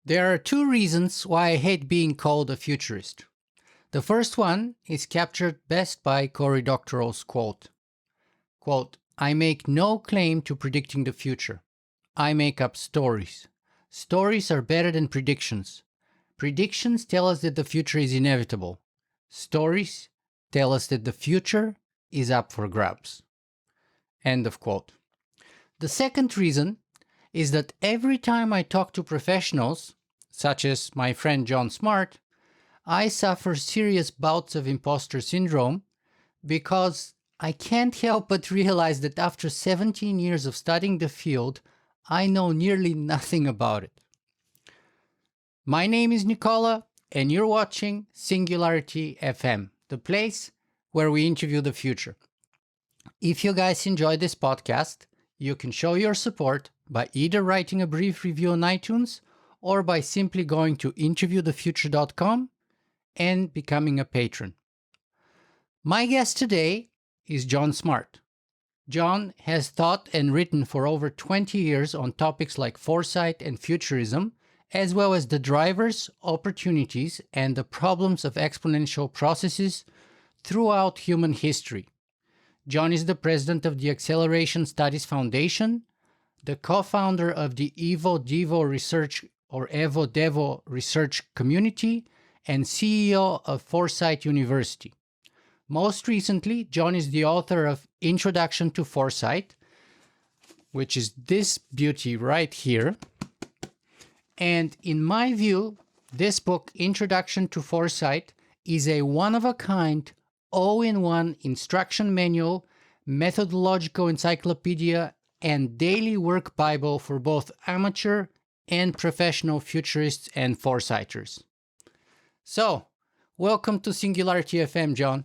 There are two reasons why I hate being called a futurist. The first one is captured best by Cory Doctorow's quote. Quote, "I make no claim to predicting the future. I make up stories. Stories are better than predictions. Predictions tell us that the future is inevitable. Stories tell us that the future is up for grabs." End of quote. The second reason is that every time I talk to professionals, such as my friend John Smart, I suffer serious bouts of imposter syndrome because I can't help but realize that after 17 years of studying the field, I know nearly nothing about it. My name is Nicola, and you're watching Singularity FM, the place where we interview the future. If you guys enjoy this podcast, you can show your support by either writing a brief review on iTunes or by simply going to interviewthefuture.com and becoming a patron. My guest today is John Smart. John has taught and written for over 20 years on topics like foresight and futurism, as well as the drivers, opportunities, and the problems of exponential processes throughout human history. John is the president of the Acceleration Studies Foundation, the co-founder of the Evo-Devo Research or Evo-Devo Research Community, and CEO of Foresight University. Most recently, John is the author of Introduction to Foresight, which is this beauty right here. And in my view, this book, Introduction to Foresight, is a one-of-a-kind, all-in-one instruction manual, methodological encyclopedia, and daily work Bible for both amateur and professional futurists and foresighters. So, welcome to Singularity FM, John.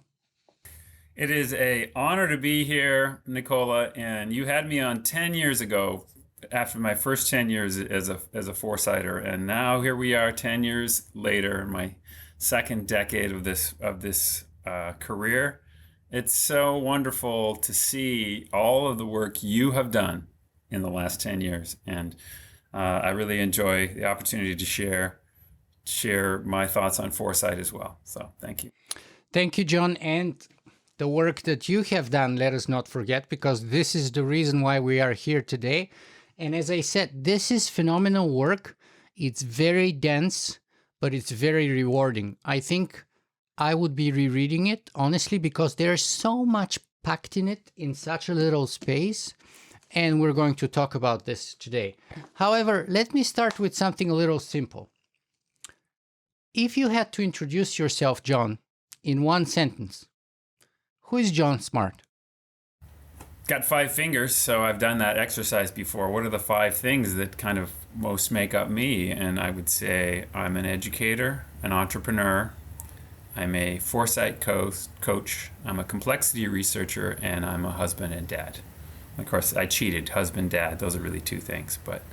It is an honor to be here, Nicola, and you had me on 10 years ago after my first 10 years as a foresighter, and now here we are 10 years later in my second decade of this career. It's so wonderful to see all of the work you have done in the last 10 years, and I really enjoy the opportunity to share my thoughts on foresight as well. So thank you. Thank you, John. And the work that you have done, let us not forget, because this is the reason why we are here today. And as I said, this is phenomenal work. It's very dense, but it's very rewarding. I think I would be rereading it, honestly, because there's so much packed in it in such a little space. And we're going to talk about this today. However, let me start with something a little simple. If you had to introduce yourself, John, in one sentence, who is John Smart? Got 5 fingers, so I've done that exercise before. What are the 5 things that kind of most make up me? And I would say I'm an educator, an entrepreneur, I'm a foresight coach, I'm a complexity researcher, and I'm a husband and dad. Of course, I cheated, husband, dad, those are really 2 things, but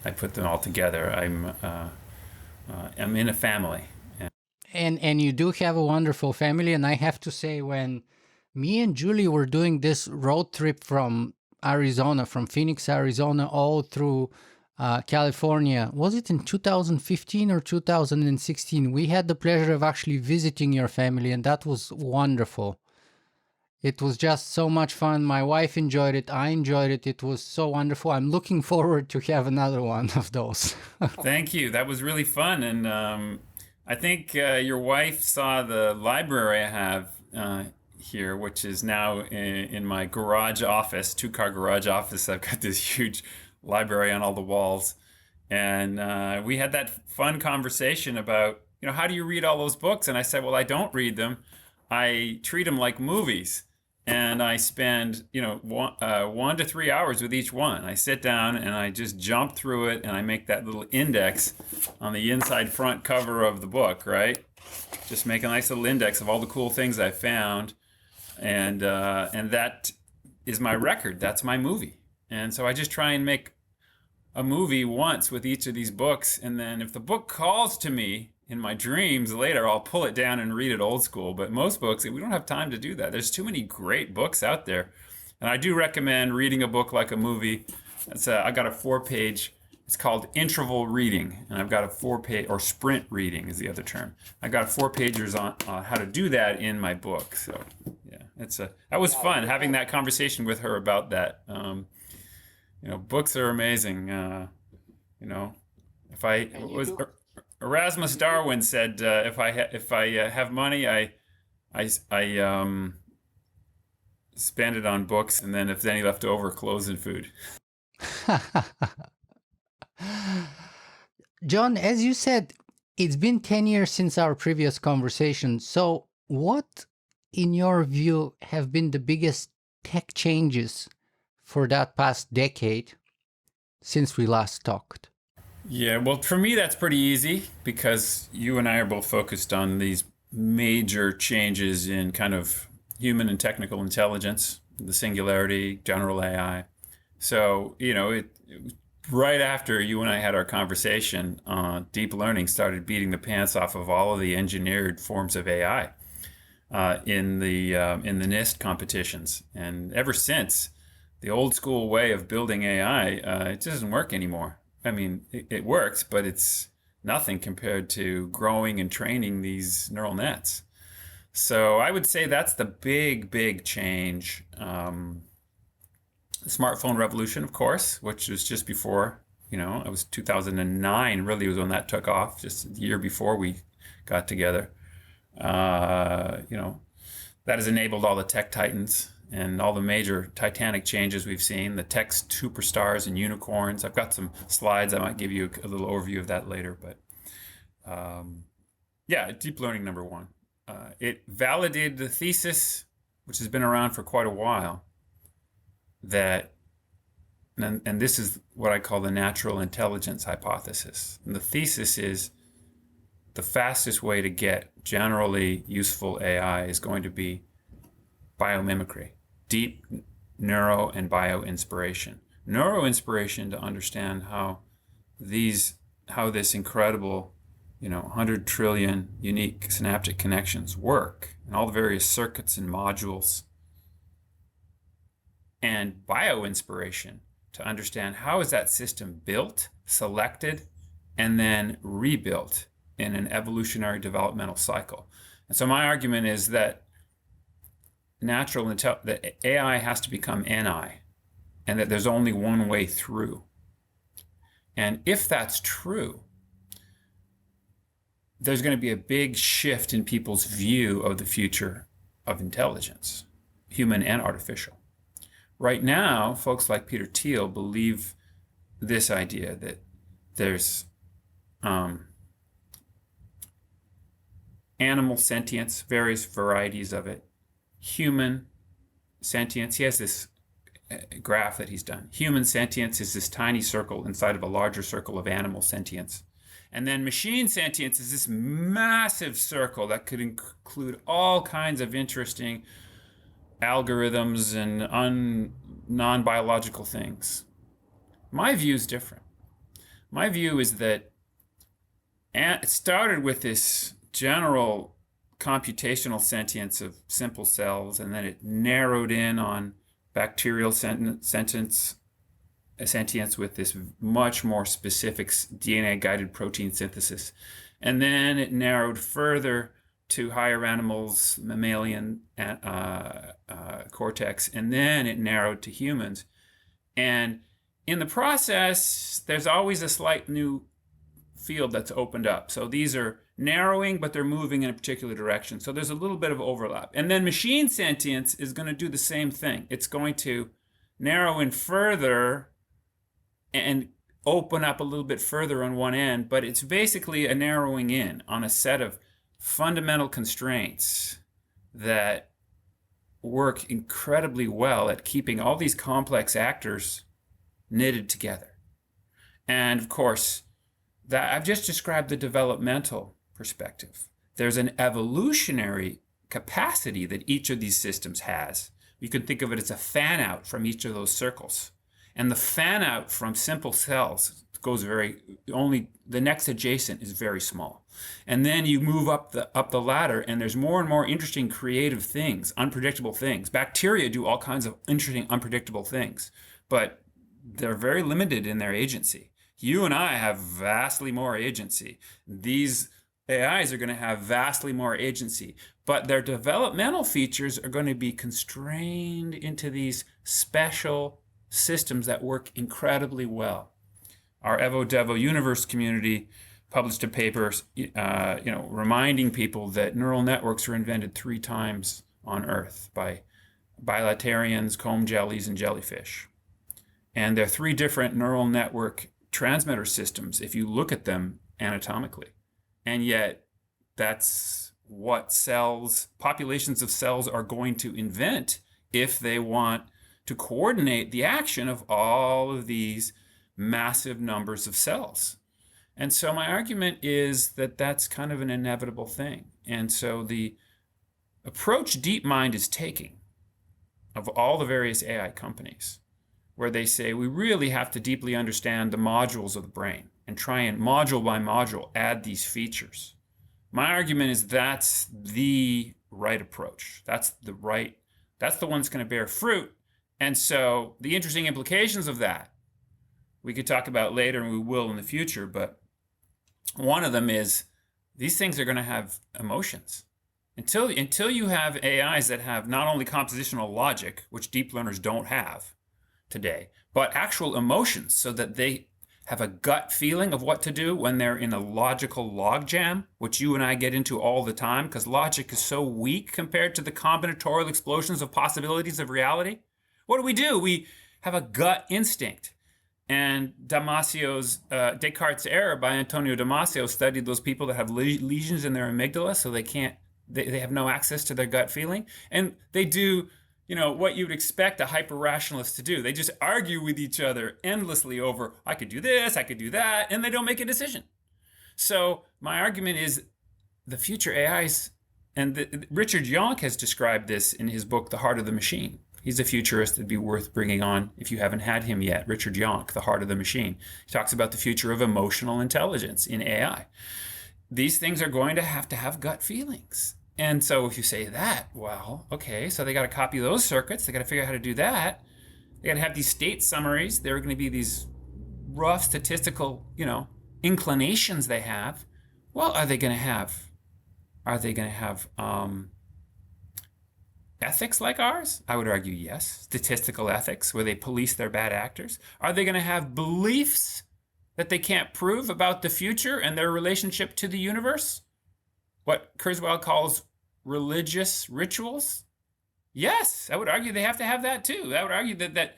I put them all together. I'm in a family. And you do have a wonderful family. And I have to say, when me and Julie were doing this road trip from Arizona, from Phoenix, Arizona, all through California, was it in 2015 or 2016? We had the pleasure of actually visiting your family, and that was wonderful. It was just so much fun. My wife enjoyed it. I enjoyed it. It was so wonderful. I'm looking forward to have another one of those. Thank you. That was really fun. And I think your wife saw the library I have here, which is now in my garage office, 2-car garage office. I've got this huge library on all the walls. And we had that fun conversation about, how do you read all those books? And I said, well, I don't read them. I treat them like movies. And I spend, 1 to 3 hours with each one. I sit down and I just jump through it, and I make that little index on the inside front cover of the book, right? Just make a nice little index of all the cool things I found, and that is my record. That's my movie. And so I just try and make a movie once with each of these books, and then if the book calls to me in my dreams later, I'll pull it down and read it old school. But most books, we don't have time to do that. There's too many great books out there. And I do recommend reading a book like a movie. I got a 4-page, it's called interval reading. And I've got a 4-page, or sprint reading is the other term. I got 4-pagers on how to do that in my book. So yeah, that was fun having that conversation with her about that. Books are amazing. Erasmus Darwin said, if I have money, I spend it on books, and then if there's any left over, clothes and food. John, as you said, it's been 10 years since our previous conversation. So what, in your view, have been the biggest tech changes for that past decade since we last talked? Yeah, well, for me, that's pretty easy because you and I are both focused on these major changes in kind of human and technical intelligence, the singularity, general AI. So, right after you and I had our conversation, deep learning started beating the pants off of all of the engineered forms of AI in the NIST competitions. And ever since, the old school way of building AI, it doesn't work anymore. I mean, it works, but it's nothing compared to growing and training these neural nets. So I would say that's the big change. The smartphone revolution, of course, which was just before, it was 2009 really was when that took off, just a year before we got together. That has enabled all the tech titans and all the major titanic changes we've seen, the tech superstars and unicorns. I've got some slides. I might give you a little overview of that later. But deep learning, number one. It validated the thesis, which has been around for quite a while, and this is what I call the natural intelligence hypothesis. And the thesis is the fastest way to get generally useful AI is going to be biomimicry, deep neuro and bio-inspiration. Neuro-inspiration to understand how this incredible, 100 trillion unique synaptic connections work and all the various circuits and modules. And bio-inspiration to understand how is that system built, selected, and then rebuilt in an evolutionary developmental cycle. And so my argument is that that AI has to become NI, and that there's only one way through. And if that's true, there's going to be a big shift in people's view of the future of intelligence, human and artificial. Right now, folks like Peter Thiel believe this idea that there's animal sentience, various varieties of it, human sentience. He has this graph that he's done. Human sentience is this tiny circle inside of a larger circle of animal sentience. And then machine sentience is this massive circle that could include all kinds of interesting algorithms and non-biological things. My view is different. My view is that it started with this general computational sentience of simple cells, and then it narrowed in on bacterial sentience with this much more specific DNA-guided protein synthesis. And then it narrowed further to higher animals, mammalian cortex, and then it narrowed to humans. And in the process, there's always a slight new field that's opened up. So these are narrowing, but they're moving in a particular direction. So there's a little bit of overlap. And then machine sentience is going to do the same thing. It's going to narrow in further and open up a little bit further on one end, but it's basically a narrowing in on a set of fundamental constraints that work incredibly well at keeping all these complex actors knitted together. And of course, that I've just described the developmental perspective. There's an evolutionary capacity that each of these systems has. You can think of it as a fan out from each of those circles. And the fan out from simple cells, goes only the next adjacent is very small. And then you move up the ladder, and there's more and more interesting creative things, unpredictable things. Bacteria do all kinds of interesting unpredictable things, but they're very limited in their agency. You and I have vastly more agency. These AIs are going to have vastly more agency, but their developmental features are going to be constrained into these special systems that work incredibly well. Our Evo-Devo universe community published a paper, reminding people that neural networks were invented 3 times on Earth by bilaterians, comb jellies, and jellyfish. And they're 3 different neural network transmitter systems if you look at them anatomically. And yet that's what populations of cells are going to invent if they want to coordinate the action of all of these massive numbers of cells. And so my argument is that that's kind of an inevitable thing. And so the approach DeepMind is taking of all the various AI companies, where they say we really have to deeply understand the modules of the brain and try and module by module add these features. My argument is that's the right approach. That's the one that's going to bear fruit. And so the interesting implications of that we could talk about later, and we will in the future, but one of them is these things are going to have emotions. Until you have AIs that have not only compositional logic, which deep learners don't have today, but actual emotions, so that they have a gut feeling of what to do when they're in a logical logjam, which you and I get into all the time because logic is so weak compared to the combinatorial explosions of possibilities of reality. What do? We have a gut instinct. And Damasio's Descartes' error by Antonio Damasio studied those people that have lesions in their amygdala, so they have no access to their gut feeling, and they do what you would expect a hyper-rationalist to do. They just argue with each other endlessly over, I could do this, I could do that, and they don't make a decision. So my argument is the future AIs, and Richard Yonk has described this in his book, The Heart of the Machine. He's a futurist that'd be worth bringing on if you haven't had him yet. Richard Yonk, The Heart of the Machine. He talks about the future of emotional intelligence in AI. These things are going to have gut feelings. And so if you say that, well, okay, so they got to copy those circuits. They got to figure out how to do that. They got to have these state summaries. There are going to be these rough statistical, inclinations they have. Well, are they going to have ethics like ours? I would argue yes. Statistical ethics, where they police their bad actors. Are they going to have beliefs that they can't prove about the future and their relationship to the universe? What Kurzweil calls religious rituals? Yes, I would argue they have to have that too. I would argue that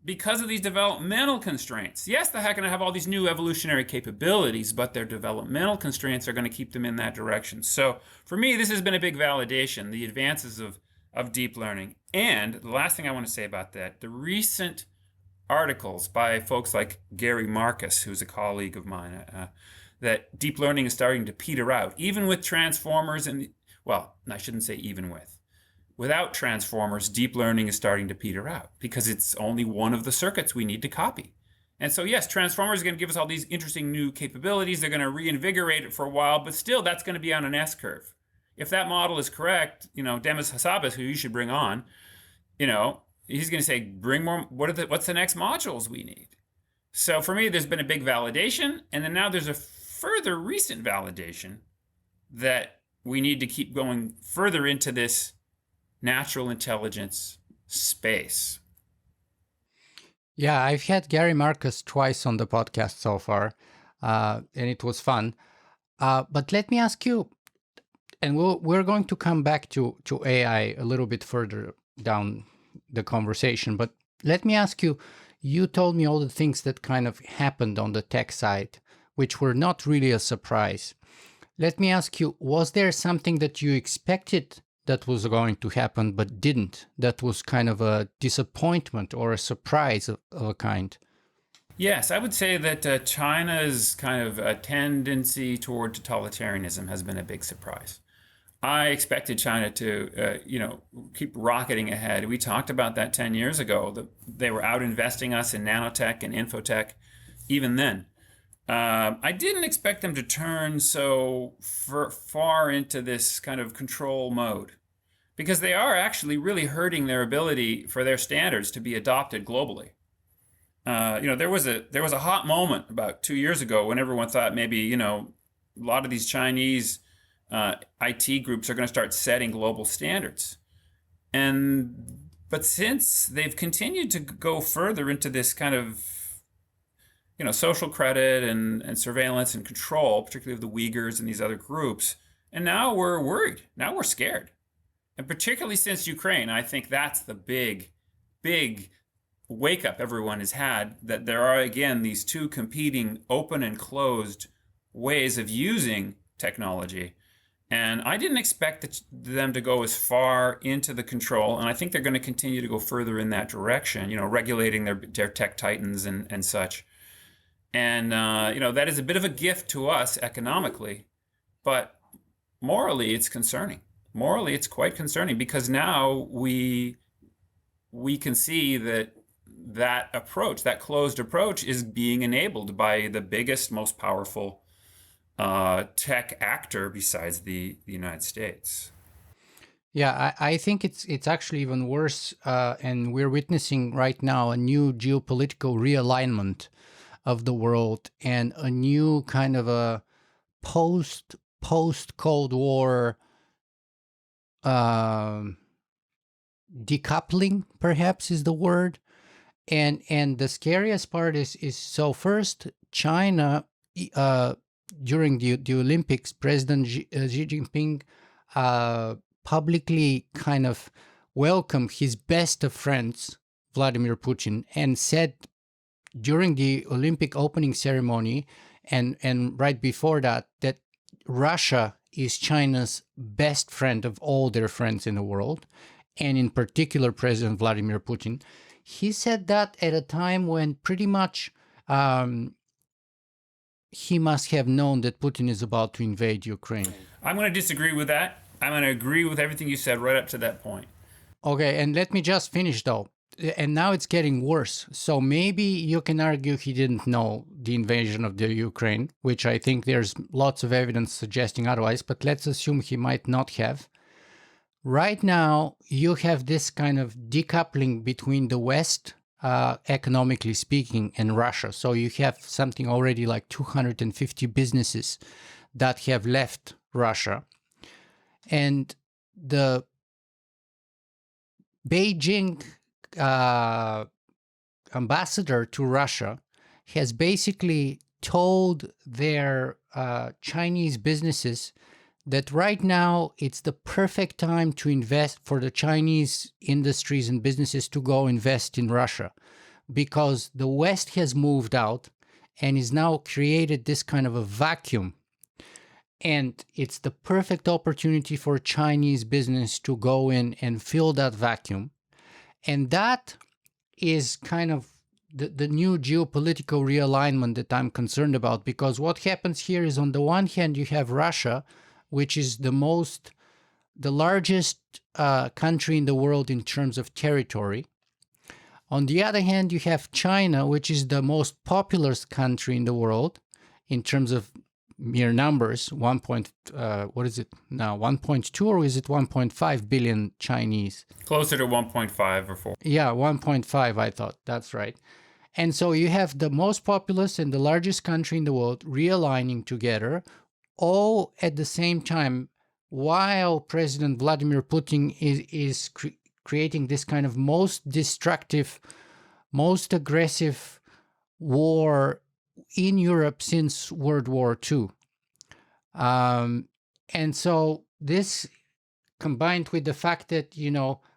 because of these developmental constraints, yes, they're going to have all these new evolutionary capabilities, but their developmental constraints are going to keep them in that direction. So for me, this has been a big validation, the advances of deep learning. And the last thing I want to say about that, the recent articles by folks like Gary Marcus, who's a colleague of mine, that deep learning is starting to peter out, even with transformers I shouldn't say even with. Without transformers, deep learning is starting to peter out because it's only one of the circuits we need to copy. And so yes, transformers are going to give us all these interesting new capabilities. They're going to reinvigorate it for a while, but still that's going to be on an S-curve. If that model is correct, Demis Hassabis, who you should bring on, he's going to say, bring more, what's the next modules we need? So for me, there's been a big validation, and then now there's a further recent validation that we need to keep going further into this natural intelligence space. Yeah, I've had Gary Marcus twice on the podcast so far, and it was fun. But let me ask you, and we're going to come back to AI a little bit further down the conversation, but let me ask you, you told me all the things that kind of happened on the tech side, which were not really a surprise. Let me ask you, was there something that you expected that was going to happen but didn't, that was kind of a disappointment or a surprise of a kind? Yes, I would say that China's kind of a tendency toward totalitarianism has been a big surprise. I expected China to, keep rocketing ahead. We talked about that 10 years ago. They were out investing us in nanotech and infotech even then. I didn't expect them to turn so far into this kind of control mode because they are actually really hurting their ability for their standards to be adopted globally. There was a hot moment about 2 years ago when everyone thought maybe a lot of these Chinese IT groups are going to start setting global standards, but since they've continued to go further into this kind of social credit and surveillance and control, particularly of the Uyghurs and these other groups, and now we're worried. Now we're scared, and particularly since Ukraine, I think that's the big wake up everyone has had, that there are again these two competing open and closed ways of using technology. And I didn't expect them to go as far into the control, and I think they're going to continue to go further in that direction, regulating their tech titans and such. And that is a bit of a gift to us economically, but morally it's concerning. Morally it's quite concerning because now we can see that approach, that closed approach, is being enabled by the biggest, most powerful tech actor besides the United States. Yeah, I think it's actually even worse, and we're witnessing right now a new geopolitical realignment of the world and a new kind of a post Cold War decoupling, perhaps is the word. And the scariest part is so first China, during the Olympics, President Xi Jinping publicly kind of welcomed his best of friends, Vladimir Putin, and said during the Olympic opening ceremony and right before that Russia is China's best friend of all their friends in the world, and in particular President Vladimir Putin. He said that at a time when pretty much he must have known that Putin is about to invade Ukraine. I'm going to disagree with that. I'm going to agree with everything you said right up to that point. Okay, and let me just finish though. And now it's getting worse. So maybe you can argue he didn't know the invasion of the Ukraine, which I think there's lots of evidence suggesting otherwise, but let's assume he might not have. Right now, you have this kind of decoupling between the West, economically speaking, and Russia. So you have something already like 250 businesses that have left Russia. And the Beijing ambassador to Russia has basically told their Chinese businesses that right now it's the perfect time to invest for the Chinese industries and businesses to go invest in Russia, because the West has moved out and is now created this kind of a vacuum. And it's the perfect opportunity for Chinese business to go in and fill that vacuum. And that is kind of the new geopolitical realignment that I'm concerned about, because what happens here is, on the one hand, you have Russia, which is the largest country in the world in terms of territory. On the other hand, you have China, which is the most populous country in the world in terms of mere numbers. 1.2 or is it 1.5 billion Chinese? Closer to 1.5 or 4. Yeah, 1.5, I thought. That's right. And so you have the most populous and the largest country in the world realigning together, all at the same time, while President Vladimir Putin is creating this kind of most destructive, most aggressive war in Europe since World War II. And so this, combined with the fact that,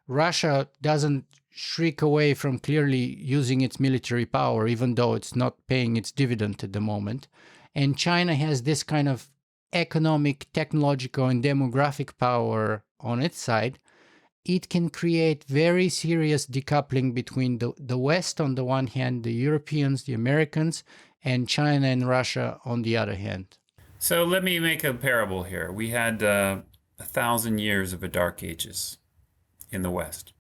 Russia doesn't shrink away from clearly using its military power, even though it's not paying its dividend at the moment, and China has this kind of economic, technological, and demographic power on its side, it can create very serious decoupling between the West on the one hand, the Europeans, the Americans, and China and Russia on the other hand. So let me make a parable here. We had 1,000 years of a dark ages in the West.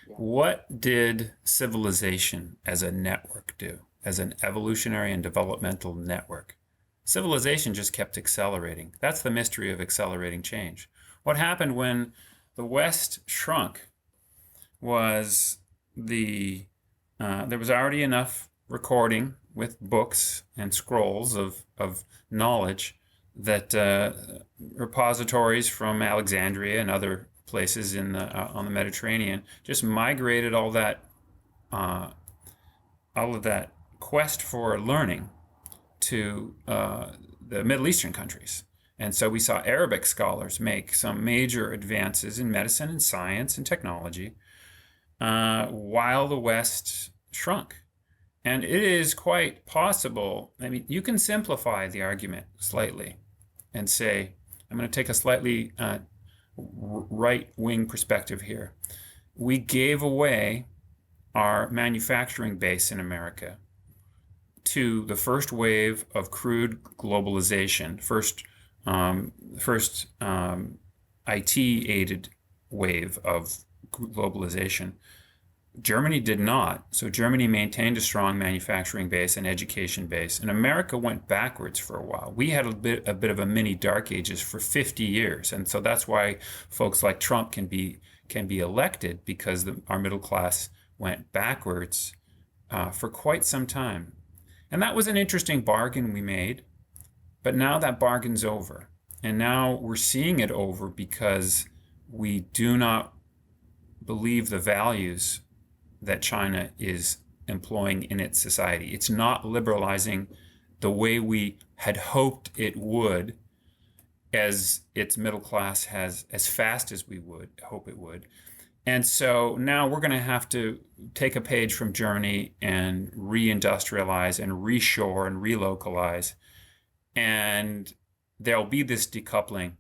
What did civilization as a network do as an evolutionary and developmental network. Civilization just kept accelerating. That's the mystery of accelerating change. What happened when the West shrunk was there was already enough recording with books and scrolls of knowledge that repositories from Alexandria and other places on the Mediterranean just migrated all of that quest for learning to the Middle Eastern countries. And so we saw Arabic scholars make some major advances in medicine and science and technology while the West shrunk. And it is quite possible, I mean, you can simplify the argument slightly and say, I'm going to take a slightly right-wing perspective here. We gave away our manufacturing base in America to the first wave of crude globalization, first IT-aided wave of globalization. Germany did not. So Germany maintained a strong manufacturing base and education base, and America went backwards for a while. We had a bit of a mini dark ages for 50 years, and so that's why folks like Trump can be elected, because our middle class went backwards for quite some time. And that was an interesting bargain we made, but now that bargain's over, and now we're seeing it over because we do not believe the values that China is employing in its society. It's not liberalizing the way we had hoped it would, as its middle class has, as fast as we would hope it would. And so now we're going to have to take a page from Germany and reindustrialize and reshore and relocalize. And there'll be this decoupling.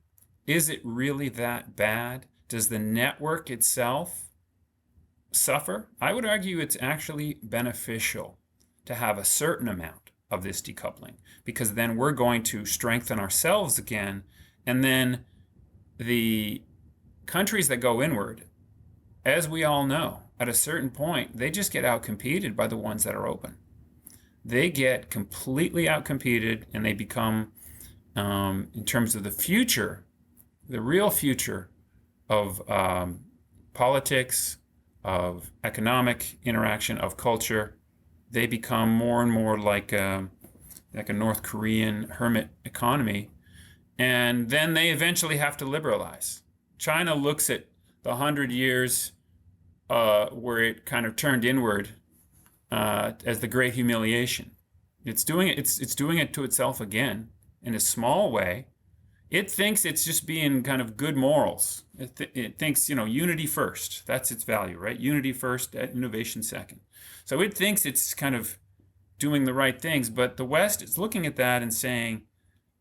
Is it really that bad? Does the network itself suffer? I would argue it's actually beneficial to have a certain amount of this decoupling, because then we're going to strengthen ourselves again. And then the countries that go inward, as we all know, at a certain point, they just get outcompeted by the ones that are open. They get completely outcompeted, and they become, in terms of the future, the real future of politics, of economic interaction, of culture, they become more and more like a North Korean hermit economy. And then they eventually have to liberalize. China looks at the 100 years where it kind of turned inward as the great humiliation. It's doing it. It's doing it to itself again in a small way. It thinks it's just being kind of good morals. It thinks, unity first. That's its value, right? Unity first, innovation second. So it thinks it's kind of doing the right things, but the West is looking at that and saying,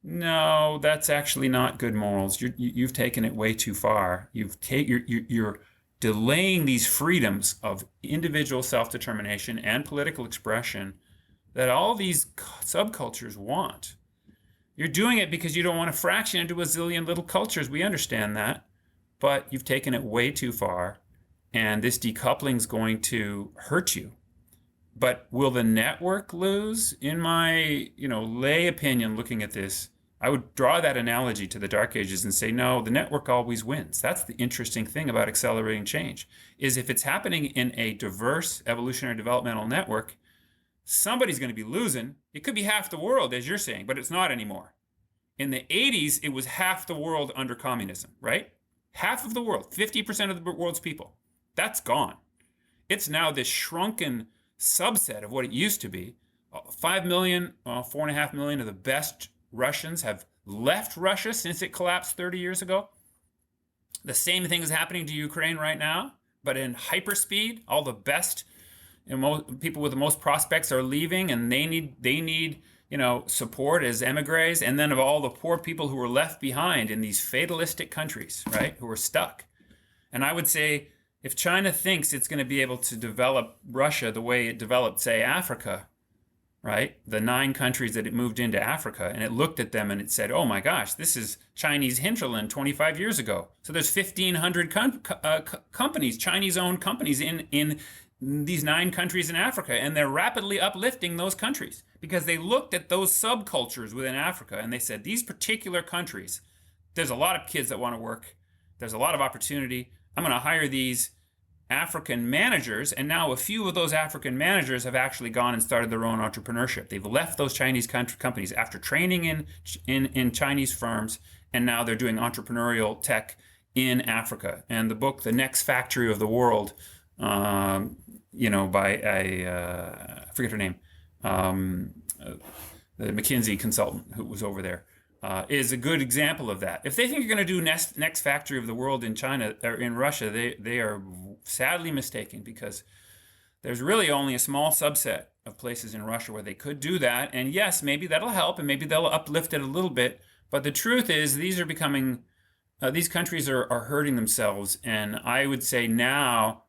no, that's actually not good morals. You've taken it way too far. You're delaying these freedoms of individual self-determination and political expression that all these subcultures want. You're doing it because you don't want to fraction into a zillion little cultures. We understand that, but you've taken it way too far, and this decoupling is going to hurt you. But will the network lose? In my, lay opinion, looking at this, I would draw that analogy to the Dark Ages and say, no, the network always wins. That's the interesting thing about accelerating change, is if it's happening in a diverse evolutionary developmental network, somebody's going to be losing. It could be half the world, as you're saying, but it's not anymore. In the 80s, it was half the world under communism, right? Half of the world, 50% of the world's people. That's gone. It's now this shrunken subset of what it used to be. 5 million, 4.5 million of the best Russians have left Russia since it collapsed 30 years ago. The same thing is happening to Ukraine right now, but in hyperspeed. All the best people with the most prospects are leaving, and they need support as emigres, and then of all the poor people who were left behind in these fatalistic countries, right, who are stuck. And I would say, if China thinks it's going to be able to develop Russia the way it developed, say, Africa, right, the 9 countries that it moved into Africa, and it looked at them and it said, oh my gosh, this is Chinese hinterland 25 years ago. So there's 1,500 companies, Chinese-owned companies in these 9 countries in Africa, and they're rapidly uplifting those countries because they looked at those subcultures within Africa and they said, these particular countries, there's a lot of kids that want to work. There's a lot of opportunity. I'm going to hire these African managers, and now a few of those African managers have actually gone and started their own entrepreneurship. They've left those Chinese companies after training in Chinese firms, and now they're doing entrepreneurial tech in Africa. And the book, The Next Factory of the World, by I forget her name, the McKinsey consultant who was over there, is a good example of that. If they think you're going to do next factory of the world in China or in Russia, they are sadly mistaken, because there's really only a small subset of places in Russia where they could do that. And yes, maybe that'll help, and maybe they'll uplift it a little bit. But the truth is, these are becoming, these countries are hurting themselves. And I would say now,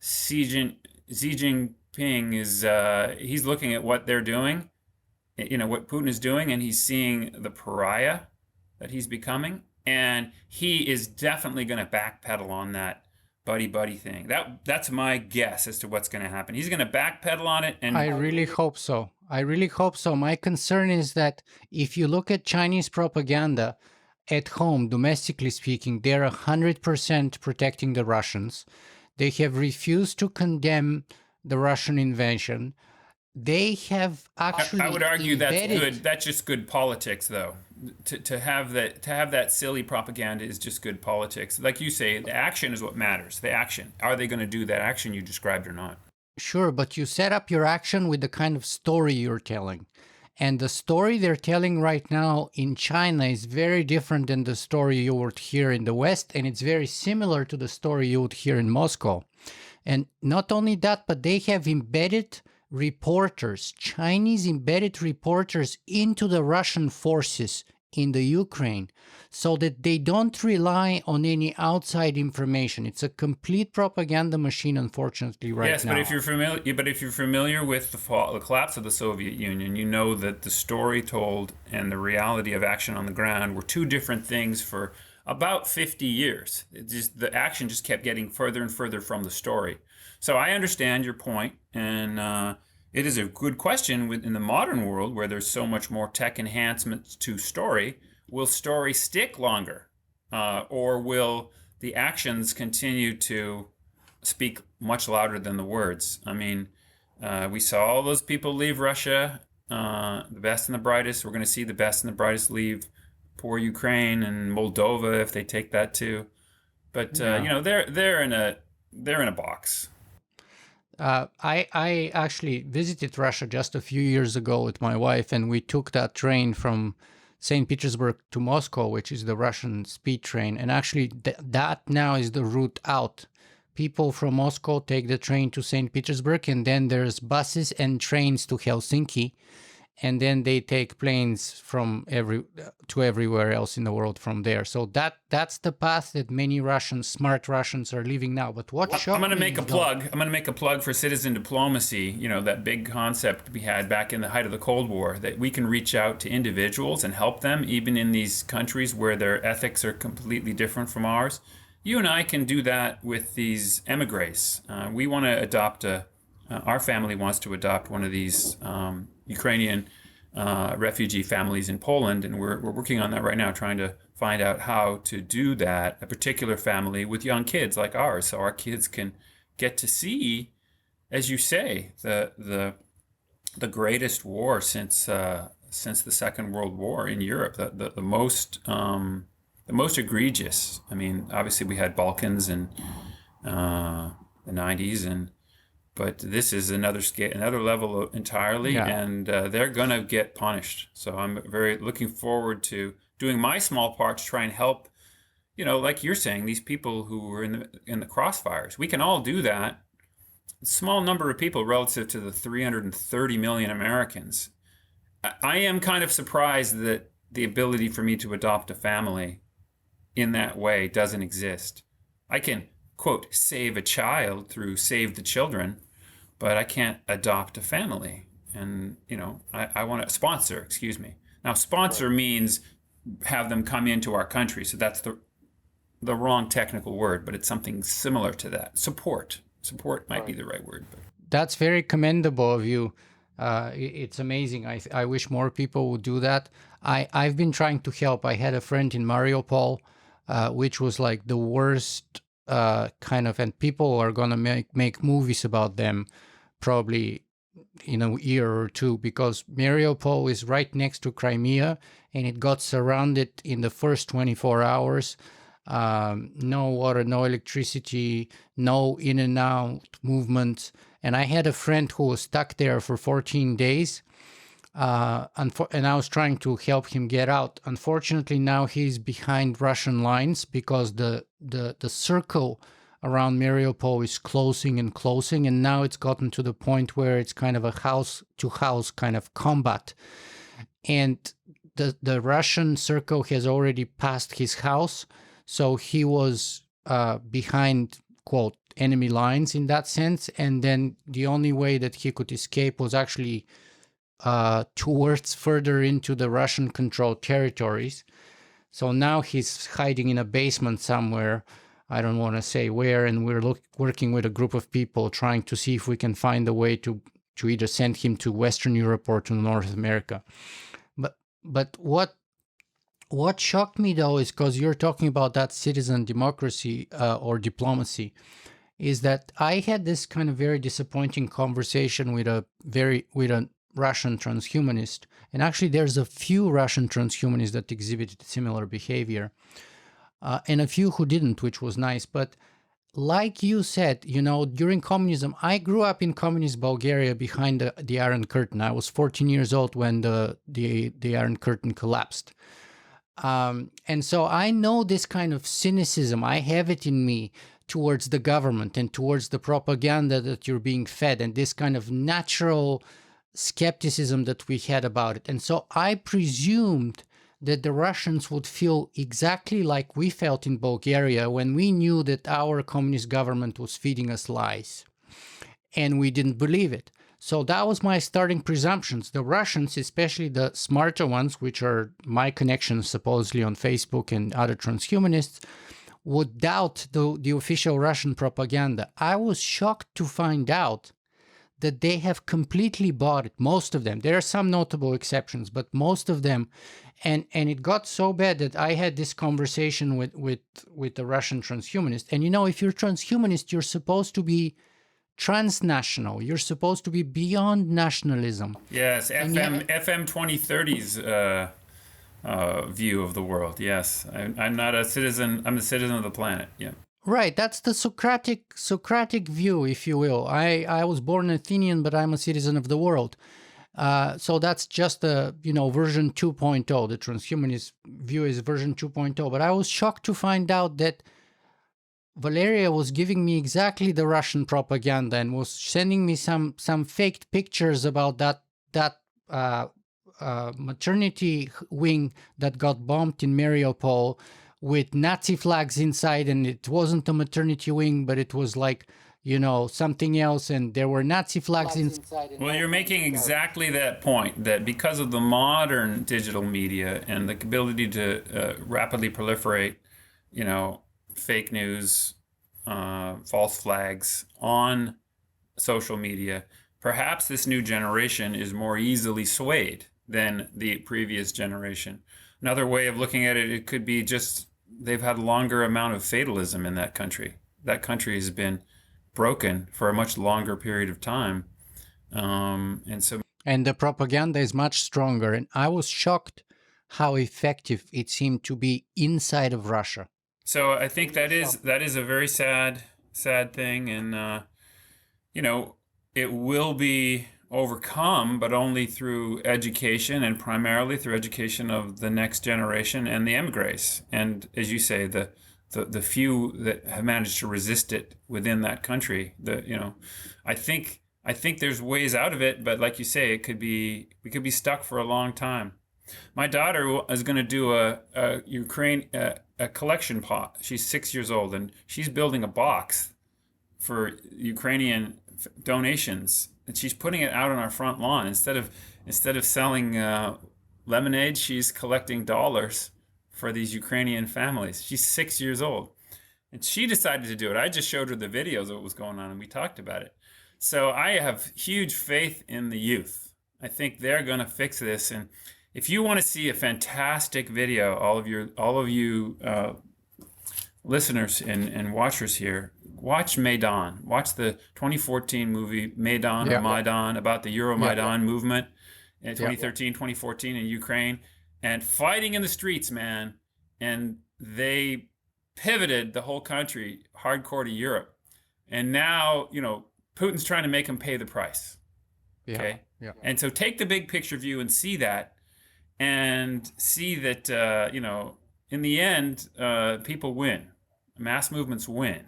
Xi Jinping is, he's looking at what they're doing, what Putin is doing, and he's seeing the pariah that he's becoming. And he is definitely going to backpedal on that buddy thing. That's my guess as to what's going to happen. He's going to backpedal on it. And I really hope so. I really hope so. My concern is that if you look at Chinese propaganda at home, domestically speaking, they're 100% protecting the Russians. They have refused to condemn the Russian invasion. They have actually, I would argue embedded... that's good. That's just good politics, though. To have that silly propaganda is just good politics. Like you say, the action is what matters. The action. Are they going to do that action you described or not? Sure, but you set up your action with the kind of story you're telling. And the story they're telling right now in China is very different than the story you would hear in the West, and it's very similar to the story you would hear in Moscow. And not only that, but they have embedded reporters, Chinese embedded reporters into the Russian forces in the Ukraine, so that they don't rely on any outside information. It's a complete propaganda machine, unfortunately, right now. Yes, but if you're familiar with the collapse of the Soviet Union, you know that the story told and the reality of action on the ground were two different things for about 50 years. The action just kept getting further and further from the story. So I understand your point, and it is a good question in the modern world where there's so much more tech enhancements to story. Will story stick longer, or will the actions continue to speak much louder than the words? I mean, we saw all those people leave Russia, the best and the brightest. We're going to see the best and the brightest leave poor Ukraine and Moldova if they take that too. But they're in a box. I actually visited Russia just a few years ago with my wife, and we took that train from St. Petersburg to Moscow, which is the Russian speed train. And actually, that now is the route out. People from Moscow take the train to St. Petersburg, and then there's buses and trains to Helsinki. And then they take planes from everywhere else in the world from there. So that's the path that many smart Russians are leaving now. But what shocked me... I'm going to make a plug for citizen diplomacy, that big concept we had back in the height of the Cold War, that we can reach out to individuals and help them, even in these countries where their ethics are completely different from ours. You and I can do that with these emigres. We want to adopt our family wants to adopt one of these Ukrainian refugee families in Poland, and we're working on that right now, trying to find out how to do that, a particular family with young kids like ours, so our kids can get to see, as you say, the greatest war since the Second World War in Europe, the most egregious. I mean, obviously we had Balkans and the 90s, but this is another level entirely, and they're going to get punished. So I'm very looking forward to doing my small part to try and help, like you're saying, these people who were in the crossfires. We can all do that. A small number of people relative to the 330 million Americans. I am kind of surprised that the ability for me to adopt a family in that way doesn't exist. I can, quote, save a child through Save the Children, but I can't adopt a family. And, I want to sponsor, excuse me. Now, sponsor means have them come into our country. So that's the wrong technical word, but it's something similar to that. Support. Support might be the right word. But. That's very commendable of you. It's amazing. I wish more people would do that. I've been trying to help. I had a friend in Mariupol, which was like the worst kind of, and people are going to make movies about them probably in a year or two, because Mariupol is right next to Crimea and it got surrounded in the first 24 hours. No water, no electricity, no in and out movement. And I had a friend who was stuck there for 14 days. And I was trying to help him get out. Unfortunately, now he's behind Russian lines because the circle around Mariupol is closing and closing. And now it's gotten to the point where it's kind of a house-to-house kind of combat. And the Russian circle has already passed his house. So he was behind, quote, enemy lines in that sense. And then the only way that he could escape was actually towards further into the Russian-controlled territories. So now he's hiding in a basement somewhere. I don't want to say where. And we're working with a group of people trying to see if we can find a way to either send him to Western Europe or to North America. But what shocked me, though, is because you're talking about that citizen democracy or diplomacy, is that I had this kind of very disappointing conversation with a Russian transhumanist. And actually, there's a few Russian transhumanists that exhibited similar behavior and a few who didn't, which was nice. But like you said, during communism, I grew up in communist Bulgaria behind the Iron Curtain. I was 14 years old when the Iron Curtain collapsed. And so I know this kind of cynicism. I have it in me towards the government and towards the propaganda that you're being fed, and this kind of natural skepticism that we had about it. And so I presumed that the Russians would feel exactly like we felt in Bulgaria when we knew that our communist government was feeding us lies. And we didn't believe it. So that was my starting presumptions. The Russians, especially the smarter ones, which are my connections supposedly on Facebook and other transhumanists, would doubt the official Russian propaganda. I was shocked to find out that they have completely bought it, most of them. There are some notable exceptions, but most of them. And it got so bad that I had this conversation with the Russian transhumanist. And if you're transhumanist, you're supposed to be transnational. You're supposed to be beyond nationalism. Yes, FM 2030's view of the world. Yes, I'm not a citizen. I'm a citizen of the planet. Yeah. Right, that's the Socratic view, if you will. I was born Athenian, but I'm a citizen of the world. So that's just the version 2.0. The transhumanist view is version 2.0. But I was shocked to find out that Valeria was giving me exactly the Russian propaganda and was sending me some faked pictures about that maternity wing that got bombed in Mariupol with Nazi flags inside, and it wasn't a maternity wing, but it was like, something else, and there were Nazi flags inside. Well, you're making exactly that point, that because of the modern digital media and the ability to rapidly proliferate, fake news, false flags on social media, perhaps this new generation is more easily swayed than the previous generation. Another way of looking at it, it could be just they've had a longer amount of fatalism in that country. That country has been broken for a much longer period of time. And the propaganda is much stronger. And I was shocked how effective it seemed to be inside of Russia. So I think that is a very sad thing. And, it will be overcome, but only through education, and primarily through education of the next generation and the emigres. And as you say, the few that have managed to resist it within that country, I think there's ways out of it, but like you say, we could be stuck for a long time. My daughter is going to do a collection pot. She's 6 years old, and she's building a box for Ukrainian donations, and she's putting it out on our front lawn. Instead of selling lemonade, she's collecting dollars for these Ukrainian families. She's 6 years old, And she decided to do it. I just showed her the videos of what was going on and we talked about it. So I have huge faith in the youth. I think they're going to fix this. And if you want to see a fantastic video, all of you listeners and watchers here, watch Maidan. Watch the 2014 movie Maidan or Maidan about the Euromaidan movement in 2013, 2014 in Ukraine, and fighting in the streets, man. And they pivoted the whole country hardcore to Europe. And now, Putin's trying to make them pay the price. Okay? And so take the big picture view and see that, and see that, in the end, people win. Mass movements win,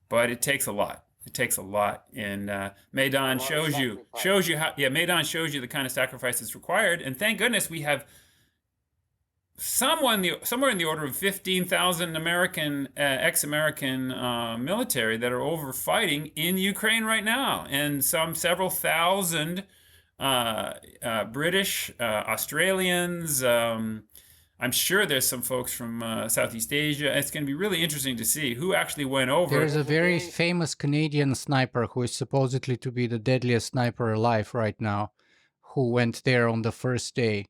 but it takes a lot. It takes a lot, and Maidan shows you how. Yeah, Maidan shows you the kind of sacrifices required, and thank goodness we have somewhere in the order of 15,000 American ex-American military that are over fighting in Ukraine right now, and several thousand British, Australians. I'm sure there's some folks from Southeast Asia. It's going to be really interesting to see who actually went over. There's a very famous Canadian sniper who is supposedly to be the deadliest sniper alive right now, who went there on the first day.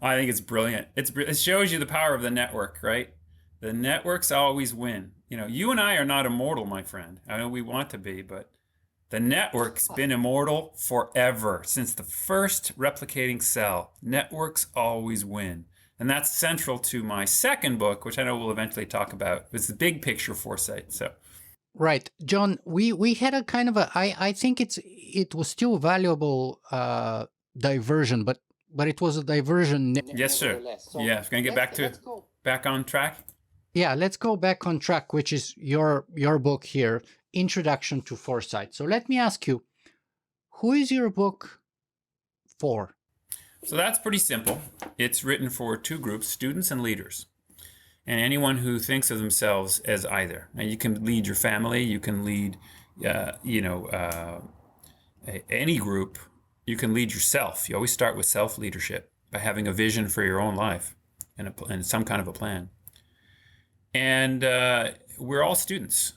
I think it's brilliant. It shows you the power of the network, right? The networks always win. You and I are not immortal, my friend. I know we want to be, but the network's been immortal forever, since the first replicating cell. Networks always win. And that's central to my second book, which I know we'll eventually talk about. It's the big picture foresight. So, right, John, we had a kind of I think it was still a valuable diversion, but it was a diversion. Yes, sir. Yeah, it's going to get back on track. Yeah, let's go back on track, which is your book here, Introduction to Foresight. So let me ask you, who is your book for? So that's pretty simple. It's written for two groups, students and leaders, and anyone who thinks of themselves as either. Now, you can lead your family, you can lead, any group. You can lead yourself. You always start with self-leadership by having a vision for your own life and some kind of a plan. And we're all students,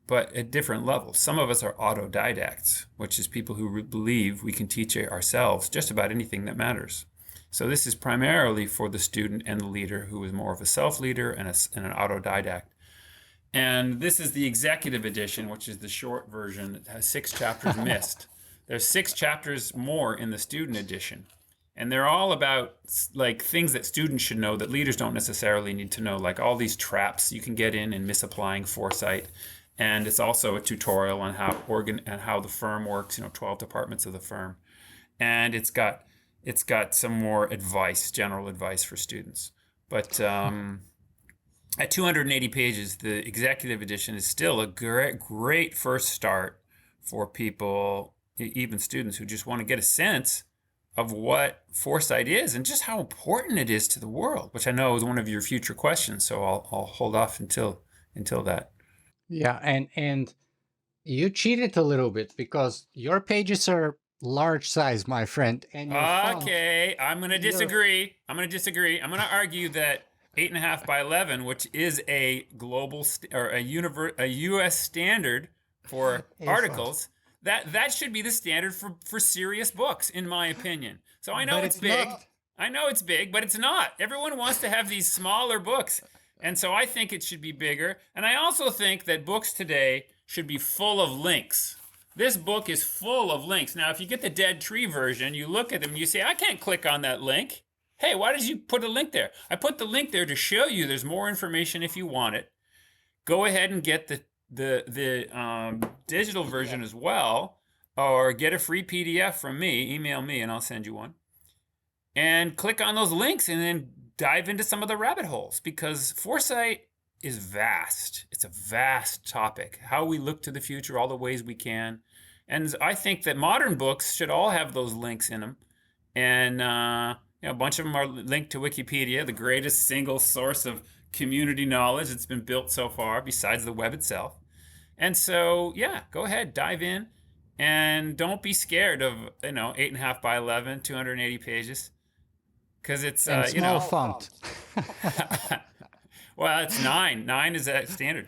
but at different levels. Some of us are autodidacts, which is people who believe we can teach ourselves just about anything that matters. So this is primarily for the student and the leader who is more of a self-leader and an autodidact. And this is the executive edition, which is the short version. It has 6 chapters missed. There's 6 chapters more in the student edition. And they're all about things that students should know that leaders don't necessarily need to know, like all these traps you can get in misapplying foresight. And it's also a tutorial on how the firm works, 12 departments of the firm. And it's got some more advice, general advice for students. But at 280 pages, the executive edition is still a great first start for people, even students, who just want to get a sense of what foresight is and just how important it is to the world, which I know is one of your future questions. So I'll hold off until that. Yeah, and you cheated a little bit because your pages are large size, my friend. And okay, I'm going to disagree. I'm going to argue that 8.5 by 11, which is a global a U.S. standard for articles, that should be the standard for serious books, in my opinion. So I know it's big. I know it's big, but it's not. Everyone wants to have these smaller books. And so I think it should be bigger. And I also think that books today should be full of links. This book is full of links. Now, if you get the Dead Tree version, you look at them and you say, I can't click on that link. Hey, why did you put a link there? I put the link there to show you there's more information if you want it. Go ahead and get the digital version as well, or get a free PDF from me. Email me and I'll send you one. And click on those links and then dive into some of the rabbit holes, because foresight is vast. It's a vast topic. How we look to the future, all the ways we can. And I think that modern books should all have those links in them. And a bunch of them are linked to Wikipedia, the greatest single source of community knowledge that's been built so far, besides the web itself. And so, go ahead, dive in. And don't be scared of, 8.5 by 11, 280 pages. Because it's small font. Well, it's 9. 9 is that standard.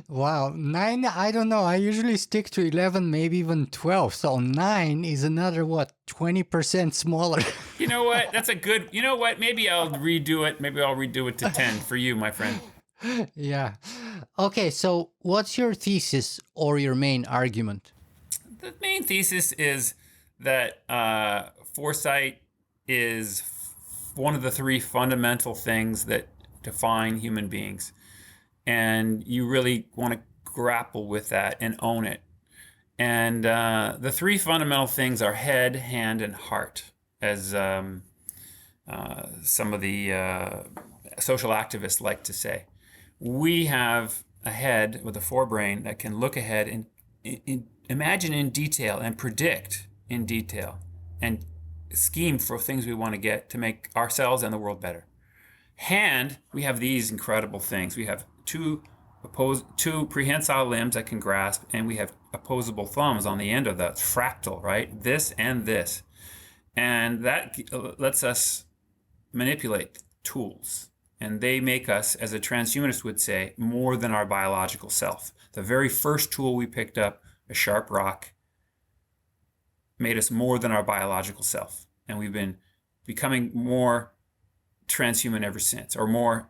Wow, 9, I don't know. I usually stick to 11, maybe even 12. So 9 is another, what, 20% smaller. You know what? That's a good. You know what? Maybe I'll redo it. Maybe I'll redo it to 10 for you, my friend. Yeah. Okay, so what's your thesis or your main argument? The main thesis is that foresight is one of the three fundamental things that define human beings. And you really want to grapple with that and own it. And the three fundamental things are head, hand, and heart, as some of the social activists like to say. We have a head with a forebrain that can look ahead and imagine in detail and predict in detail and scheme for things we want to get to make ourselves and the world better. Hand, we have these incredible things. We have two prehensile limbs that can grasp, and we have opposable thumbs on the end of that fractal, right? This and this. And that lets us manipulate tools. And they make us, as a transhumanist would say, more than our biological self. The very first tool we picked up, a sharp rock, made us more than our biological self. And we've been becoming more transhuman ever since, or more,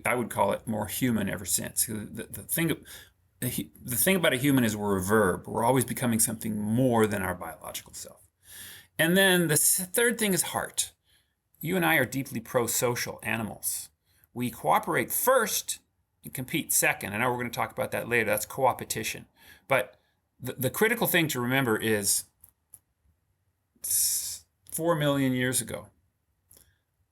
I would call it more human ever since. The thing about a human is we're a verb. We're always becoming something more than our biological self. And then the third thing is heart. You and I are deeply pro-social animals. We cooperate first and compete second. I know we're going to talk about that later. That's co-opetition. But the critical thing to remember is 4 million years ago,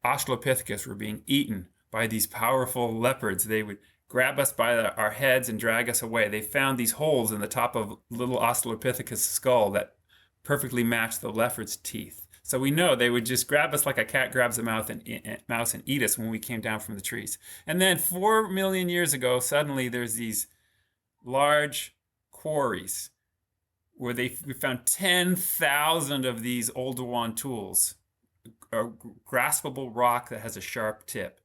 Australopithecus were being eaten by these powerful leopards. They would grab us by our heads and drag us away. They found these holes in the top of little Australopithecus' skull that perfectly matched the leopard's teeth. So we know they would just grab us like a cat grabs a mouse and eat us when we came down from the trees. And then 4 million years ago, suddenly there's these large quarries where we found 10,000 of these Oldowan tools, a graspable rock that has a sharp tip.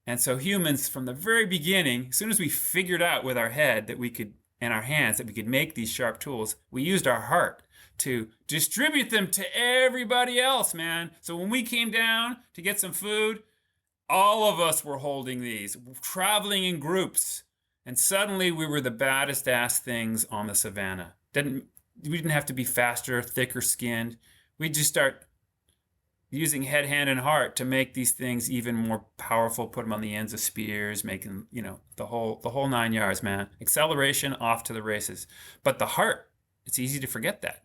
And so humans, from the very beginning, as soon as we figured out with our head that we could, and our hands, that we could make these sharp tools, we used our heart to distribute them to everybody else, man. So when we came down to get some food, all of us were holding these, traveling in groups. And suddenly we were the baddest ass things on the savannah. We didn't have to be faster, thicker skinned. We'd just start using head, hand, and heart to make these things even more powerful, put them on the ends of spears, making, the whole 9 yards, man. Acceleration, off to the races. But the heart, it's easy to forget that.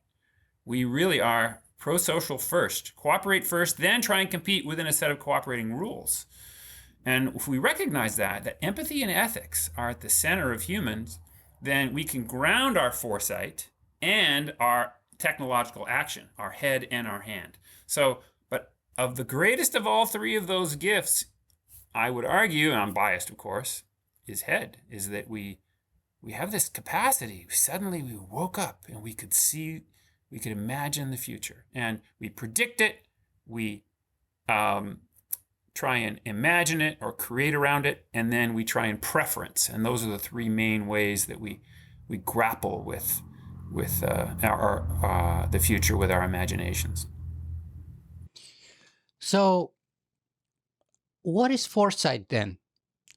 We really are pro-social first, cooperate first, then try and compete within a set of cooperating rules. And if we recognize that empathy and ethics are at the center of humans, then we can ground our foresight and our technological action, our head and our hand. So, but of the greatest of all three of those gifts, I would argue, and I'm biased of course, is head, is that we have this capacity. Suddenly we woke up and we could see, we could imagine the future, and we predict it, we try and imagine it or create around it, and then we try and preference. And those are the three main ways that we grapple with the future with our imaginations. So, what is foresight then?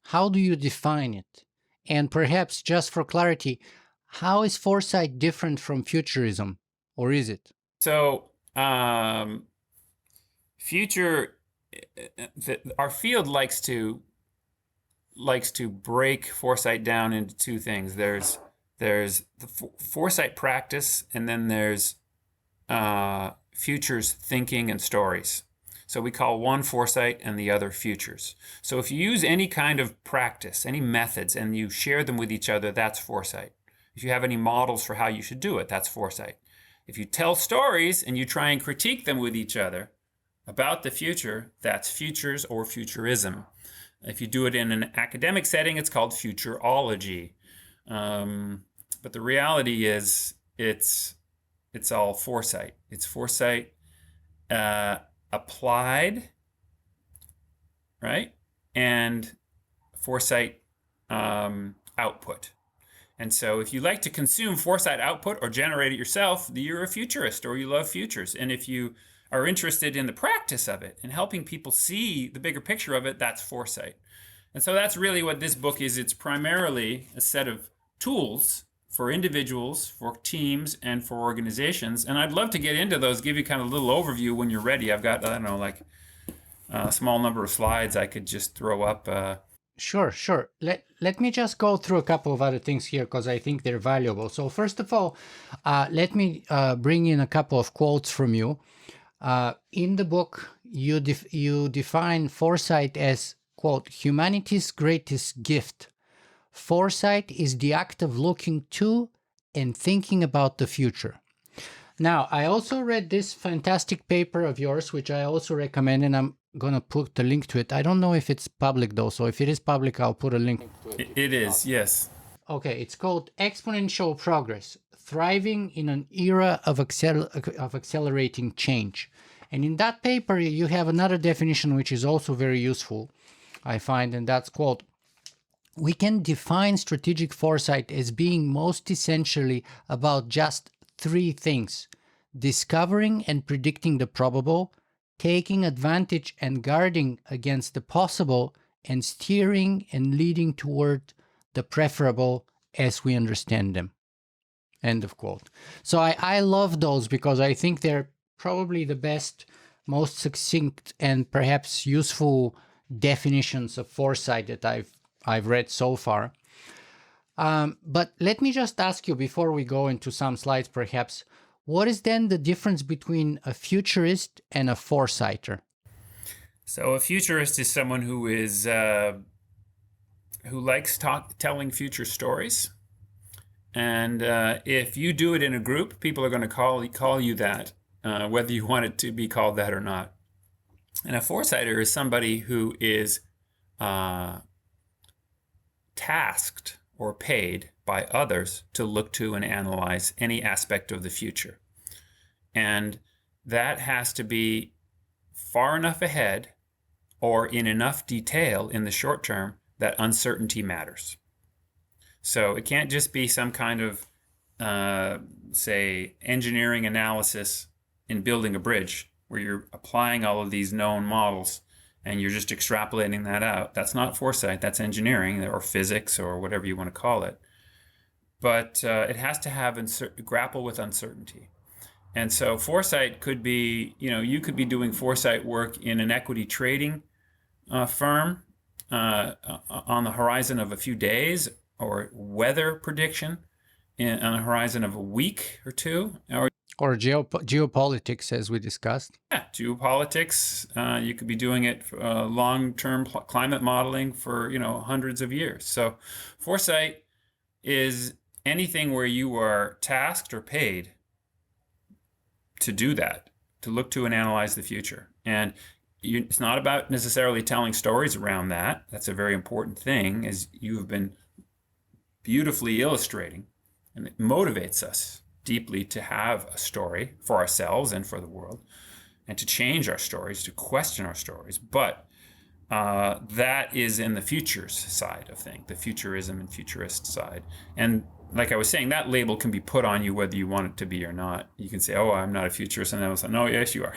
How do you define it? And perhaps just for clarity, how is foresight different from futurism, or is it? So, our field likes to break foresight down into two things. There's the foresight practice, and then there's futures thinking and stories. So we call one foresight and the other futures. So if you use any kind of practice, any methods, and you share them with each other, that's foresight. If you have any models for how you should do it, that's foresight. If you tell stories and you try and critique them with each other about the future, that's futures or futurism. If you do it in an academic setting, it's called futurology. But the reality is, it's all foresight. It's foresight applied, right? And foresight output. And so if you like to consume foresight output or generate it yourself, you're a futurist or you love futures. And if you are interested in the practice of it and helping people see the bigger picture of it, that's foresight. And so that's really what this book is. It's primarily a set of tools for individuals, for teams, and for organizations. And I'd love to get into those, give you kind of a little overview when you're ready. I've got, I don't know, like a small number of slides I could just throw up. Sure. Let me just go through a couple of other things here because I think they're valuable. So first of all, let me bring in a couple of quotes from you. In the book, you define foresight as, quote, humanity's greatest gift. Foresight is the act of looking to and thinking about the future. Now, I also read this fantastic paper of yours, which I also recommend, and I'm going to put the link to it. I don't know if it's public, though, so if it is public, I'll put a link to it. It is, yes. Okay, it's called Exponential Progress, Thriving in an Era of Accelerating Change. And in that paper, you have another definition, which is also very useful, I find, and that's, quote, we can define strategic foresight as being most essentially about just three things: discovering and predicting the probable, taking advantage and guarding against the possible, and steering and leading toward the preferable as we understand them. End of quote. So I love those because I think they're probably the best, most succinct, and perhaps useful definitions of foresight that I've read so far. But let me just ask you, before we go into some slides perhaps, what is then the difference between a futurist and a foresighter? So a futurist is someone who is who likes telling future stories. And if you do it in a group, people are going to call you that, whether you want it to be called that or not. And a foresighter is somebody who is tasked or paid by others to look to and analyze any aspect of the future. And that has to be far enough ahead or in enough detail in the short term that uncertainty matters. So it can't just be some kind of, say, engineering analysis in building a bridge where you're applying all of these known models and you're just extrapolating that out. That's not foresight, that's engineering or physics or whatever you want to call it. But it has to have grapple with uncertainty. And so foresight could be, you could be doing foresight work in an equity trading firm on the horizon of a few days, or weather prediction on a horizon of a week or two, or geopolitics, as we discussed. Yeah, geopolitics. You could be doing it for long-term climate modeling for hundreds of years. So foresight is anything where you are tasked or paid to do that, to look to and analyze the future. And it's not about necessarily telling stories around that. That's a very important thing, as you have been beautifully illustrating, and it motivates us deeply to have a story for ourselves and for the world, and to change our stories, to question our stories. But that is in the futures side of things, the futurism and futurist side. And like I was saying, that label can be put on you whether you want it to be or not. You can say, oh, I'm not a futurist. And I was like, no, yes, you are.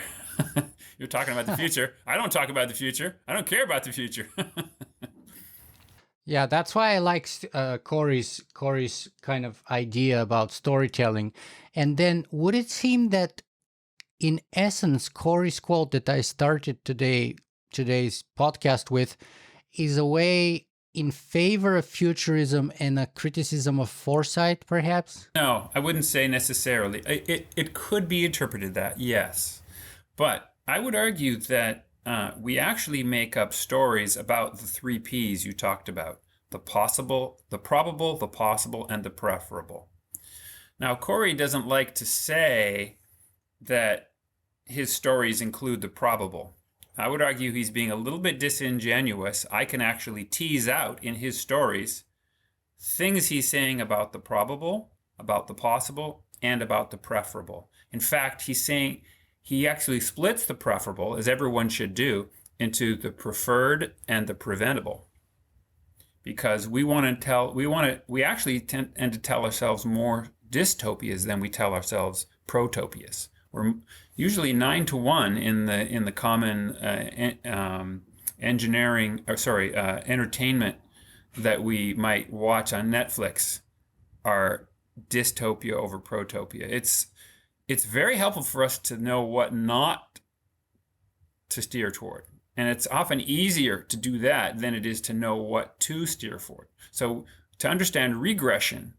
You're talking about the future. I don't talk about the future. I don't care about the future. Yeah, that's why I like Corey's kind of idea about storytelling. And then would it seem that, in essence, Corey's quote that I started today's podcast with is a way in favor of futurism and a criticism of foresight, perhaps? No, I wouldn't say necessarily. It could be interpreted that, yes. But I would argue that we actually make up stories about the three P's you talked about: the possible, the probable, the possible, and the preferable. Now, Corey doesn't like to say that his stories include the probable. I would argue he's being a little bit disingenuous. I can actually tease out in his stories things he's saying about the probable, about the possible, and about the preferable. In fact, he's saying he actually splits the preferable, as everyone should do, into the preferred and the preventable. because we actually tend to tell ourselves more dystopias than we tell ourselves protopias. We're usually 9-1 in the common entertainment that we might watch on Netflix are dystopia over protopia. It's very helpful for us to know what not to steer toward. And it's often easier to do that than it is to know what to steer for. So to understand regression,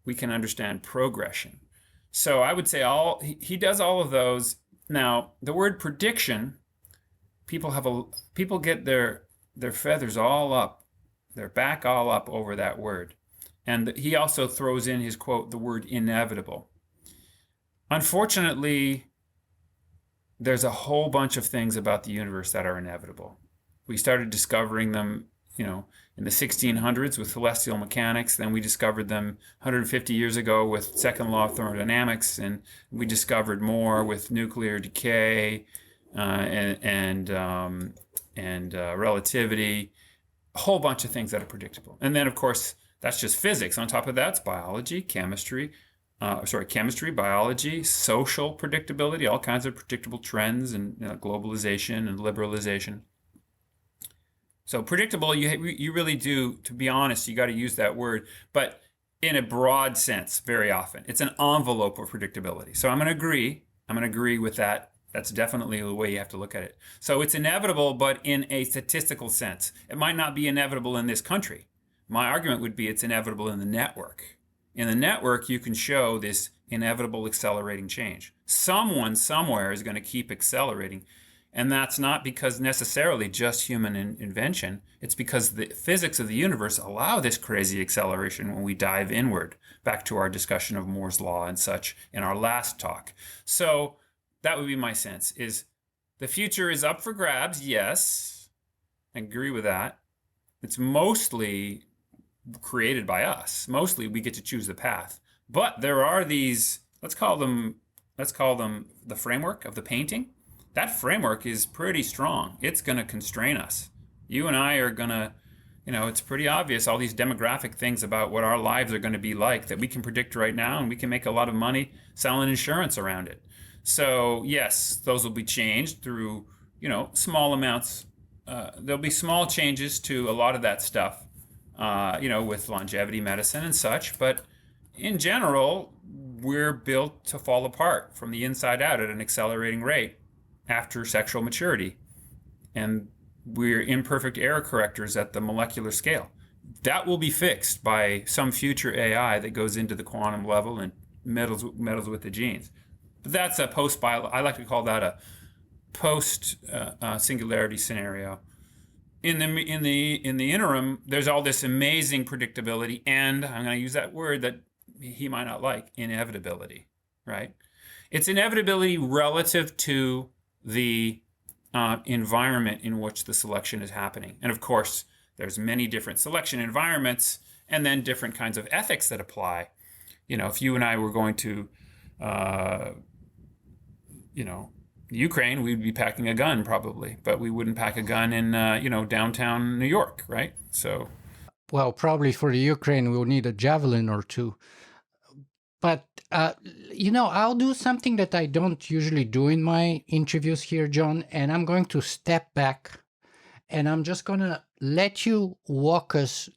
we can understand progression. So I would say he does all of those. Now, the word prediction, people get their feathers all up, their back all up over that word. And he also throws in his quote, the word inevitable. Unfortunately, there's a whole bunch of things about the universe that are inevitable. We started discovering them, in the 1600s with celestial mechanics. Then we discovered them 150 years ago with second law of thermodynamics, and we discovered more with nuclear decay and relativity. A whole bunch of things that are predictable. And then, of course, that's just physics. On top of that, it's biology, chemistry, biology, social predictability, all kinds of predictable trends, and globalization and liberalization. So predictable, you really do, to be honest, you got to use that word, but in a broad sense very often. It's an envelope of predictability. So I'm going to agree with that. That's definitely the way you have to look at it. So it's inevitable, but in a statistical sense. It might not be inevitable in this country. My argument would be it's inevitable in the network. In the network, you can show this inevitable accelerating change. Someone somewhere is going to keep accelerating. And that's not because necessarily just human invention. It's because the physics of the universe allow this crazy acceleration when we dive inward, back to our discussion of Moore's law and such in our last talk. So that would be my sense, is the future is up for grabs. Yes, I agree with that. It's mostly created by us. Mostly we get to choose the path. But there are these, let's call them the framework of the painting. That framework is pretty strong. It's going to constrain us. You and I are going to, it's pretty obvious, all these demographic things about what our lives are going to be like that we can predict right now, and we can make a lot of money selling insurance around it. So yes, those will be changed through, small amounts. There'll be small changes to a lot of that stuff, with longevity medicine and such. But in general, we're built to fall apart from the inside out at an accelerating rate after sexual maturity. And we're imperfect error correctors at the molecular scale. That will be fixed by some future AI that goes into the quantum level and meddles with the genes. But that's a I like to call that a post singularity scenario. In the interim, there's all this amazing predictability, and I'm going to use that word that he might not like, inevitability, right? It's inevitability relative to the environment in which the selection is happening. And of course, there's many different selection environments, and then different kinds of ethics that apply. If you and I were going to, Ukraine, we'd be packing a gun probably, but we wouldn't pack a gun in, downtown New York, right? So, well, probably for the Ukraine, we'll need a javelin or two. But, I'll do something that I don't usually do in my interviews here, John, and I'm going to step back, and I'm just going to let you walk us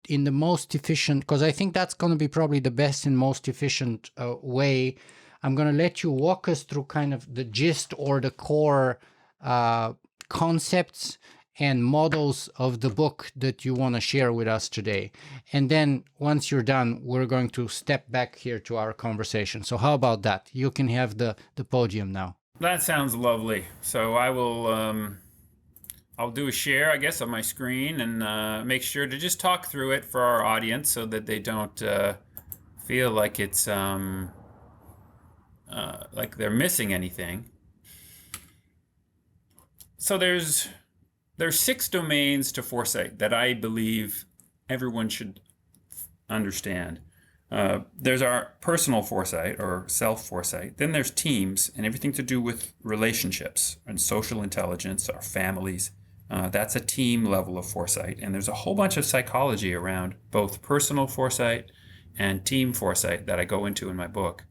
in the most efficient, because I think that's going to be probably the best and most efficient way. I'm going to let you walk us through kind of the gist or the core concepts and models of the book that you want to share with us today. And then once you're done, we're going to step back here to our conversation. So how about that? You can have the podium now. That sounds lovely. So I will, I'll do a share, I guess, of my screen and make sure to just talk through it for our audience so that they don't feel like it's like they're missing anything. So there's 6 domains to foresight that I believe everyone should understand. There's our personal foresight or self-foresight. Then there's teams and everything to do with relationships and social intelligence, our families, That's a team level of foresight. And there's a whole bunch of psychology around both personal foresight and team foresight that I go into in my book.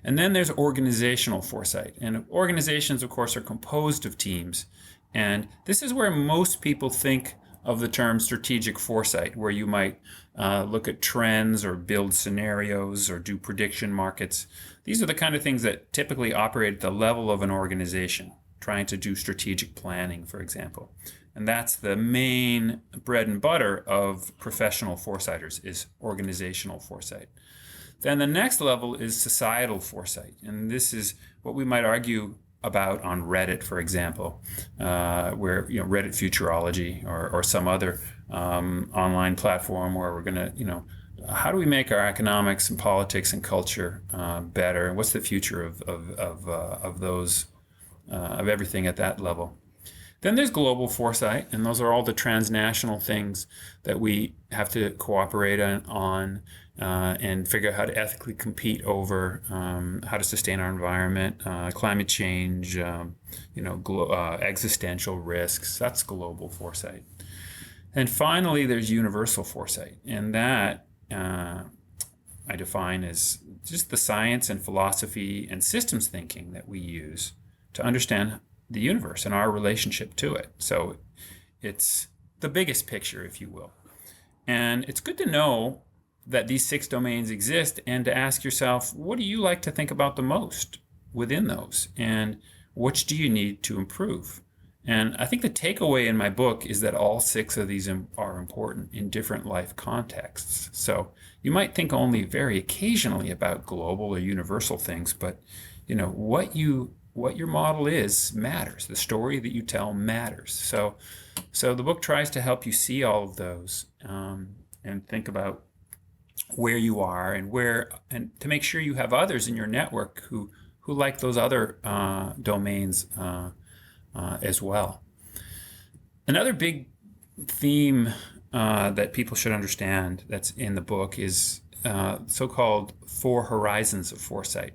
And then there's organizational foresight. And organizations, of course, are composed of teams. And this is where most people think of the term strategic foresight, where you might look at trends or build scenarios or do prediction markets. These are the kind of things that typically operate at the level of an organization, trying to do strategic planning, for example. And that's the main bread and butter of professional foresighters, is organizational foresight. Then the next level is societal foresight. And this is what we might argue about on Reddit, for example, where Reddit Futurology or some other online platform where we're going to, how do we make our economics and politics and culture better? And what's the future of those of everything at that level? Then there's global foresight, and those are all the transnational things that we have to cooperate on and figure out how to ethically compete over, how to sustain our environment, climate change, existential risks. That's global foresight. And finally, there's universal foresight, and that I define as just the science and philosophy and systems thinking that we use to understand the universe and our relationship to it. So it's the biggest picture, if you will. And it's good to know that these 6 domains exist and to ask yourself, what do you like to think about the most within those? And which do you need to improve? And I think the takeaway in my book is that all 6 of these are important in different life contexts. So you might think only very occasionally about global or universal things, but what your model is matters. The story that you tell matters. So the book tries to help you see all of those and think about where you are and to make sure you have others in your network who like those other domains as well. Another big theme that people should understand that's in the book is so-called 4 horizons of foresight.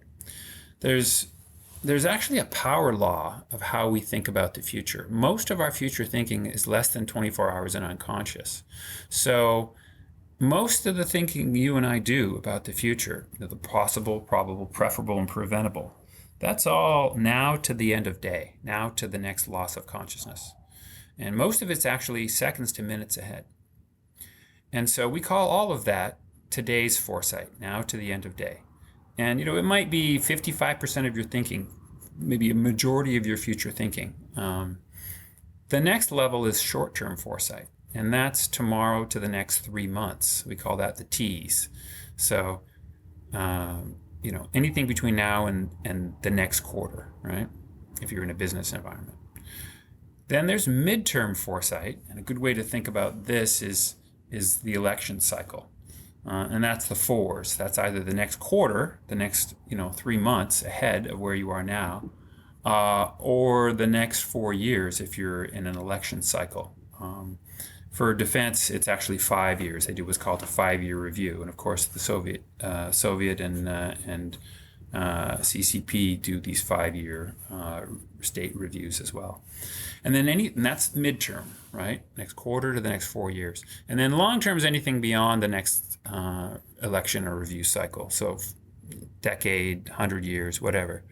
There's actually a power law of how we think about the future. Most of our future thinking is less than 24 hours in unconscious. So most of the thinking you and I do about the future, the possible, probable, preferable, and preventable, that's all now to the end of day, now to the next loss of consciousness. And most of it's actually seconds to minutes ahead. And so we call all of that today's foresight, now to the end of day. And, it might be 55% of your thinking, maybe a majority of your future thinking. The next level is short-term foresight, and that's tomorrow to the next 3 months. We call that the T's. So, anything between now and the next quarter, right? If you're in a business environment. Then there's midterm foresight, and a good way to think about this is the election cycle. And that's the 4s. That's either the next quarter, the next 3 months ahead of where you are now, or the next 4 years if you're in an election cycle. For defense, it's actually 5 years. They do what's called a 5-year review, and of course the Soviet and CCP do these 5-year state reviews as well. And then and that's midterm, right? Next quarter to the next 4 years. And then long term is anything beyond the next election or review cycle. So decade, 100 years, whatever.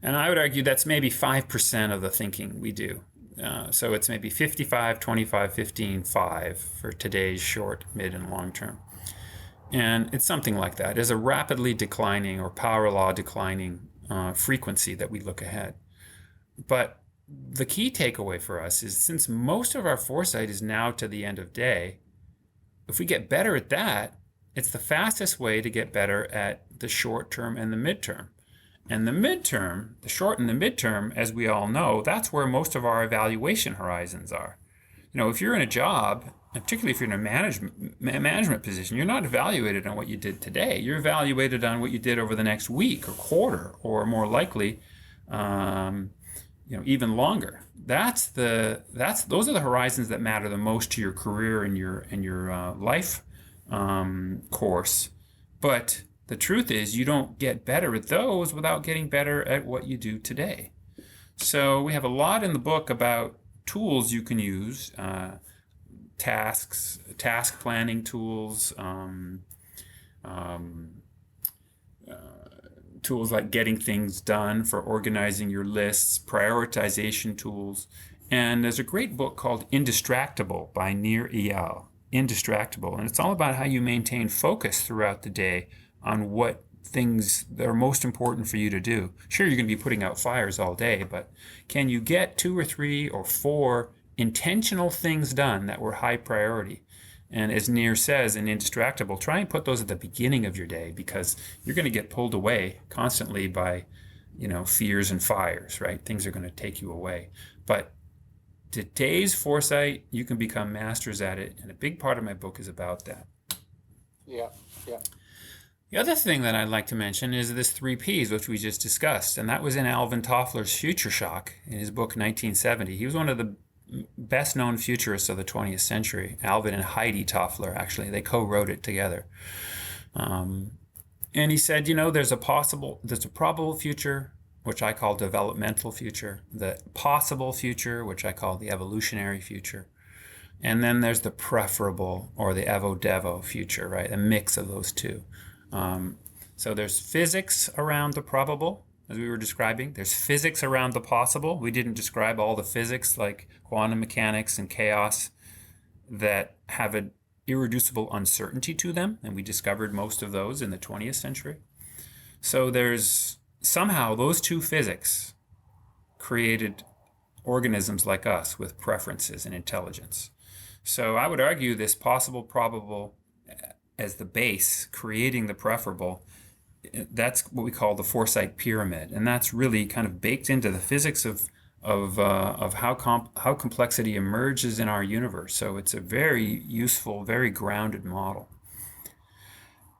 And I would argue that's maybe 5% of the thinking we do. So it's maybe 55, 25, 15, 5 for today's short, mid, and long term. And it's something like that. It's a rapidly declining or power law declining frequency that we look ahead. But the key takeaway for us is, since most of our foresight is now to the end of day, if we get better at that, it's the fastest way to get better at the short term and the midterm. And the midterm, the short and the midterm, as we all know, that's where most of our evaluation horizons are. If you're in a job, and particularly if you're in a management position, you're not evaluated on what you did today. You're evaluated on what you did over the next week or quarter, or more likely, even longer. Those are the horizons that matter the most to your career and your life course. But the truth is, you don't get better at those without getting better at what you do today. So we have a lot in the book about tools you can use, task planning tools, tools like getting things done for organizing your lists, prioritization tools. And there's a great book called Indistractable by Nir Eyal, Indistractable. And it's all about how you maintain focus throughout the day on what things that are most important for you to do. Sure, you're going to be putting out fires all day, but can you get 2 or 3 or 4 intentional things done that were high priority? And as Nir says in Indistractable, try and put those at the beginning of your day, because you're going to get pulled away constantly by, fears and fires, right? Things are going to take you away. But today's foresight, you can become masters at it. And a big part of my book is about that. Yeah. The other thing that I'd like to mention is this 3 Ps, which we just discussed. And that was in Alvin Toffler's Future Shock in his book 1970. He was one of the best-known futurists of the 20th century. Alvin and Heidi Toffler, actually, they co-wrote it together. And he said, there's a probable future, which I call developmental future, the possible future, which I call the evolutionary future, and then there's the preferable, or the Evo-Devo future, right? A mix of those two. So there's physics around the probable, as we were describing. There's physics around the possible. We didn't describe all the physics like quantum mechanics and chaos that have an irreducible uncertainty to them, and we discovered most of those in the 20th century. So there's somehow those 2 physics created organisms like us with preferences and intelligence. So I would argue this possible, probable as the base, creating the preferable, that's what we call the Foresight Pyramid, and that's really kind of baked into the physics of how complexity emerges in our universe. So it's a very useful, very grounded model.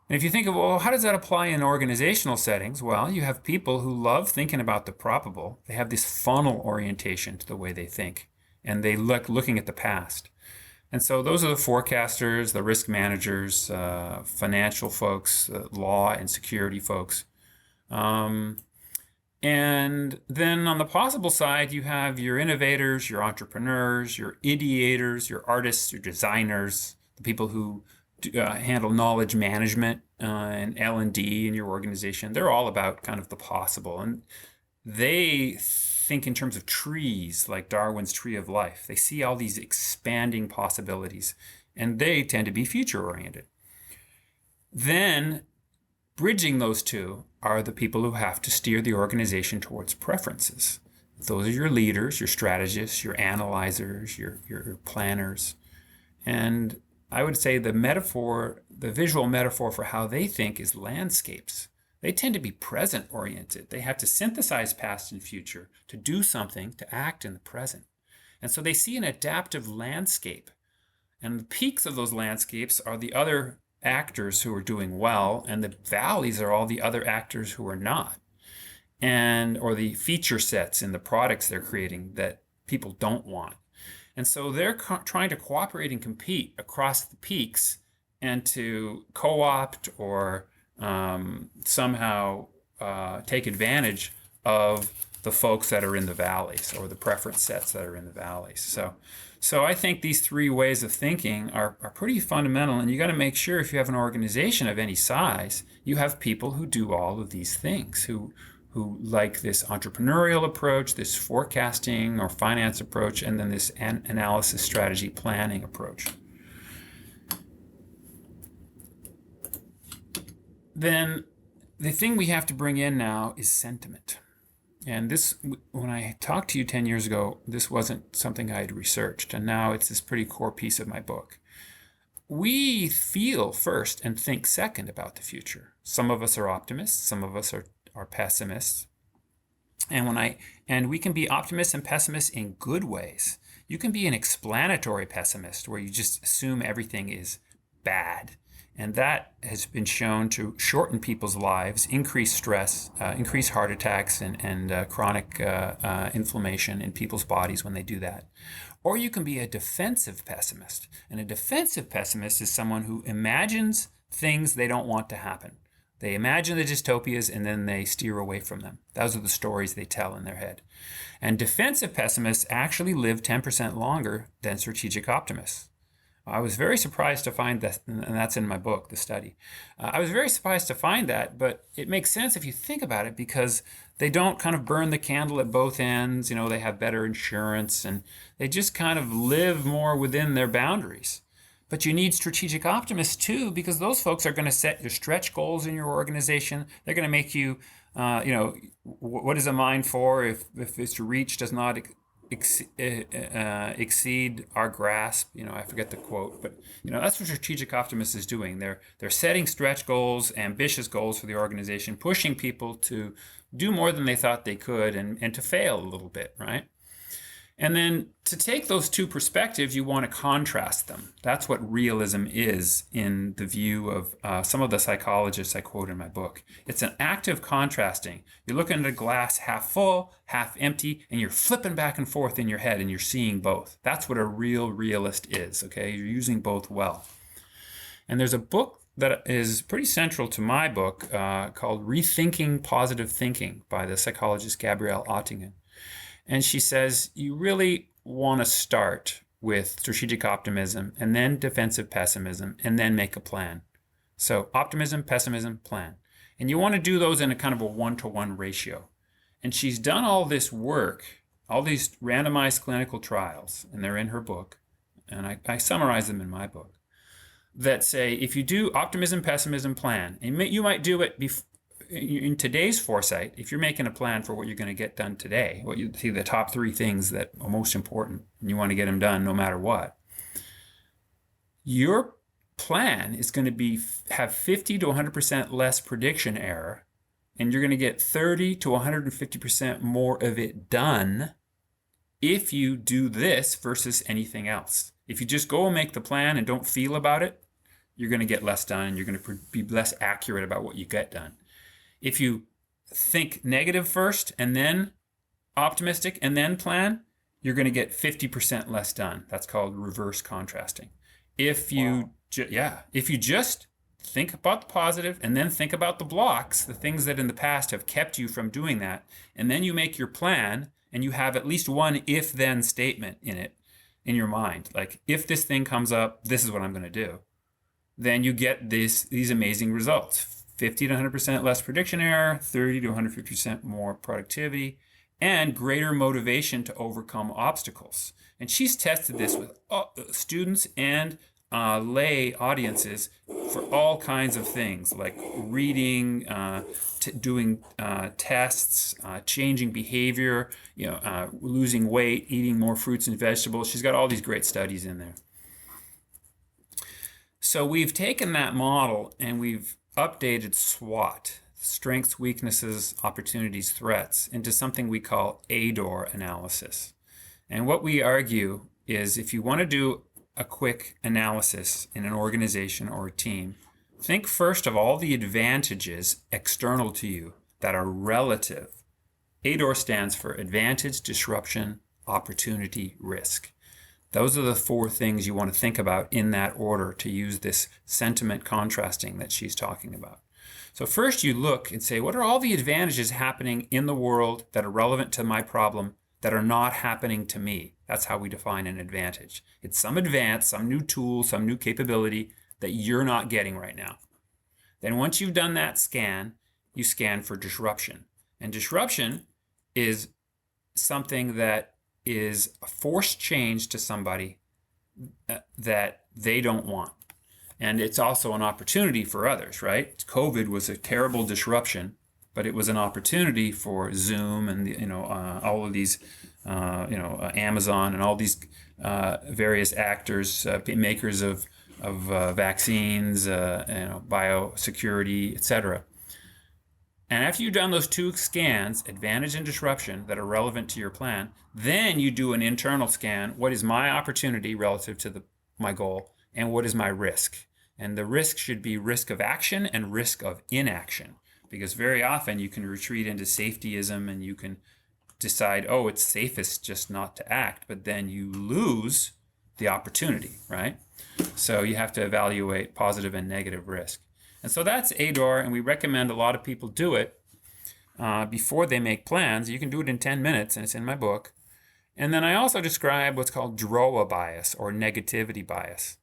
And if you think of, well, how does that apply in organizational settings? Well, you have people who love thinking about the probable. They have this funnel orientation to the way they think, and they looking at the past. And so those are the forecasters, the risk managers, financial folks, law and security folks. And then on the possible side, you have your innovators, your entrepreneurs, your ideators, your artists, your designers, the people who handle knowledge management and L&D in your organization. They're all about kind of the possible. And they think in terms of trees, like Darwin's tree of life. They see all these expanding possibilities, and they tend to be future-oriented. Then, bridging those two are the people who have to steer the organization towards preferences. Those are your leaders, your strategists, your analyzers, your planners. And I would say the visual metaphor for how they think is landscapes. They tend to be present-oriented. They have to synthesize past and future to do something, to act in the present. And so they see an adaptive landscape. And the peaks of those landscapes are the other actors who are doing well, and the valleys are all the other actors who are not. Or the feature sets in the products they're creating that people don't want. And so they're trying to cooperate and compete across the peaks and to co-opt or somehow take advantage of the folks that are in the valleys, or the preference sets that are in the valleys. So I think these 3 ways of thinking are pretty fundamental, and you got to make sure if you have an organization of any size, you have people who do all of these things, who like this entrepreneurial approach, this forecasting or finance approach, and then this analysis, strategy, planning approach. Then the thing we have to bring in now is sentiment. And this, when I talked to you 10 years ago, this wasn't something I had researched, and now it's this pretty core piece of my book. We feel first and think second about the future. Some of us are optimists, some of us are pessimists. And we can be optimists and pessimists in good ways. You can be an explanatory pessimist, where you just assume everything is bad. And that has been shown to shorten people's lives, increase stress, increase heart attacks and chronic inflammation in people's bodies when they do that. Or you can be a defensive pessimist. And a defensive pessimist is someone who imagines things they don't want to happen. They imagine the dystopias and then they steer away from them. Those are the stories they tell in their head. And defensive pessimists actually live 10% longer than strategic optimists. I was very surprised to find that, and that's in my book, the study. I was very surprised to find that, but it makes sense if you think about it, because they don't kind of burn the candle at both ends. They have better insurance, and they just kind of live more within their boundaries. But you need strategic optimists too, because those folks are going to set your stretch goals in your organization. They're going to make you, what is a mine for if its reach does not exceed our grasp? I forget the quote, but that's what strategic optimist is doing. They're setting stretch goals, ambitious goals for the organization, pushing people to do more than they thought they could, and to fail a little bit, right? And then to take those two perspectives, you want to contrast them. That's what realism is in the view of some of the psychologists I quote in my book. It's an active contrasting. You're looking at a glass half full, half empty, and you're flipping back and forth in your head, and you're seeing both. That's what a real realist is, okay? You're using both well. And there's a book that is pretty central to my book called Rethinking Positive Thinking by the psychologist Gabrielle Oettingen. And she says, you really want to start with strategic optimism and then defensive pessimism and then make a plan. So optimism, pessimism, plan. And you want to do those in a kind of a 1-to-1 ratio. And she's done all this work, all these randomized clinical trials, and they're in her book, and I summarize them in my book, that say if you do optimism, pessimism, plan, and you might do it in today's foresight, if you're making a plan for what you're going to get done today, what you see the top 3 things that are most important, and you want to get them done no matter what, your plan is going to have 50 to 100% less prediction error, and you're going to get 30 to 150% more of it done if you do this versus anything else. If you just go and make the plan and don't feel about it, you're going to get less done, and you're going to be less accurate about what you get done. If you think negative first and then optimistic and then plan, you're going to get 50% less done. That's called reverse contrasting. If you just think about the positive and then think about the blocks, the things that in the past have kept you from doing that, and then you make your plan and you have at least one if-then statement in it, in your mind, like if this thing comes up, this is what I'm going to do, then you get these amazing results. 50 to 100% less prediction error, 30 to 150% more productivity, and greater motivation to overcome obstacles. And she's tested this with students and lay audiences for all kinds of things, like reading, doing tests, changing behavior, losing weight, eating more fruits and vegetables. She's got all these great studies in there. So we've taken that model and we've updated SWOT, strengths, weaknesses, opportunities, threats, into something we call ADOR analysis. And what we argue is if you want to do a quick analysis in an organization or a team, think first of all the advantages external to you that are relative. ADOR stands for advantage, disruption, opportunity, risk. Those are the 4 things you want to think about in that order to use this sentiment contrasting that she's talking about. So first you look and say, what are all the advantages happening in the world that are relevant to my problem that are not happening to me? That's how we define an advantage. It's some advance, some new tool, some new capability that you're not getting right now. Then once you've done that scan, you scan for disruption. And disruption is something that is a forced change to somebody that they don't want. And it's also an opportunity for others, right? COVID was a terrible disruption, but it was an opportunity for Zoom and all of these, Amazon and all these various actors, makers of vaccines, biosecurity, etc. And after you've done those 2 scans, advantage and disruption, that are relevant to your plan, then you do an internal scan. What is my opportunity relative to my goal, and what is my risk? And the risk should be risk of action and risk of inaction, because very often you can retreat into safetyism and you can decide, it's safest just not to act, but then you lose the opportunity, right? So you have to evaluate positive and negative risk. And so that's ADOR, and we recommend a lot of people do it before they make plans. You can do it in 10 minutes, and it's in my book. And then I also describe what's called DROA bias, or negativity bias.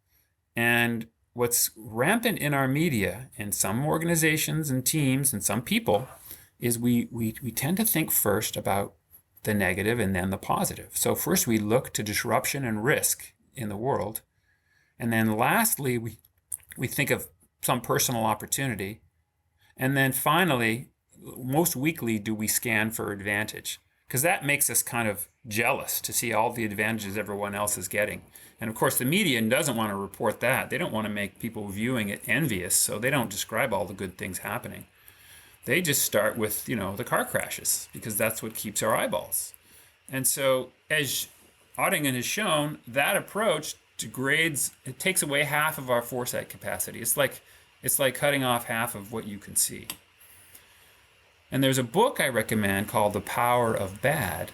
And what's rampant in our media, in some organizations and teams and some people, is we tend to think first about the negative and then the positive. So first we look to disruption and risk in the world. And then lastly, we think of some personal opportunity. And then finally, most weekly, do we scan for advantage? Because that makes us kind of jealous to see all the advantages everyone else is getting. And of course, the media doesn't want to report that. They don't want to make people viewing it envious, so they don't describe all the good things happening. They just start with, the car crashes, because that's what keeps our eyeballs. And so, as Ottingen has shown, that approach degrades, it takes away half of our foresight capacity. It's like cutting off half of what you can see. And there's a book I recommend called The Power of Bad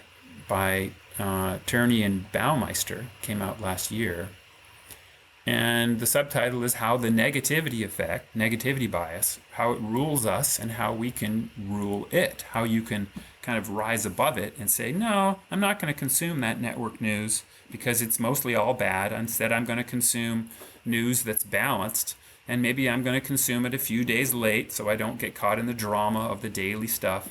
by Turney and Baumeister, came out last year. And the subtitle is How the Negativity Bias, how it rules us and how we can rule it, how you can kind of rise above it and say, no, I'm not going to consume that network news because it's mostly all bad. Instead, I'm going to consume news that's balanced, and maybe I'm going to consume it a few days late so I don't get caught in the drama of the daily stuff.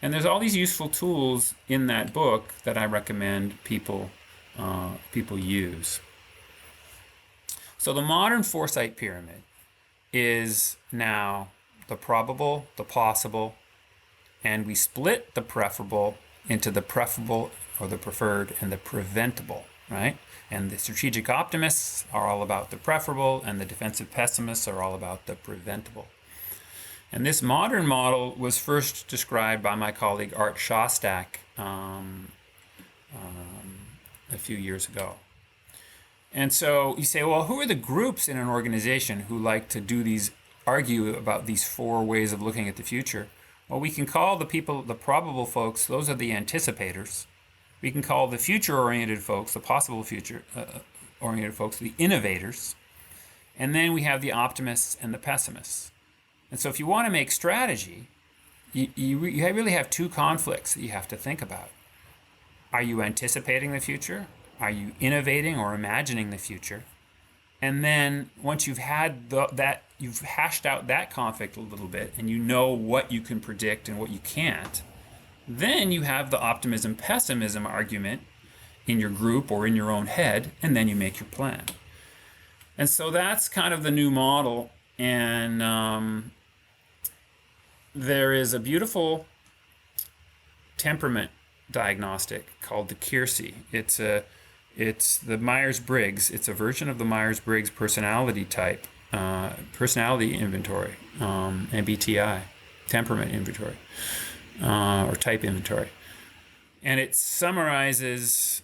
And there's all these useful tools in that book that I recommend people use. So the modern foresight pyramid is now the probable, the possible, and we split the preferable into the preferable or the preferred and the preventable, right? And the strategic optimists are all about the preferable, and the defensive pessimists are all about the preventable. And this modern model was first described by my colleague Art Shostak a few years ago. And so you say, well, who are the groups in an organization who like to argue about these four ways of looking at the future? Well, we can call the people, the probable folks, those are the anticipators. We can call the future-oriented folks, the possible future-oriented folks, the innovators. And then we have the optimists and the pessimists. And so if you want to make strategy, you really have two conflicts that you have to think about. Are you anticipating the future? Are you innovating or imagining the future? And then once you've had you've hashed out that conflict a little bit, and you know what you can predict and what you can't, then you have the optimism-pessimism argument in your group or in your own head, and then you make your plan. And so that's kind of the new model. And there is a beautiful temperament diagnostic called the Keirsey. It's the Myers-Briggs. It's a version of the Myers-Briggs personality type, personality inventory, MBTI, temperament inventory, or type inventory. And it summarizes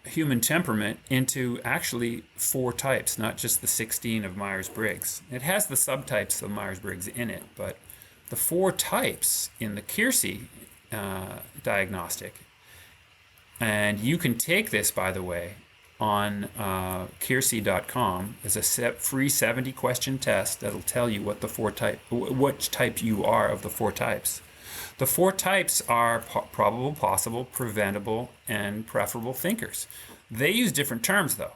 human temperament into actually 4 types, not just the 16 of Myers-Briggs. It has the subtypes of Myers-Briggs in it, but the 4 types in the Keirsey diagnostic. And you can take this, by the way, on Keirsey.com as a free 70-question test that'll tell you what which type you are of the 4 types. The 4 types are probable, possible, preventable, and preferable thinkers. They use different terms, though.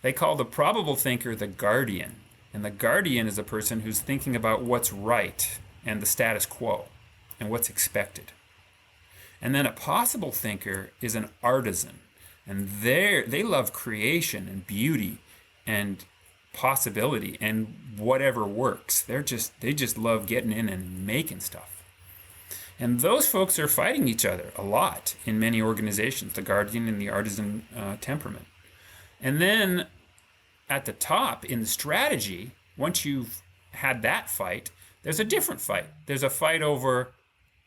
They call the probable thinker the guardian. And the guardian is a person who's thinking about what's right and the status quo and what's expected. And then a possible thinker is an artisan. And they love creation and beauty and possibility and whatever works. They just love getting in and making stuff. And those folks are fighting each other a lot in many organizations, the guardian and the artisan temperament. And then at the top in the strategy, once you've had that fight, there's a different fight. There's a fight over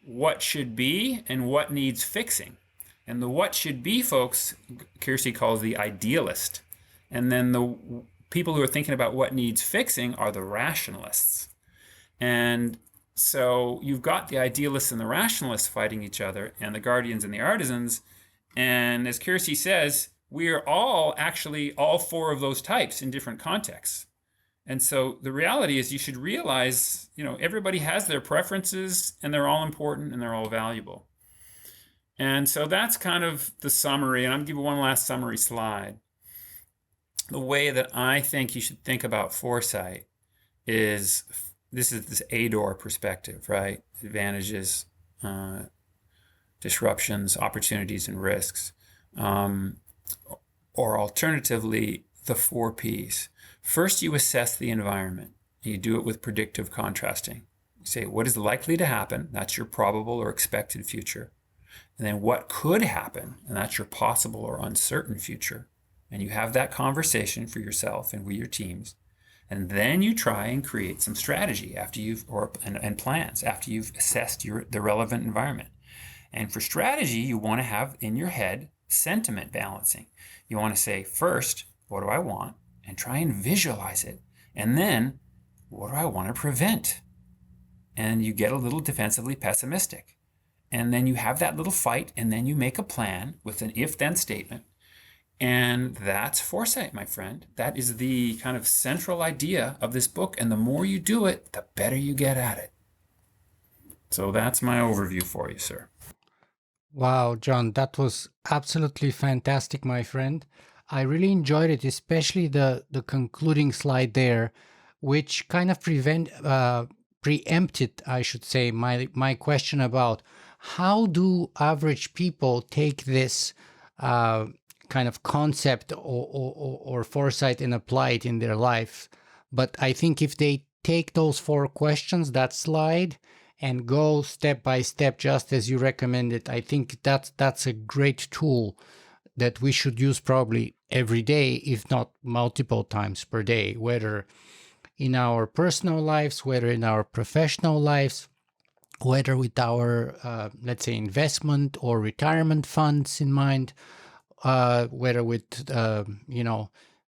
what should be and what needs fixing. And the what should be folks, Keirsey calls the idealist. And then the people who are thinking about what needs fixing are the rationalists. And so you've got the idealists and the rationalists fighting each other, and the guardians and the artisans. And as Keirsey says, we are all actually all 4 of those types in different contexts. And so the reality is you should realize, everybody has their preferences and they're all important and they're all valuable. And so that's kind of the summary. And I'm going to give you one last summary slide. The way that I think you should think about foresight is this ADOR perspective, right? Advantages, disruptions, opportunities, and risks. Or alternatively, the 4 Ps. First, you assess the environment. You do it with predictive contrasting. You say, what is likely to happen? That's your probable or expected future. And then what could happen? And that's your possible or uncertain future. And you have that conversation for yourself and with your teams. And then you try and create some strategy after and plans after you've assessed the relevant environment. And for strategy, you want to have in your head sentiment balancing. You want to say, first, what do I want? And try and visualize it. And then, what do I want to prevent? And you get a little defensively pessimistic. And then you have that little fight, and then you make a plan with an if-then statement. And that's foresight, my friend. That is the kind of central idea of this book. And the more you do it, the better you get at it. So that's my overview for you, sir. Wow, John, that was absolutely fantastic, my friend. I really enjoyed it, especially the concluding slide there, which kind of preempted, I should say, my question about how do average people take this kind of concept or foresight and apply it in their life. But I think if they take those 4 questions, that slide, and go step by step, just as you recommended, I think that's a great tool that we should use probably every day, if not multiple times per day, whether in our personal lives, whether in our professional lives, whether with our, let's say, investment or retirement funds in mind, whether with,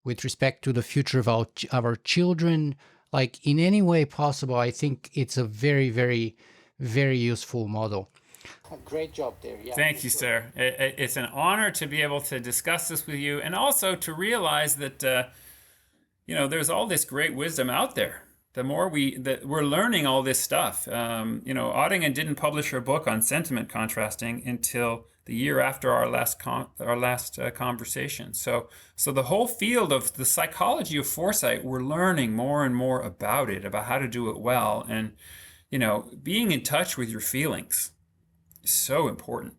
with respect to the future of our children, like in any way possible. I think it's a very, very, very useful model. Great job there. Yeah. Thank you, sir. It's an honor to be able to discuss this with you, and also to realize that, there's all this great wisdom out there. The more we're learning all this stuff. Ottingen didn't publish her book on sentiment contrasting until the year after our last conversation. So the whole field of the psychology of foresight, we're learning more and more about it, about how to do it well, and being in touch with your feelings is so important,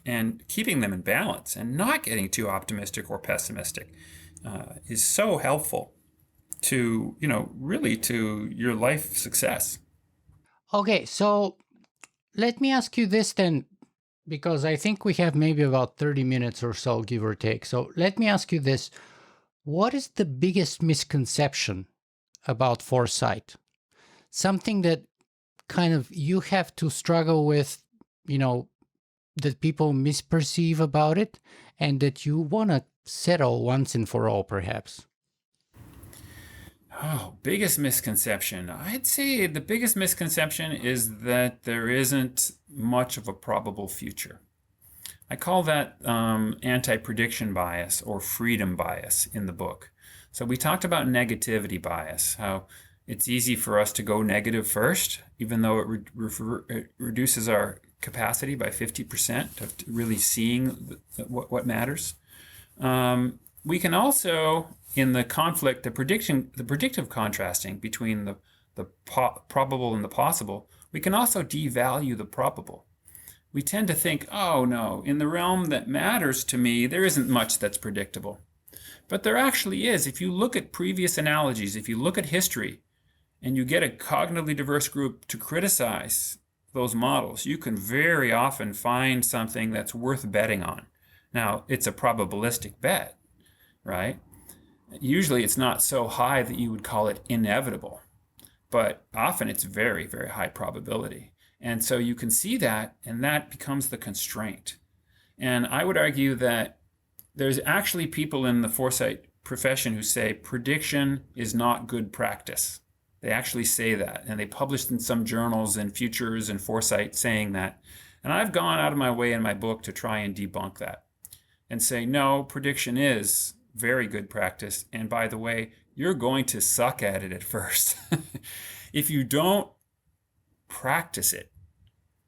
and keeping them in balance and not getting too optimistic or pessimistic is so helpful to, really to your life success. Okay, so let me ask you this then, because I think we have maybe about 30 minutes or so, give or take. So let me ask you this. What is the biggest misconception about foresight? Something that kind of you have to struggle with, that people misperceive about it, and that you want to settle once and for all, perhaps? Oh, biggest misconception. I'd say the biggest misconception is that there isn't much of a probable future. I call that anti-prediction bias or freedom bias in the book. So we talked about negativity bias, how it's easy for us to go negative first, even though it reduces our capacity by 50% of really seeing what matters. We can also, in the conflict, the predictive contrasting between the probable and the possible, we can also devalue the probable. We tend to think, oh no, in the realm that matters to me, there isn't much that's predictable. But there actually is. If you look at previous analogies, if you look at history, and you get a cognitively diverse group to criticize those models, you can very often find something that's worth betting on. Now, it's a probabilistic bet, right? Usually it's not so high that you would call it inevitable, but often it's very, very high probability. And so you can see that, and that becomes the constraint. And I would argue that there's actually people in the foresight profession who say prediction is not good practice. They actually say that, and they published in some journals and Futures and Foresight saying that. And I've gone out of my way in my book to try and debunk that and say, no, prediction is very good practice. And by the way, you're going to suck at it at first. If you don't practice it,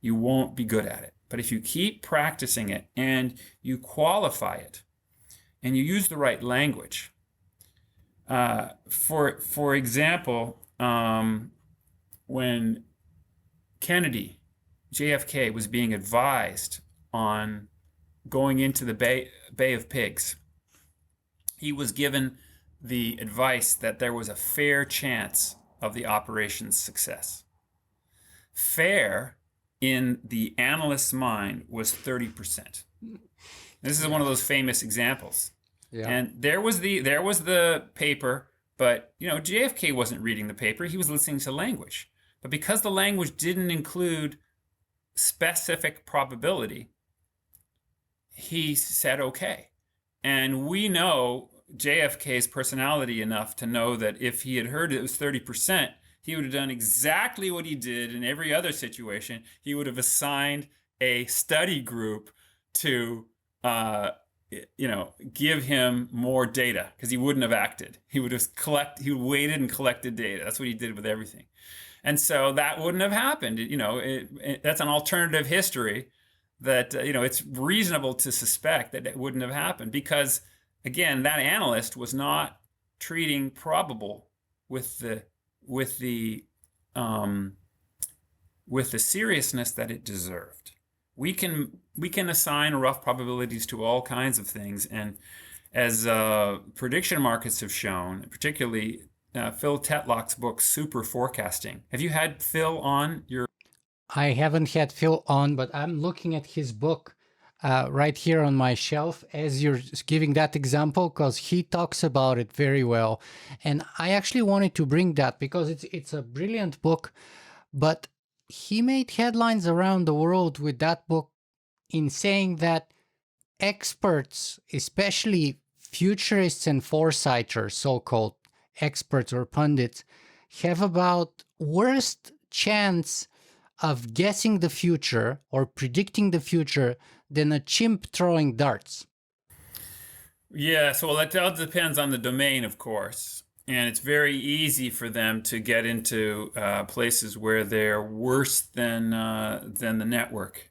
you won't be good at it. But if you keep practicing it and you qualify it and you use the right language, for example, when JFK was being advised on going into the Bay of Pigs, he was given the advice that there was a fair chance of the operation's success. Fair in the analyst's mind was 30%. This is one of those famous examples. Yeah. And there was the paper, but JFK wasn't reading the paper, he was listening to language. But because the language didn't include specific probability, he said okay. And we know JFK's personality enough to know that if he had heard it was 30%, he would have done exactly what he did in every other situation. He would have assigned a study group to give him more data, because he wouldn't have acted. He would have waited and collected data. That's what he did with everything. And so that wouldn't have happened. That's an alternative history that, it's reasonable to suspect that it wouldn't have happened, because, again, that analyst was not treating probable with the seriousness that it deserved. We can assign rough probabilities to all kinds of things, and as prediction markets have shown, particularly Phil Tetlock's book Super Forecasting. Have you had Phil on your? I haven't had Phil on, but I'm looking at his book right here on my shelf as you're giving that example, because he talks about it very well. And I actually wanted to bring that because it's a brilliant book, but he made headlines around the world with that book in saying that experts, especially futurists and foresighters, so-called experts or pundits, have about worst chance of guessing the future or predicting the future than a chimp throwing darts. Yeah, so that all depends on the domain, of course. And it's very easy for them to get into places where they're worse than the network.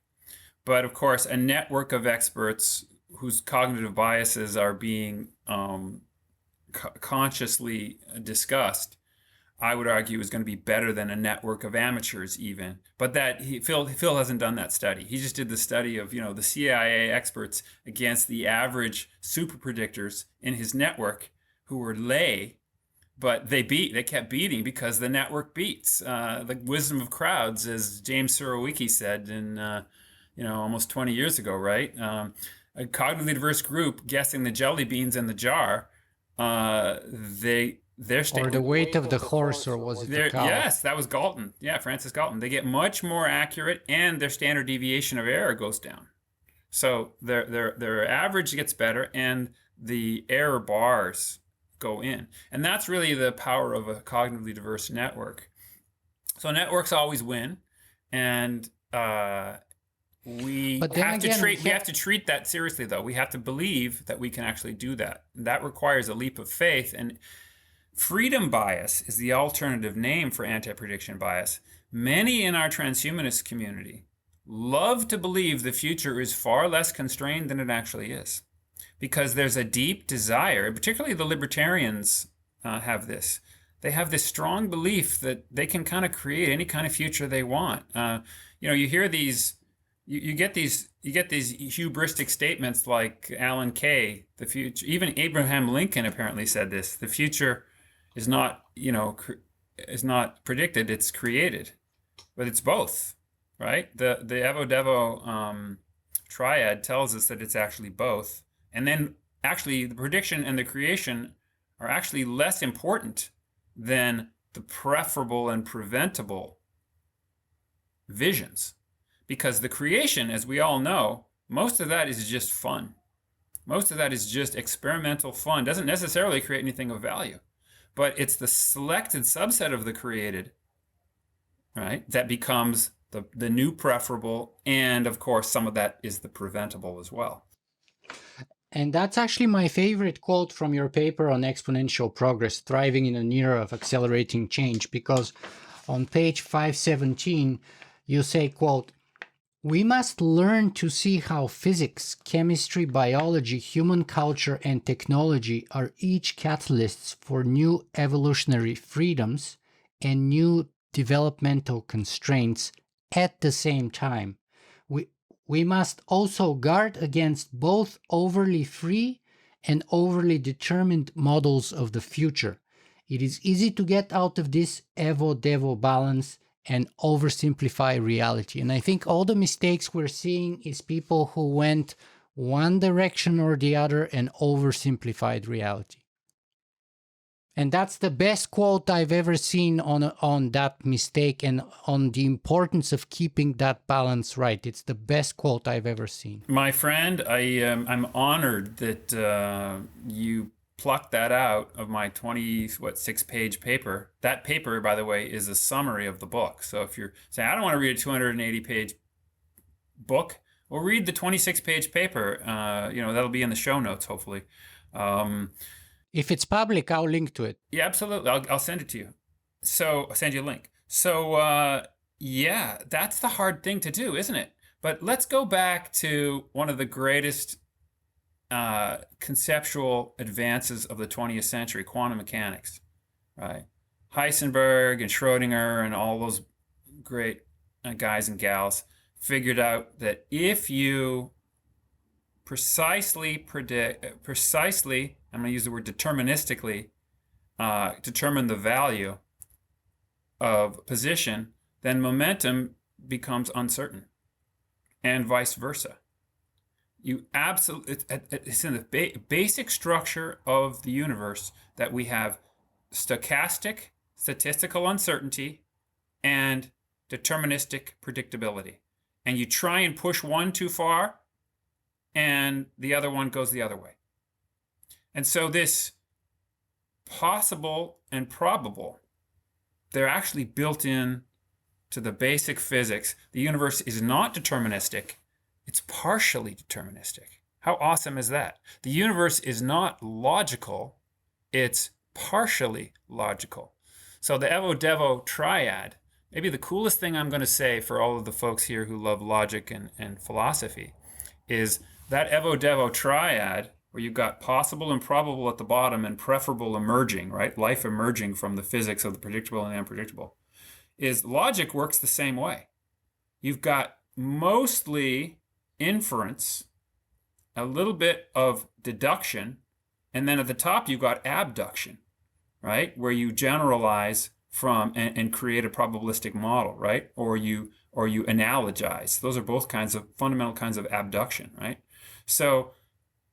But of course, a network of experts whose cognitive biases are being consciously discussed, I would argue, is going to be better than a network of amateurs even. But Phil hasn't done that study. He just did the study of the CIA experts against the average super predictors in his network who were lay, but they kept beating because the network beats. The wisdom of crowds, as James Surowiecki said in almost 20 years ago, right? A cognitively diverse group guessing the jelly beans in the jar, or the weight of the horse, or was it the cow? Yes, that was Galton. Yeah, Francis Galton. They get much more accurate, and their standard deviation of error goes down. So their average gets better, and the error bars go in. And that's really the power of a cognitively diverse network. So networks always win, and we have to treat that seriously, though. We have to believe that we can actually do that. And that requires a leap of faith. And freedom bias is the alternative name for anti-prediction bias. Many in our transhumanist community love to believe the future is far less constrained than it actually is, because there's a deep desire, particularly the libertarians have this. They have this strong belief that they can kind of create any kind of future they want. You hear these. You get these hubristic statements like Alan Kay, the future. Even Abraham Lincoln apparently said this: the future is not predicted; it's created. But it's both, right? The Evo-Devo triad tells us that it's actually both. And then actually the prediction and the creation are actually less important than the preferable and preventable visions. Because the creation, as we all know, most of that is just fun. Most of that is just experimental fun. Doesn't necessarily create anything of value. But it's the selected subset of the created, right, that becomes the new preferable. And of course, some of that is the preventable as well. And that's actually my favorite quote from your paper on exponential progress, thriving in an era of accelerating change, because on page 517, you say, quote, "We must learn to see how physics, chemistry, biology, human culture, and technology are each catalysts for new evolutionary freedoms and new developmental constraints at the same time. We must also guard against both overly free and overly determined models of the future. It is easy to get out of this Evo-Devo balance and oversimplify reality." And I think all the mistakes we're seeing is people who went one direction or the other and oversimplified reality. And that's the best quote I've ever seen on that mistake and on the importance of keeping that balance right. It's the best quote I've ever seen. My friend, I'm honored that you plucked that out of my 6-page paper. That paper, by the way, is a summary of the book. So if you're saying, I don't want to read a 280-page book, well, read the 26-page paper. That'll be in the show notes, hopefully. If it's public, I'll link to it. Yeah, absolutely. I'll send it to you. So I'll send you a link. So yeah, that's the hard thing to do, isn't it? But let's go back to one of the greatest conceptual advances of the 20th century, quantum mechanics, right? Heisenberg and Schrodinger and all those great guys and gals figured out that if you precisely, I'm going to use the word deterministically, determine the value of position, then momentum becomes uncertain, and vice versa. It's in the basic structure of the universe that we have statistical uncertainty and deterministic predictability. And you try and push one too far, and the other one goes the other way. And so this possible and probable, they're actually built in to the basic physics. The universe is not deterministic. It's partially deterministic. How awesome is that? The universe is not logical. It's partially logical. So the Evo-Devo triad, maybe the coolest thing I'm going to say for all of the folks here who love logic and philosophy, is that Evo-Devo triad, where you've got possible and probable at the bottom and preferable emerging, right? Life emerging from the physics of the predictable and the unpredictable, is logic works the same way. You've got mostly inference, a little bit of deduction, and then at the top you've got abduction, right? Where you generalize from and create a probabilistic model, right? Or you analogize. Those are both fundamental kinds of abduction, right? So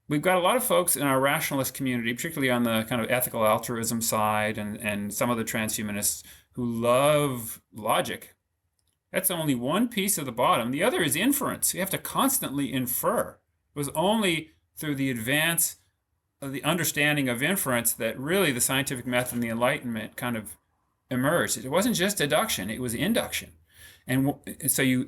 we've got a lot of folks in our rationalist community, particularly on the kind of ethical altruism side and some of the transhumanists who love logic. That's only one piece of the bottom. The other is inference. You have to constantly infer. It was only through the advance of the understanding of inference that really the scientific method and the Enlightenment kind of emerged. It wasn't just deduction, it was induction. And so you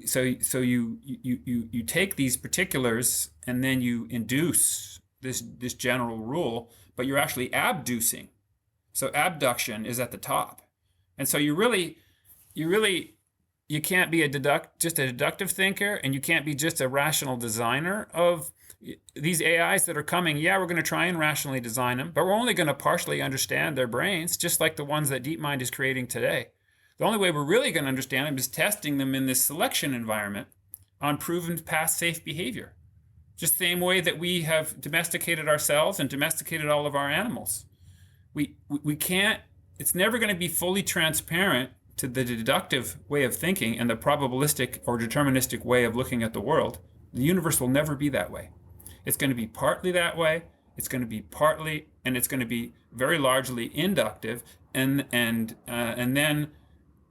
take these particulars and then you induce this general rule, but you're actually abducing. So abduction is at the top. And so you can't be just a deductive thinker, and you can't be just a rational designer of these AIs that are coming. Yeah, we're going to try and rationally design them, but we're only going to partially understand their brains, just like the ones that DeepMind is creating today. The only way we're really going to understand them is testing them in this selection environment on proven past safe behavior. Just the same way that we have domesticated ourselves and domesticated all of our animals. We can't, it's never going to be fully transparent to the deductive way of thinking and the probabilistic or deterministic way of looking at the world. The universe will never be that way. It's going to be partly that way. It's going to be partly, and it's going to be very largely inductive. And then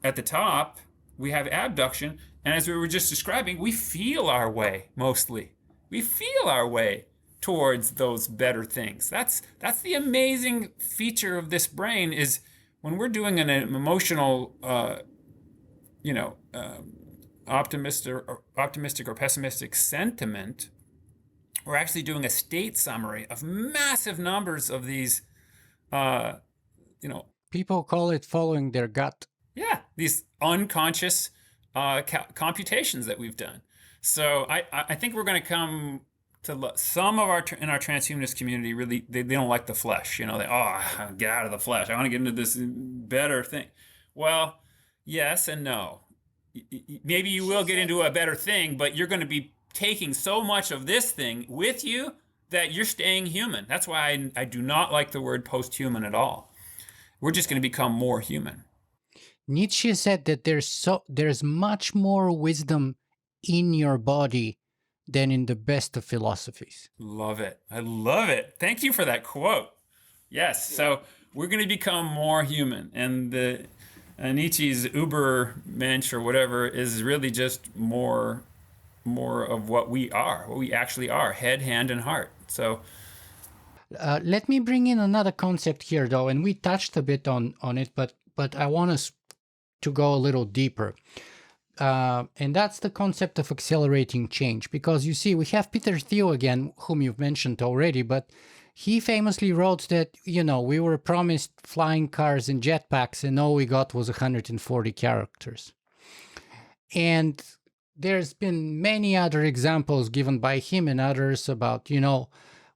at the top, we have abduction. And as we were just describing, we feel our way mostly. We feel our way towards those better things. That's the amazing feature of this brain, is when we're doing an emotional, optimistic or pessimistic sentiment, we're actually doing a state summary of massive numbers of these, uh, you know, People call it following their gut. yeah, these unconscious computations that we've done. So I think we're going to come to some of our in our transhumanist community really they don't like the flesh. You know, get out of the flesh. I want to get into this better thing. Well, yes and no. Maybe you will get into a better thing, but you're going to be taking so much of this thing with you that you're staying human. That's why I do not like the word post-human at all. We're just going to become more human. Nietzsche said that there's much more wisdom in your body than in the best of philosophies. Love it. I love it. Thank you for that quote. Yes. So we're going to become more human. And the Nietzsche's Ubermensch or whatever is really just more of what we are, what we actually are, head, hand, and heart. So let me bring in another concept here, though, and we touched a bit on it, but I want us to go a little deeper. And that's the concept of accelerating change. Because you see, we have Peter Thiel again, whom you've mentioned already, but he famously wrote that, we were promised flying cars and jetpacks, and all we got was 140 characters. And there's been many other examples given by him and others about,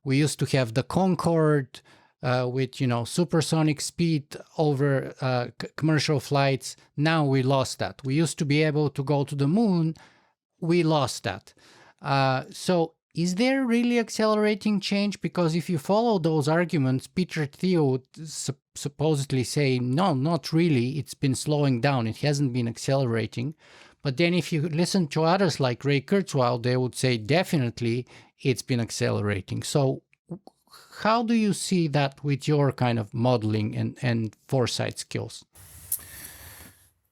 we used to have the Concorde with, supersonic speed over commercial flights. Now we lost that. We used to be able to go to the moon. We lost that. So is there really accelerating change? Because if you follow those arguments, Peter Thiel would supposedly say, no, not really. It's been slowing down. It hasn't been accelerating. But then if you listen to others like Ray Kurzweil, they would say, definitely, it's been accelerating. So how do you see that with your kind of modeling and foresight skills?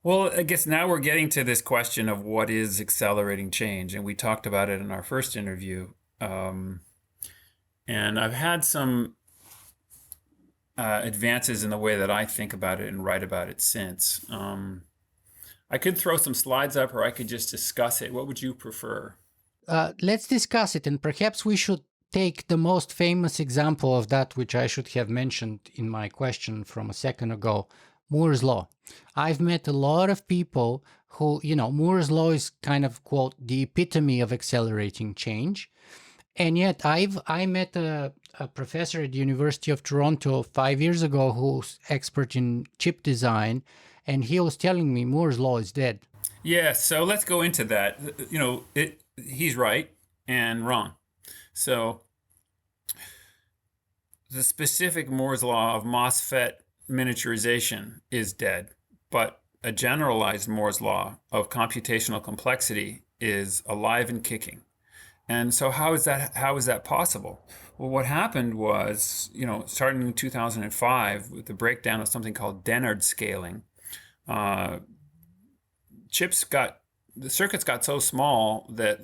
Well, I guess now we're getting to this question of what is accelerating change. And we talked about it in our first interview. And I've had some advances in the way that I think about it and write about it since. I could throw some slides up or I could just discuss it. What would you prefer? Let's discuss it. And perhaps we should take the most famous example of that, which I should have mentioned in my question from a second ago, Moore's Law. I've met a lot of people who, Moore's Law is kind of, quote, the epitome of accelerating change. And yet I met a professor at the University of Toronto 5 years ago who's expert in chip design, and he was telling me Moore's Law is dead. Yeah, so let's go into that. He's right and wrong. So the specific Moore's Law of MOSFET miniaturization is dead, but a generalized Moore's Law of computational complexity is alive and kicking. And so how is that possible? Well, what happened was, starting in 2005 with the breakdown of something called Dennard scaling, the circuits got so small that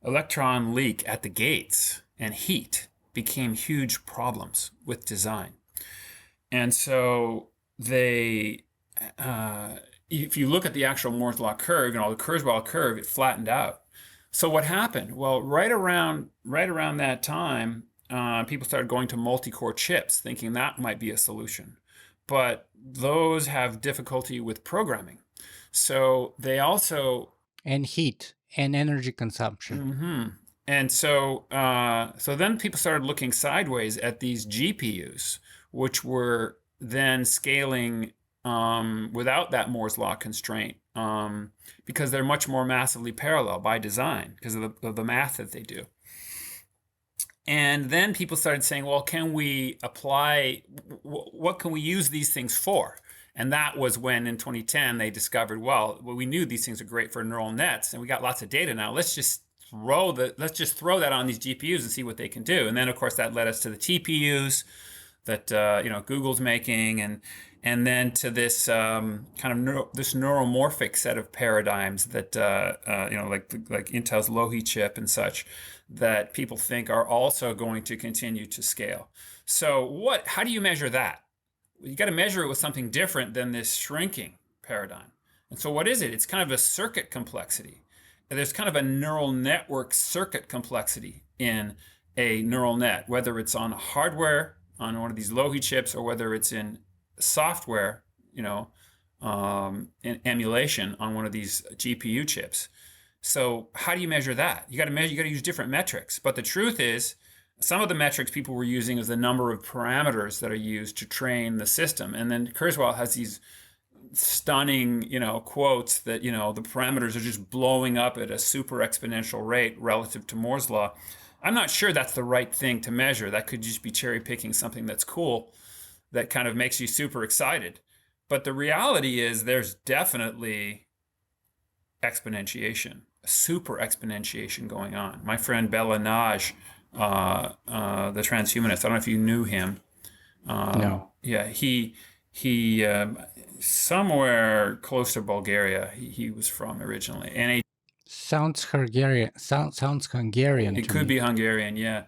electron leak at the gates and heat became huge problems with design. And so if you look at the actual Moore's Law curve, the Kurzweil curve, it flattened out. So what happened? Well, right around that time, people started going to multi-core chips, thinking that might be a solution. But those have difficulty with programming. So they also... And heat and energy consumption. Mm-hmm. And so then people started looking sideways at these GPUs, which were then scaling without that Moore's Law constraint, because they're much more massively parallel by design because of the math that they do. And then people started saying, well, can we apply, what can we use these things for? And that was when in 2010 they discovered, well, we knew these things are great for neural nets and we got lots of data now. Let's just throw that on these GPUs and see what they can do. And then of course that led us to the TPUs that Google's making, and then to this this neuromorphic set of paradigms that like Intel's Lohi chip and such, that people think are also going to continue to scale. So how do you measure that? You got to measure it with something different than this shrinking paradigm. And so what is it? It's kind of a circuit complexity. there's kind of a neural network circuit complexity in a neural net, whether it's on hardware, on one of these Logi chips, or whether it's in software, in emulation on one of these GPU chips. So how do you measure that? You got to use different metrics. But the truth is, some of the metrics people were using is the number of parameters that are used to train the system. And then Kurzweil has these stunning, quotes that, the parameters are just blowing up at a super exponential rate relative to Moore's law. I'm not sure that's the right thing to measure. That could just be cherry picking something that's cool, that kind of makes you super excited. But the reality is there's definitely exponentiation, super exponentiation going on. My friend Bella Naj, the transhumanist, I don't know if you knew him. No. Yeah, he somewhere close to Bulgaria, he was from originally. And Sounds Hungarian. Sounds Hungarian. it could be Hungarian, yeah.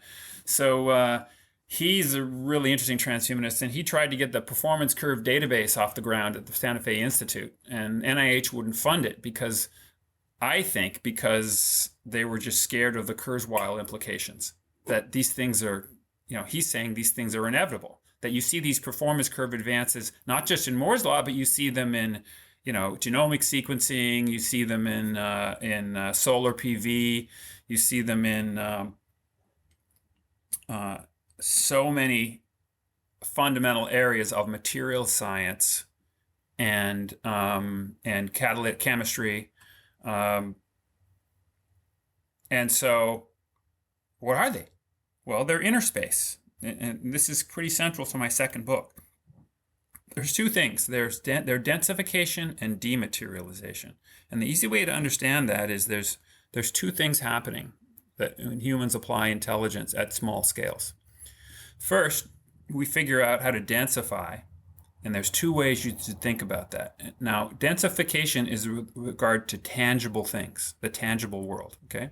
So he's a really interesting transhumanist, and he tried to get the performance curve database off the ground at the Santa Fe Institute, and NIH wouldn't fund it because they were just scared of the Kurzweil implications, that these things are, he's saying these things are inevitable, that you see these performance curve advances, not just in Moore's law, but you see them in, genomic sequencing, you see them in solar PV, you see them in so many fundamental areas of material science and catalytic chemistry. And so what are they? Well, they're inner space. And this is pretty central to my second book. There's two things. There's densification and dematerialization. And the easy way to understand that is there's two things happening that when humans apply intelligence at small scales. First, we figure out how to densify, and there's two ways you should think about that. Now, densification is with regard to tangible things, the tangible world, okay?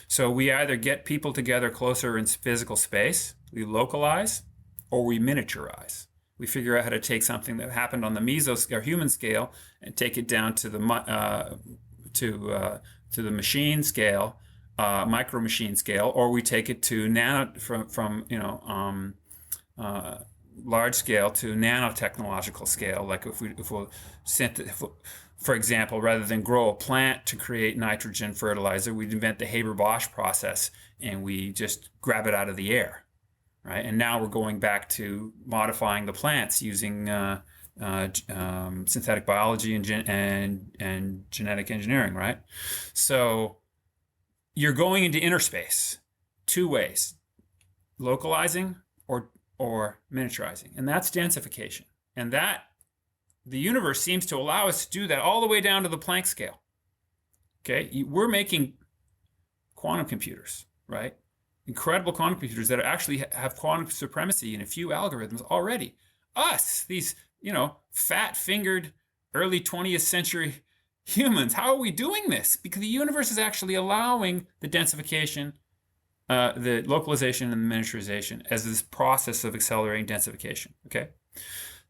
So we either get people together closer in physical space, we localize, or we miniaturize. We figure out how to take something that happened on the or human scale and take it down to the machine scale, micro machine scale, or we take it to large scale to nanotechnological scale. Like if for example, rather than grow a plant to create nitrogen fertilizer, we'd invent the Haber-Bosch process and we just grab it out of the air, right? And now we're going back to modifying the plants using synthetic biology and genetic engineering, right? So you're going into inner space two ways: localizing or miniaturizing, and that's densification. And that the universe seems to allow us to do that all the way down to the Planck scale. Okay, we're making quantum computers, right? Incredible quantum computers that actually have quantum supremacy in a few algorithms already. Us, these, fat-fingered early 20th century humans, how are we doing this? Because the universe is actually allowing the densification, the localization and the miniaturization as this process of accelerating densification, okay?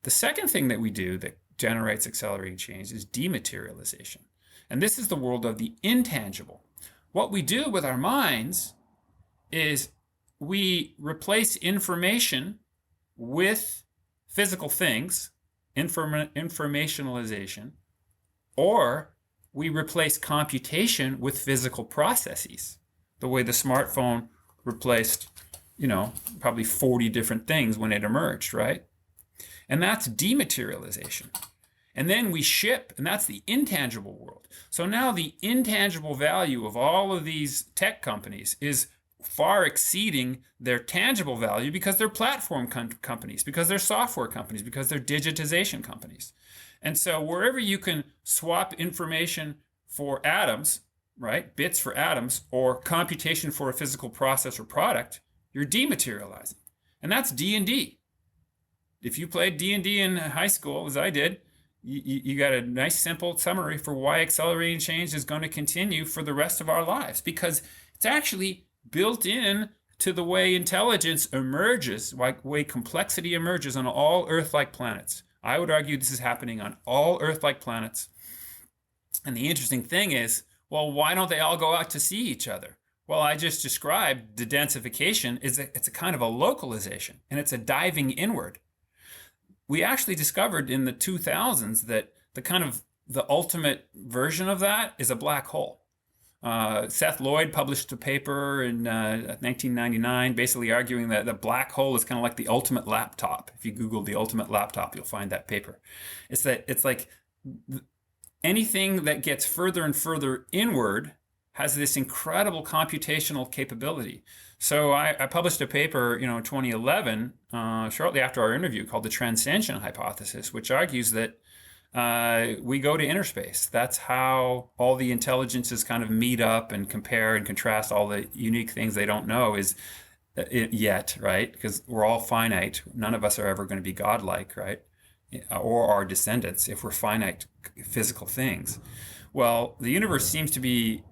The second thing that we do that generates accelerating change is dematerialization. And this is the world of the intangible. What we do with our minds is we replace information with physical things, informationalization, or we replace computation with physical processes, the way the smartphone replaced, probably 40 different things when it emerged, right? And that's dematerialization. And then we ship, and that's the intangible world. So now the intangible value of all of these tech companies is far exceeding their tangible value because they're platform companies, because they're software companies, because they're digitization companies. And so wherever you can swap information for atoms, right, bits for atoms, or computation for a physical process or product, you're dematerializing. And that's D&D. If you played D&D in high school, as I did, you got a nice simple summary for why accelerating change is going to continue for the rest of our lives, because it's actually built in to the way intelligence emerges, like way complexity emerges on all Earth-like planets. I would argue this is happening on all Earth-like planets. And the interesting thing is, Well, why don't they all go out to see each other? Well, I just described the densification it's a kind of a localization, and it's a diving inward. We actually discovered in the 2000s that the ultimate version of that is a black hole. Seth Lloyd published a paper in 1999 basically arguing that the black hole is kind of like the ultimate laptop. If you Google the ultimate laptop, you'll find that paper. It's like anything that gets further and further inward has this incredible computational capability. So I published a paper, in 2011, shortly after our interview, called the Transcension Hypothesis, which argues that we go to inner space. That's how all the intelligences kind of meet up and compare and contrast all the unique things they don't know yet, right? Because we're all finite. None of us are ever going to be godlike, right? Or our descendants, if we're finite physical things. Well, the universe seems to be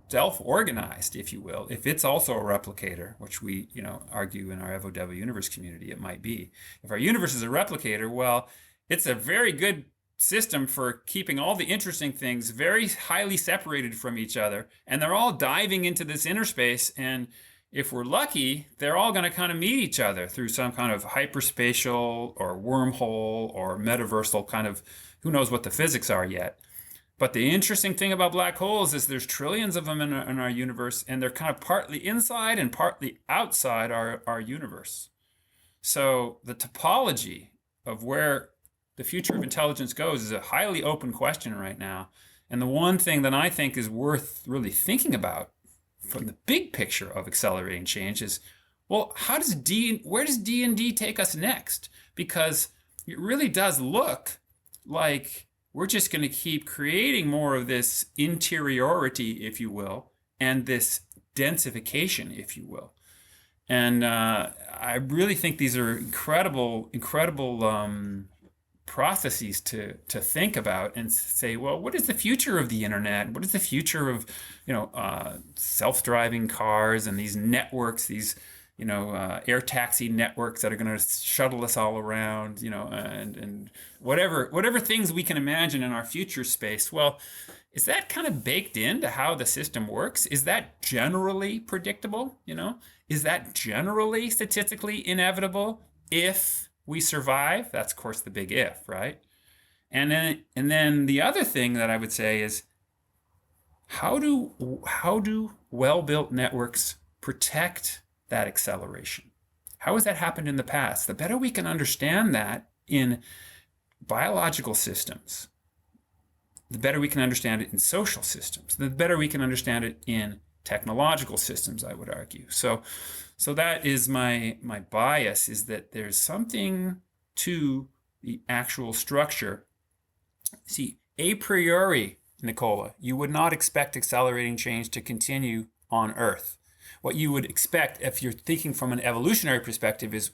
self-organized, if you will. If it's also a replicator, which we, argue in our Evo-Devo universe community, it might be. If our universe is a replicator, well, it's a very good system for keeping all the interesting things very highly separated from each other, and they're all diving into this inner space, and if we're lucky, they're all going to kind of meet each other through some kind of hyperspatial or wormhole or metaversal kind of, who knows what the physics are yet. But the interesting thing about black holes is there's trillions of them in our universe, and they're kind of partly inside and partly outside our universe. So the topology of where the future of intelligence goes is a highly open question right now. And the one thing that I think is worth really thinking about from the big picture of accelerating change is, well, where does D&D take us next? Because it really does look like we're just going to keep creating more of this interiority, if you will, and this densification, if you will. And I really think these are incredible processes to think about and say, well, what is the future of the internet? What is the future of, self-driving cars and these networks, these, air taxi networks that are going to shuttle us all around, and whatever things we can imagine in our future space. Well, is that kind of baked into how the system works? Is that generally predictable? Is that generally statistically inevitable if we survive? That's, of course, the big if, right? And then the other thing that I would say is, how do well-built networks protect that acceleration? How has that happened in the past? The better we can understand that in biological systems, the better we can understand it in social systems, the better we can understand it in technological systems, I would argue. So that is my bias, is that there's something to the actual structure. See, a priori, Nicola, you would not expect accelerating change to continue on Earth. What you would expect, if you're thinking from an evolutionary perspective, is,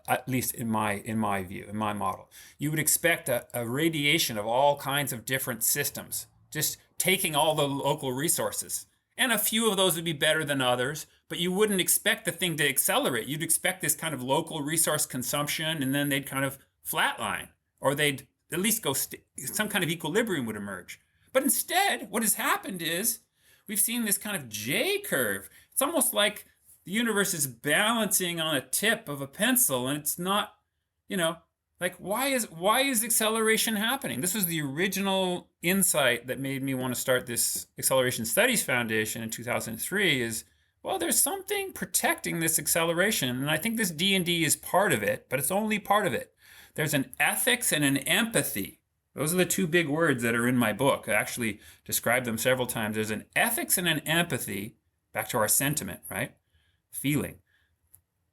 at least in my view, in my model, you would expect a radiation of all kinds of different systems, just taking all the local resources. And a few of those would be better than others, but you wouldn't expect the thing to accelerate. You'd expect this kind of local resource consumption, and then they'd kind of flatline, or they'd at least go, some kind of equilibrium would emerge. But instead, what has happened is we've seen this kind of J curve. It's almost like the universe is balancing on a tip of a pencil, and it's not, like, why is acceleration happening? This was the original insight that made me want to start this Acceleration Studies Foundation in 2003, is, well, there's something protecting this acceleration, and I think this D&D is part of it, but it's only part of it. There's an ethics and an empathy. Those are the two big words that are in my book. I actually describe them several times. There's an ethics and an empathy, back to our sentiment, right? Feeling,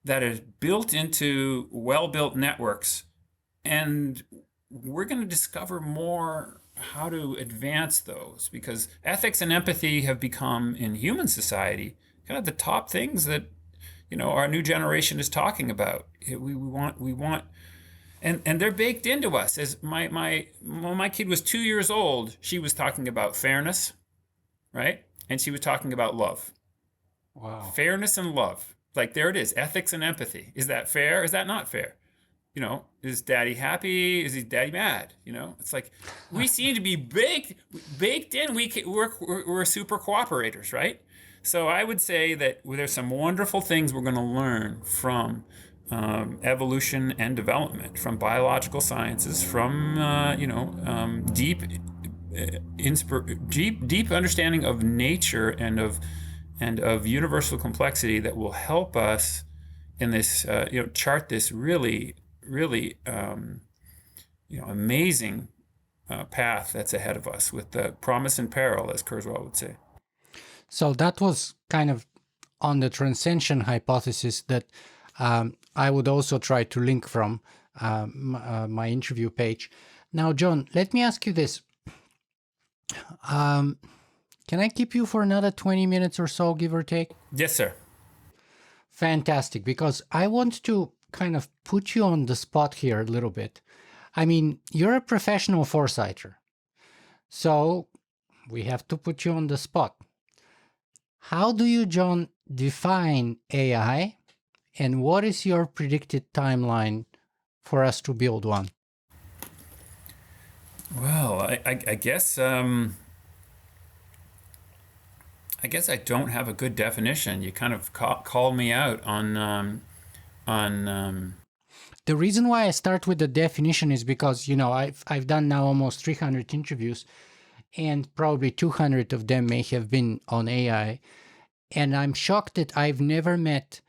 that is built into well-built networks. And we're going to discover more how to advance those, because ethics and empathy have become, in human society, kind of the top things that, our new generation is talking about. We want, and they're baked into us. As when my kid was 2 years old, she was talking about fairness, right? And she was talking about love. Wow. Fairness and love. Like, there it is, ethics and empathy. Is that fair? Is that not fair? is daddy happy? Is he daddy mad? It's like we seem to be baked in. We're super cooperators, right? So I would say that there's some wonderful things we're going to learn from evolution and development, from biological sciences, from deep understanding of nature and of universal complexity that will help us in this chart this really amazing path that's ahead of us with the promise and peril, as Kurzweil would say. So that was kind of on the Transcension Hypothesis that I would also try to link from my interview page. Now, John, let me ask you this. Can I keep you for another 20 minutes or so, give or take? Yes, sir. Fantastic, because I want to kind of put you on the spot here a little bit. I mean, you're a professional foresighter, so we have to put you on the spot. How do you, John, define AI, and what is your predicted timeline for us to build one? Well, I guess I don't have a good definition. You kind of called me out on. The reason why I start with the definition is because I've done now almost 300 interviews, and probably 200 of them may have been on AI, and I'm shocked that I've never met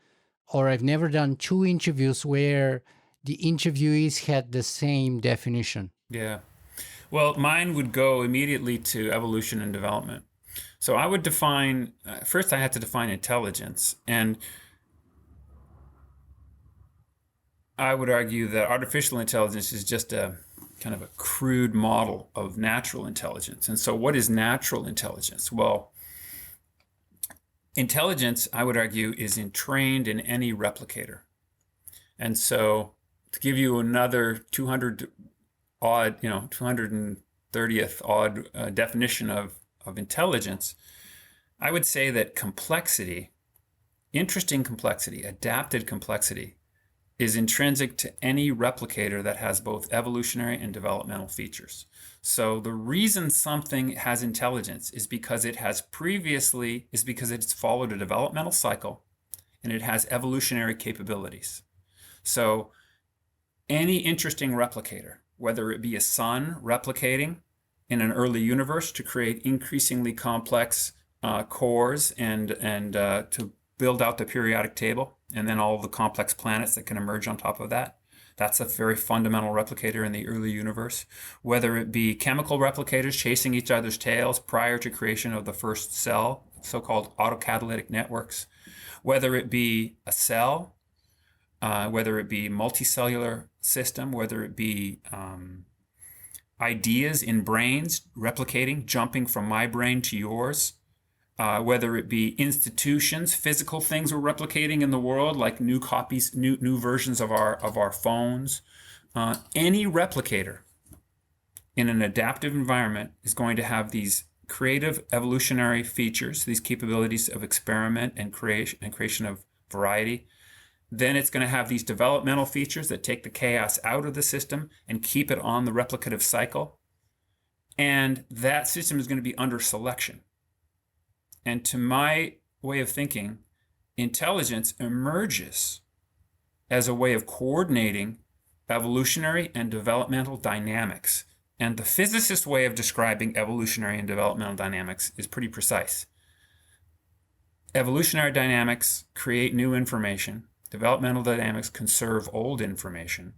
or I've never done 2 interviews where the interviewees had the same definition. Yeah. Well, mine would go immediately to evolution and development. So I would define, first I had to define intelligence. And I would argue that artificial intelligence is just a kind of a crude model of natural intelligence. And so what is natural intelligence? Well, intelligence, I would argue, is entrained in any replicator. And so to give you another 230th odd definition of intelligence, I would say that complexity, interesting complexity, adapted complexity, is intrinsic to any replicator that has both evolutionary and developmental features. So the reason something has intelligence is because it's followed a developmental cycle and it has evolutionary capabilities. So any interesting replicator, whether it be a sun replicating in an early universe to create increasingly complex cores and to build out the periodic table, and then all the complex planets that can emerge on top of that. That's a very fundamental replicator in the early universe. Whether it be chemical replicators chasing each other's tails prior to creation of the first cell, so-called autocatalytic networks. Whether it be a cell, whether it be multicellular system, whether it be ideas in brains replicating, jumping from my brain to yours, whether it be institutions, physical things we're replicating in the world, like new copies, new versions of our phones. Any replicator in an adaptive environment is going to have these creative evolutionary features, these capabilities of experiment and creation of variety. Then it's going to have these developmental features that take the chaos out of the system and keep it on the replicative cycle. And that system is going to be under selection. And to my way of thinking, intelligence emerges as a way of coordinating evolutionary and developmental dynamics. And the physicist way of describing evolutionary and developmental dynamics is pretty precise. Evolutionary dynamics create new information. Developmental dynamics conserve old information.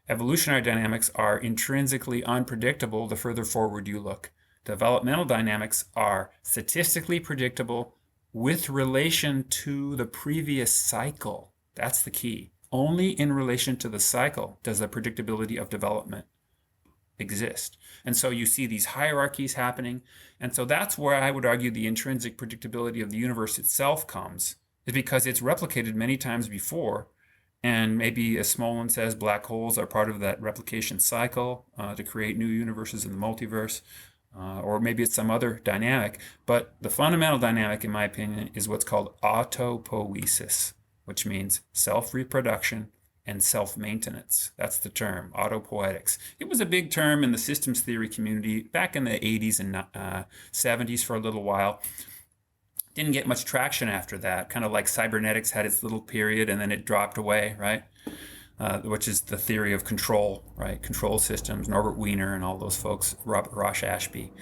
Evolutionary dynamics are intrinsically unpredictable the further forward you look. Developmental dynamics are statistically predictable with relation to the previous cycle. That's the key. Only in relation to the cycle does the predictability of development exist. And so you see these hierarchies happening. And so that's where I would argue the intrinsic predictability of the universe itself comes, is because it's replicated many times before. And maybe, as Smolin says, black holes are part of that replication cycle to create new universes in the multiverse. Or maybe it's some other dynamic. But the fundamental dynamic, in my opinion, is what's called autopoiesis, which means self-reproduction and self-maintenance. That's the term, autopoiesis. It was a big term in the systems theory community back in the 80s and 70s for a little while. Didn't get much traction after that, kind of like cybernetics had its little period and then it dropped away, right? Which is the theory of control, right? Control systems, Norbert Wiener and all those folks, Rosh Ashby.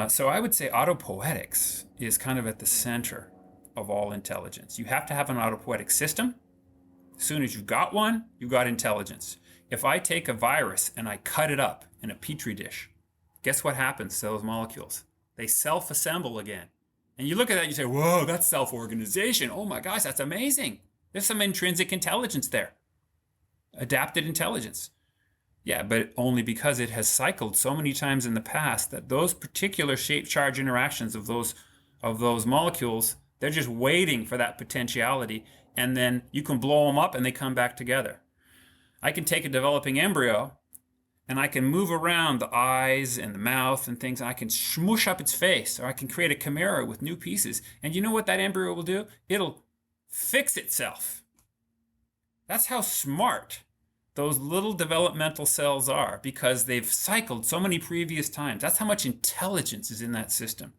So I would say autopoiesis is kind of at the center of all intelligence. You have to have an autopoietic system. As soon as you've got one, you've got intelligence. If I take a virus and I cut it up in a petri dish, guess what happens to those molecules? They self-assemble again. And you look at that and you say, whoa, that's self-organization. Oh my gosh, that's amazing. There's some intrinsic intelligence there. Adapted intelligence. Yeah, but only because it has cycled so many times in the past that those particular shape-charge interactions of those molecules, they're just waiting for that potentiality, and then you can blow them up and they come back together. I can take a developing embryo and I can move around the eyes and the mouth and things, and I can smoosh up its face, or I can create a chimera with new pieces. And you know what that embryo will do? It'll fix itself. That's how smart those little developmental cells are, because they've cycled so many previous times. That's how much intelligence is in that system.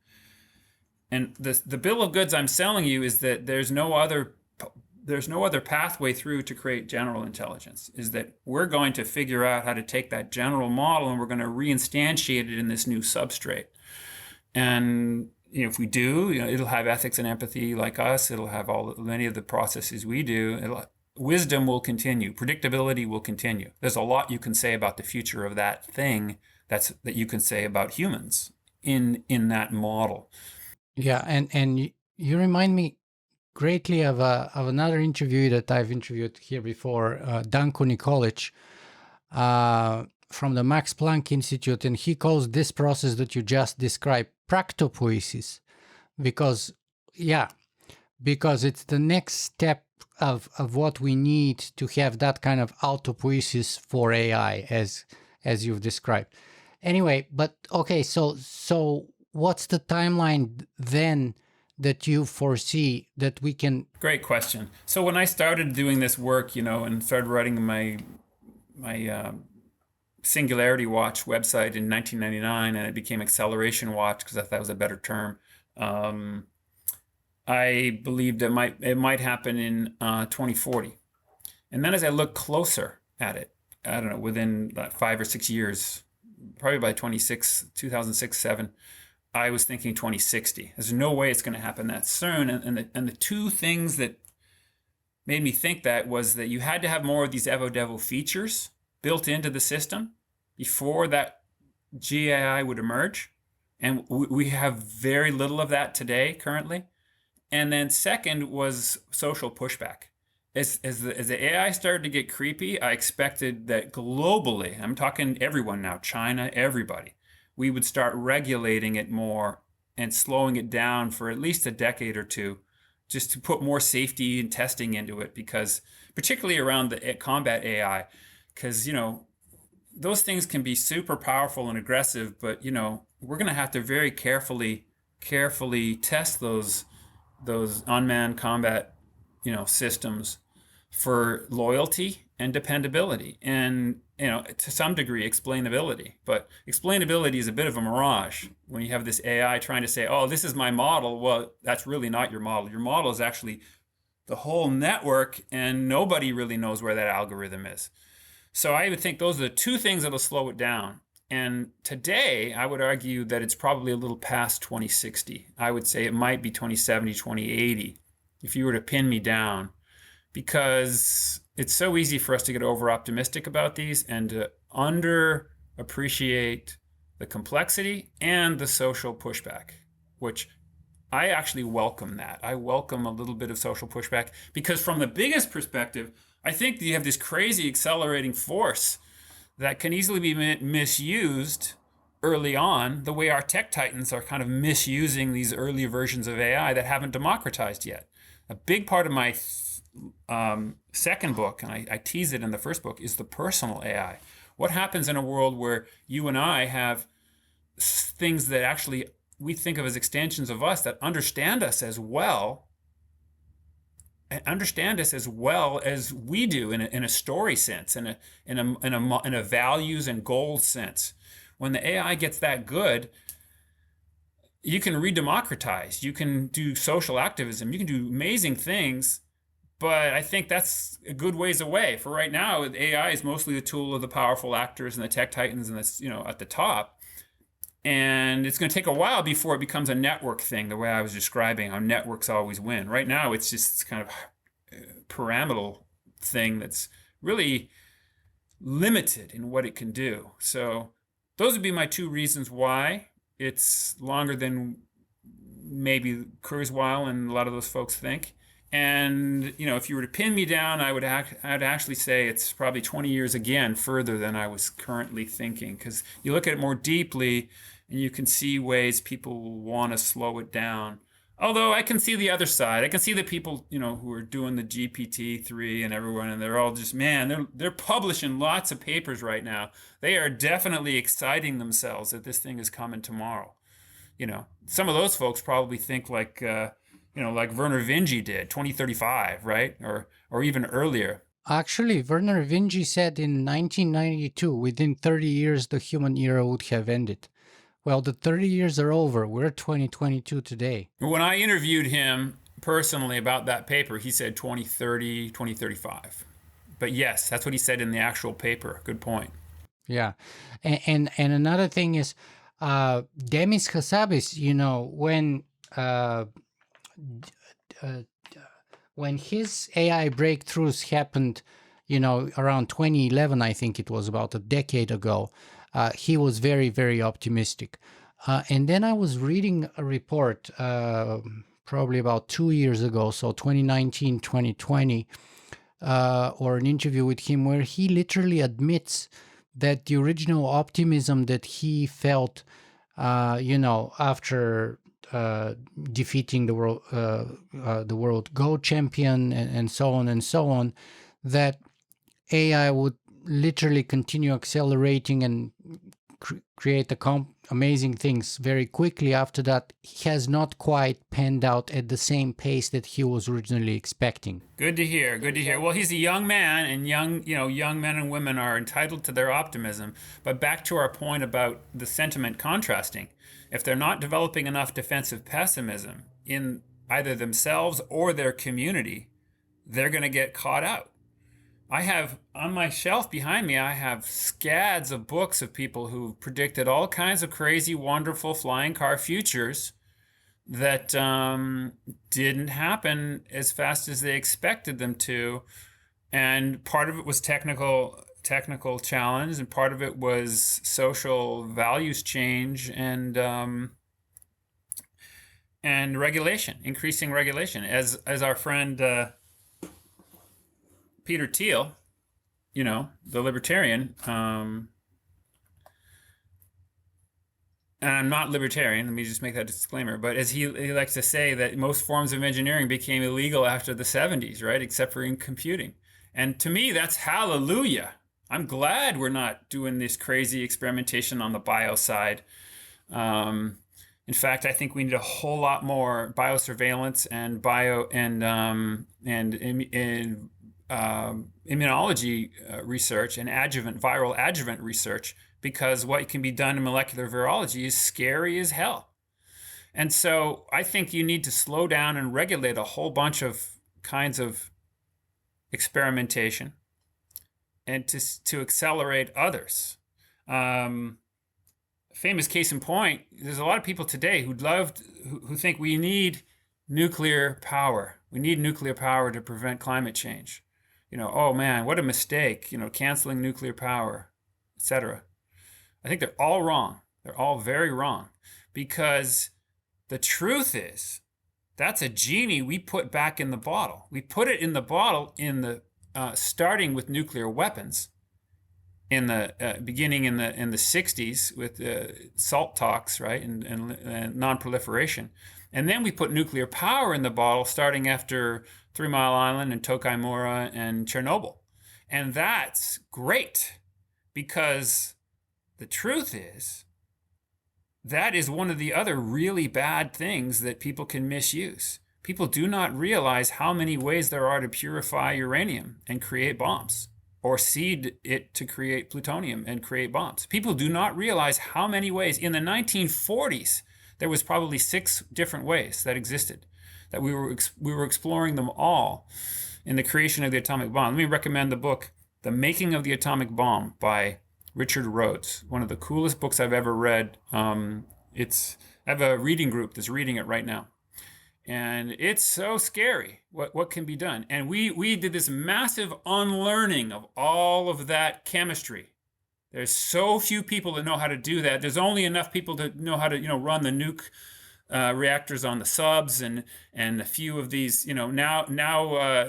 And the bill of goods I'm selling you is that there's no other pathway through to create general intelligence, is that we're going to figure out how to take that general model and we're going to reinstantiate it in this new substrate. And if we do, it'll have ethics and empathy like us. It'll have many of the processes we do. Wisdom will continue. Predictability will continue. There's a lot you can say about the future of that thing that you can say about humans in that model. Yeah, and you remind me greatly of another interview that I've interviewed here before, Danko Nikolic, from the Max Planck Institute, and he calls this process that you just described practopoiesis, because it's the next step of what we need to have that kind of autopoiesis for AI, as you've described. Anyway, but okay, so what's the timeline then that you foresee that we can? Great question. So when I started doing this work, and started writing my Singularity Watch website in 1999, and it became Acceleration Watch because I thought it was a better term. I believed it might happen in 2040. And then as I look closer at it, I don't know, within about 5 or 6 years, probably by 2006, 7, I was thinking 2060. There's no way it's going to happen that soon. And the two things that made me think that was that you had to have more of these Evo-Devo features built into the system before that GAI would emerge. And we have very little of that today currently. And then second was social pushback. As the AI started to get creepy, I expected that globally, I'm talking everyone now, China, everybody, we would start regulating it more and slowing it down for at least a decade or two, just to put more safety and testing into it, because particularly around the combat AI, because, those things can be super powerful and aggressive, but, we're going to have to very carefully test those unmanned combat, systems for loyalty and dependability and, to some degree, explainability. But explainability is a bit of a mirage when you have this AI trying to say, oh, this is my model. Well, that's really not your model. Your model is actually the whole network, and nobody really knows where that algorithm is. So I would think those are the two things that'll slow it down. And today, I would argue that it's probably a little past 2060. I would say it might be 2070, 2080, if you were to pin me down, because it's so easy for us to get over-optimistic about these and to underappreciate the complexity and the social pushback, which I actually welcome that. I welcome a little bit of social pushback, because from the biggest perspective, I think you have this crazy accelerating force that can easily be misused early on, the way our tech titans are kind of misusing these early versions of AI that haven't democratized yet. A big part of my second book, and I tease it in the first book, is the personal AI. What happens in a world where you and I have things that actually we think of as extensions of us that understand us as well understand us as well as we do in a story sense, in a values and goals sense. When the AI gets that good, you can re-democratize, you can do social activism, you can do amazing things. But I think that's a good ways away. For right now, AI is mostly the tool of the powerful actors and the tech titans and the, at the top. And it's going to take a while before it becomes a network thing, the way I was describing how networks always win. Right now, it's just kind of pyramidal thing that's really limited in what it can do. So those would be my two reasons why it's longer than maybe Kurzweil and a lot of those folks think. And if you were to pin me down, I'd actually say it's probably 20 years again further than I was currently thinking, because you look at it more deeply and you can see ways people want to slow it down. Although I can see the other side. I can see the people, who are doing the GPT-3 and everyone, and they're all just, man, they're publishing lots of papers right now. They are definitely exciting themselves that this thing is coming tomorrow. Some of those folks probably think like Werner Vinge did, 2035, right? Or even earlier. Actually, Werner Vinge said in 1992, within 30 years, the human era would have ended. Well, the 30 years are over. We're 2022 today. When I interviewed him personally about that paper, he said 2030, 2035. But yes, that's what he said in the actual paper. Good point. Yeah. And another thing is, Demis Hassabis, when his AI breakthroughs happened, around 2011, I think it was about a decade ago, he was very, very optimistic. And then I was reading a report probably about 2 years ago, so 2019, 2020, or an interview with him where he literally admits that the original optimism that he felt, after defeating the world Go champion and so on, that AI would literally continue accelerating and create amazing things very quickly after that has not quite panned out at the same pace that he was originally expecting. Good to hear. Good to hear. Well, he's a young man, and young men and women are entitled to their optimism. But back to our point about the sentiment contrasting. If they're not developing enough defensive pessimism in either themselves or their community, they're going to get caught out. I have on my shelf behind me, I have scads of books of people who predicted all kinds of crazy, wonderful flying car futures that didn't happen as fast as they expected them to. And part of it was technical challenge, and part of it was social values change and regulation, increasing regulation. As our friend Peter Thiel, the libertarian, and I'm not libertarian, let me just make that disclaimer, but as he likes to say that most forms of engineering became illegal after the 70s, right? Except for in computing. And to me, that's hallelujah. I'm glad we're not doing this crazy experimentation on the bio side. In fact, I think we need a whole lot more biosurveillance and immunology research and viral adjuvant research, because what can be done in molecular virology is scary as hell. And so I think you need to slow down and regulate a whole bunch of kinds of experimentation and to accelerate others. Famous case in point, there's a lot of people today who think we need nuclear power. We need nuclear power to prevent climate change. Oh man, what a mistake, canceling nuclear power, etc. I think they're all wrong. They're all very wrong, because the truth is that's a genie we put back in the bottle. We put it in the bottle starting with nuclear weapons in the beginning in the 60s with SALT talks, right, and non-proliferation. And then we put nuclear power in the bottle starting after 3 Mile Island and Tokaimura and Chernobyl. And that's great, because the truth is that is one of the other really bad things that people can misuse. People do not realize how many ways there are to purify uranium and create bombs, or seed it to create plutonium and create bombs. People do not realize how many ways. In the 1940s, there was probably 6 different ways that existed, that we were exploring them all in the creation of the atomic bomb. Let me recommend the book, The Making of the Atomic Bomb by Richard Rhodes. One of the coolest books I've ever read. I have a reading group that's reading it right now. And it's so scary what can be done. And we did this massive unlearning of all of that chemistry. There's so few people that know how to do that. There's only enough people to know how to, run the nuke reactors on the subs, and a few of these, now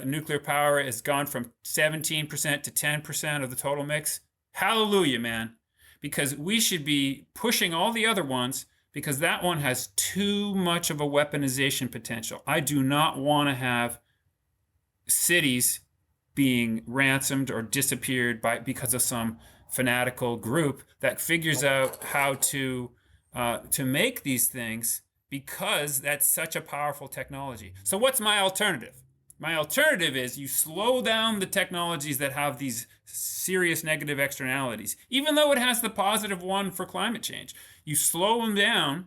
nuclear power has gone from 17% to 10% of the total mix. Hallelujah, man. Because we should be pushing all the other ones, because that one has too much of a weaponization potential. I do not want to have cities being ransomed or disappeared because of some fanatical group that figures out how to make these things, because that's such a powerful technology. So what's my alternative? My alternative is you slow down the technologies that have these serious negative externalities, even though it has the positive one for climate change. You slow them down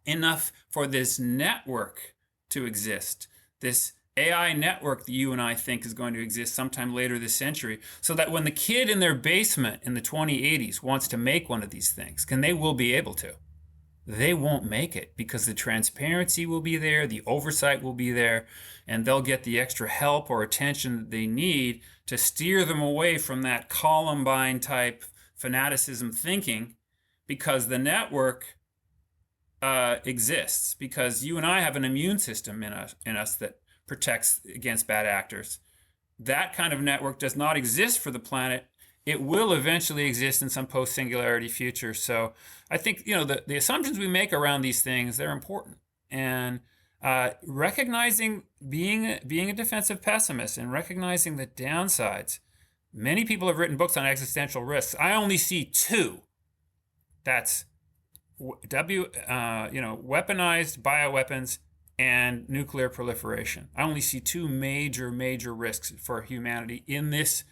enough for this network to exist, this AI network that you and I think is going to exist sometime later this century, so that when the kid in their basement in the 2080s wants to make one of these things, and they will be able to, they won't make it, because the transparency will be there, the oversight will be there, and they'll get the extra help or attention that they need to steer them away from that Columbine type fanaticism thinking, because the network exists, because you and I have an immune system in us that protects against bad actors. That kind of network does not exist for the planet. It will eventually exist in some post-singularity future. So I think, the assumptions we make around these things, they're important. And recognizing, being a defensive pessimist and recognizing the downsides. Many people have written books on existential risks. I only see 2. That's weaponized bioweapons and nuclear proliferation. I only see 2 major risks for humanity in this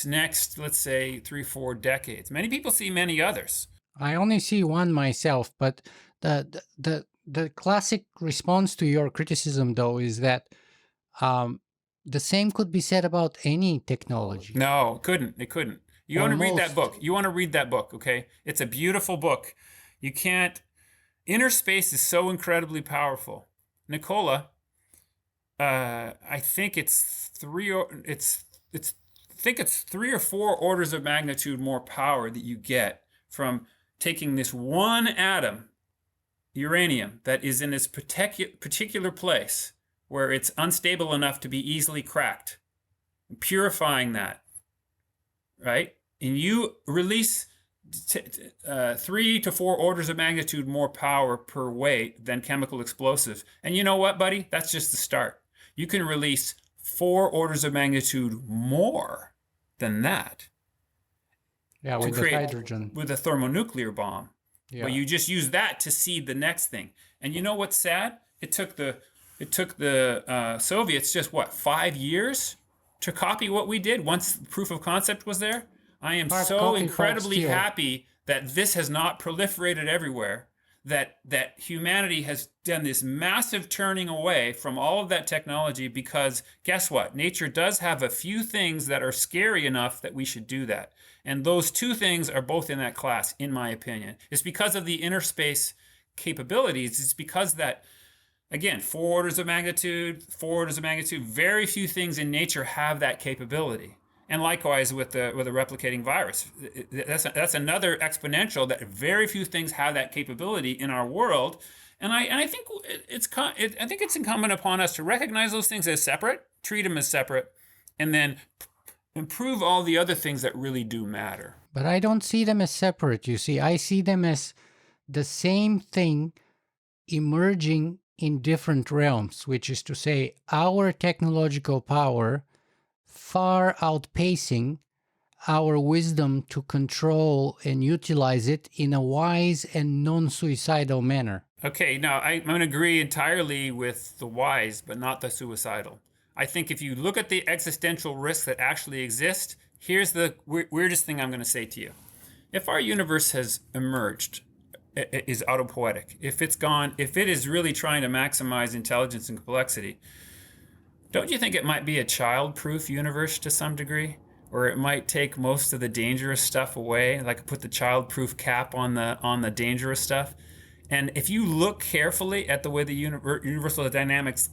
next, let's say, 3-4 decades. Many people see many others. I only see one myself, but the classic response to your criticism, though, is that the same could be said about any technology. No, it couldn't. You want to read that book. You want to read that book, okay? It's a beautiful book. You can't. Inner space is so incredibly powerful. Nicola, I think it's 3 or 4 orders of magnitude more power that you get from taking this one atom, uranium, that is in this particular place where it's unstable enough to be easily cracked, purifying that, right? And you release 3 to 4 orders of magnitude more power per weight than chemical explosives. And you know what, buddy? That's just the start. You can release 4 orders of magnitude more than that. Yeah, with the hydrogen. With a thermonuclear bomb. Yeah. But you just use that to seed the next thing. And you know what's sad? It took the Soviets just 5 years to copy what we did once proof of concept was there? I am so incredibly happy that this has not proliferated everywhere, that humanity has done this massive turning away from all of that technology, because guess what? Nature does have a few things that are scary enough that we should do that. And those 2 things are both in that class, in my opinion. It's because of the inner space capabilities. It's because that, again, 4 orders of magnitude, very few things in nature have that capability. And likewise with a replicating virus, that's another exponential, that very few things have that capability in our world. And I think it's incumbent upon us to recognize those things as separate, treat them as separate, and then improve all the other things that really do matter. But I don't see them as separate. You see, I see them as the same thing emerging in different realms, which is to say, our technological power far outpacing our wisdom to control and utilize it in a wise and non-suicidal manner. Okay, now I'm going to agree entirely with the wise, but not the suicidal. I think if you look at the existential risks that actually exist, here's the weirdest thing I'm going to say to you. If our universe has emerged, is autopoietic, if it is really trying to maximize intelligence and complexity, don't you think it might be a child-proof universe to some degree? Or it might take most of the dangerous stuff away, like put the child-proof cap on the dangerous stuff. And if you look carefully at the way the universal dynamics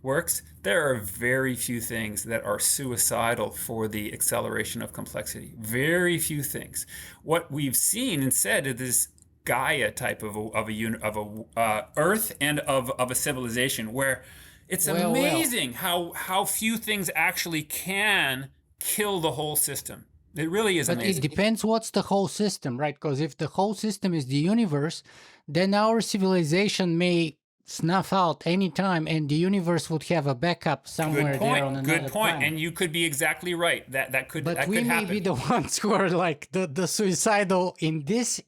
works, there are very few things that are suicidal for the acceleration of complexity. Very few things. What we've seen instead is this Gaia type of a Earth and of a civilization where it's amazing how few things actually can kill the whole system. It really is amazing. But it depends what's the whole system, right? Because if the whole system is the universe, then our civilization may snuff out anytime and the universe would have a backup somewhere there on another Good point. planet. And you could be exactly right. That could But that we could may happen. be the ones who are like the suicidal in this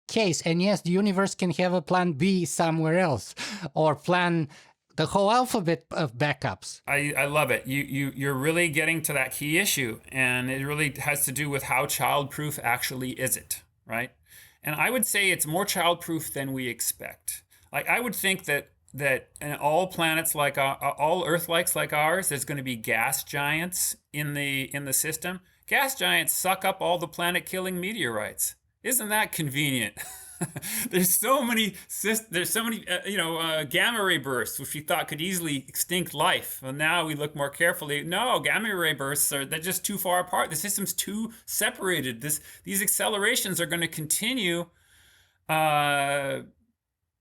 case. And yes, the universe can have a plan B somewhere else or plan the whole alphabet of backups. I love it. You're really getting to that key issue, and it really has to do with how childproof actually is it, right? And I would say it's more childproof than we expect. Like I would think that in all planets like all Earth-likes like ours, there's going to be gas giants in the system. Gas giants suck up all the planet-killing meteorites. Isn't that convenient? There's so many gamma ray bursts, which we thought could easily extinct life. Well, now we look more carefully. No, gamma ray bursts they're just too far apart. The system's too separated. These accelerations are going to continue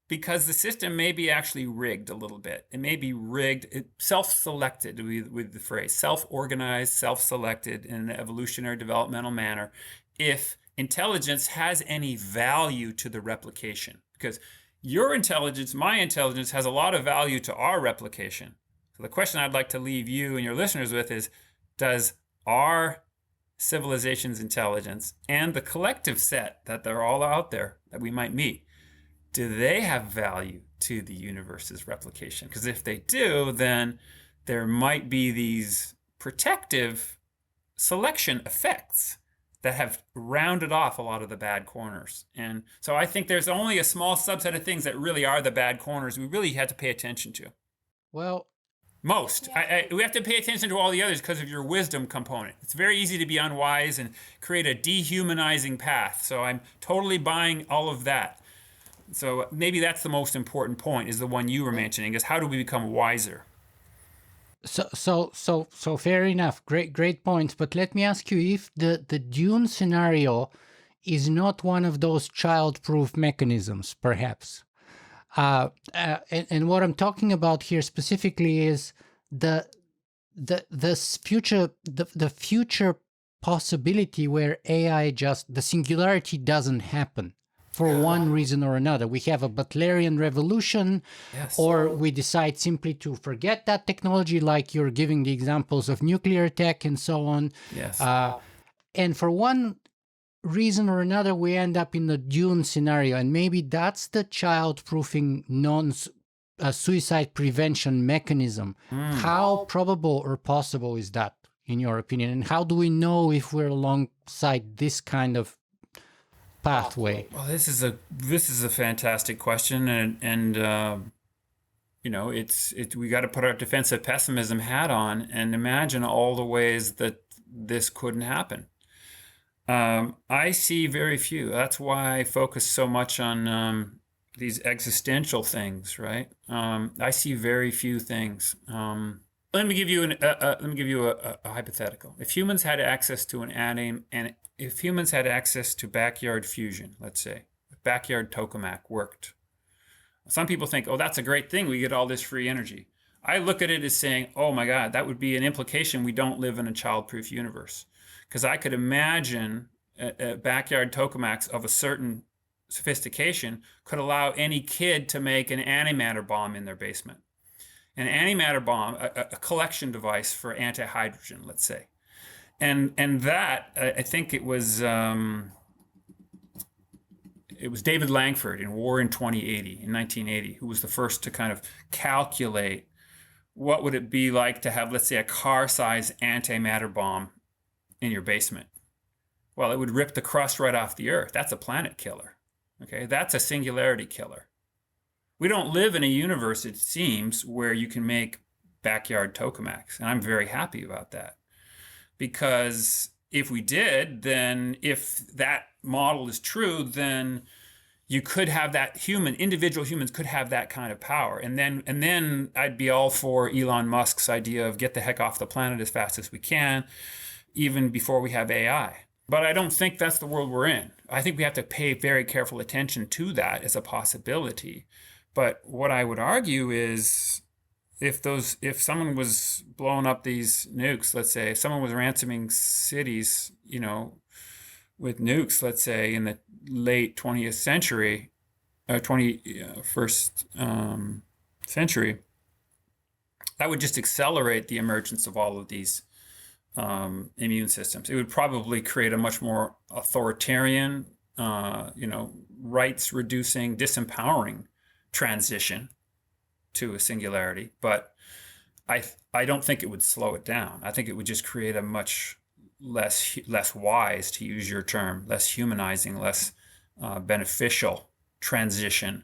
because the system may be actually rigged a little bit. It may be rigged, self-selected with the phrase, self-organized, self-selected in an evolutionary developmental manner. If intelligence has any value to the replication, because your intelligence, my intelligence, has a lot of value to our replication. So the question I'd like to leave you and your listeners with is, does our civilization's intelligence and the collective set that they're all out there that we might meet, do they have value to the universe's replication? Because if they do, then there might be these protective selection effects that have rounded off a lot of the bad corners. And so I think there's only a small subset of things that really are the bad corners we really had to pay attention to. Well, most. We have to pay attention to all the others because of your wisdom component. It's very easy to be unwise and create a dehumanizing path. So I'm totally buying all of that. So maybe that's the most important point, is the one you were mentioning, is how do we become wiser? So fair enough. Great points. But let me ask you, if the Dune scenario is not one of those child-proof mechanisms, perhaps. And what I'm talking about here specifically is the future possibility where AI the singularity doesn't happen for one reason or another. We have a Butlerian revolution, Yes. or we decide simply to forget that technology, like you're giving the examples of nuclear tech and so on. Yes. And for one reason or another, we end up in the Dune scenario, and maybe that's the child-proofing suicide prevention mechanism. How probable or possible is that, in your opinion? And how do we know if we're alongside this kind of pathway? Well, this is a fantastic question, and we got to put our defensive pessimism hat on and imagine all the ways that this couldn't happen. I see very few. That's why I focus so much on these existential things, right? I see very few things. Let me give you a hypothetical. If humans had access to an atom, and if humans had access to backyard fusion, let's say, backyard tokamak worked. Some people think, oh, that's a great thing. We get all this free energy. I look at it as saying, oh my God, that would be an implication we don't live in a child-proof universe. Because I could imagine backyard tokamaks of a certain sophistication could allow any kid to make an antimatter bomb in their basement. An antimatter bomb, a collection device for anti-hydrogen, let's say. And that, I think it was it was David Langford in War in 2080, in 1980, who was the first to kind of calculate what would it be like to have, let's say, a car-sized antimatter bomb in your basement. Well, it would rip the crust right off the Earth. That's a planet killer. Okay, that's a singularity killer. We don't live in a universe, it seems, where you can make backyard tokamaks, and I'm very happy about that. Because if we did, then if that model is true, then you could have that individual humans could have that kind of power. And then I'd be all for Elon Musk's idea of get the heck off the planet as fast as we can, even before we have AI. But I don't think that's the world we're in. I think we have to pay very careful attention to that as a possibility. But what I would argue is if someone was blowing up these nukes, let's say, if someone was ransoming cities, with nukes, let's say in the late 20th century, 21st century, that would just accelerate the emergence of all of these immune systems. It would probably create a much more authoritarian, rights-reducing, disempowering transition to a singularity. But I don't think it would slow it down. I think it would just create a much less wise, to use your term, less humanizing, less beneficial transition.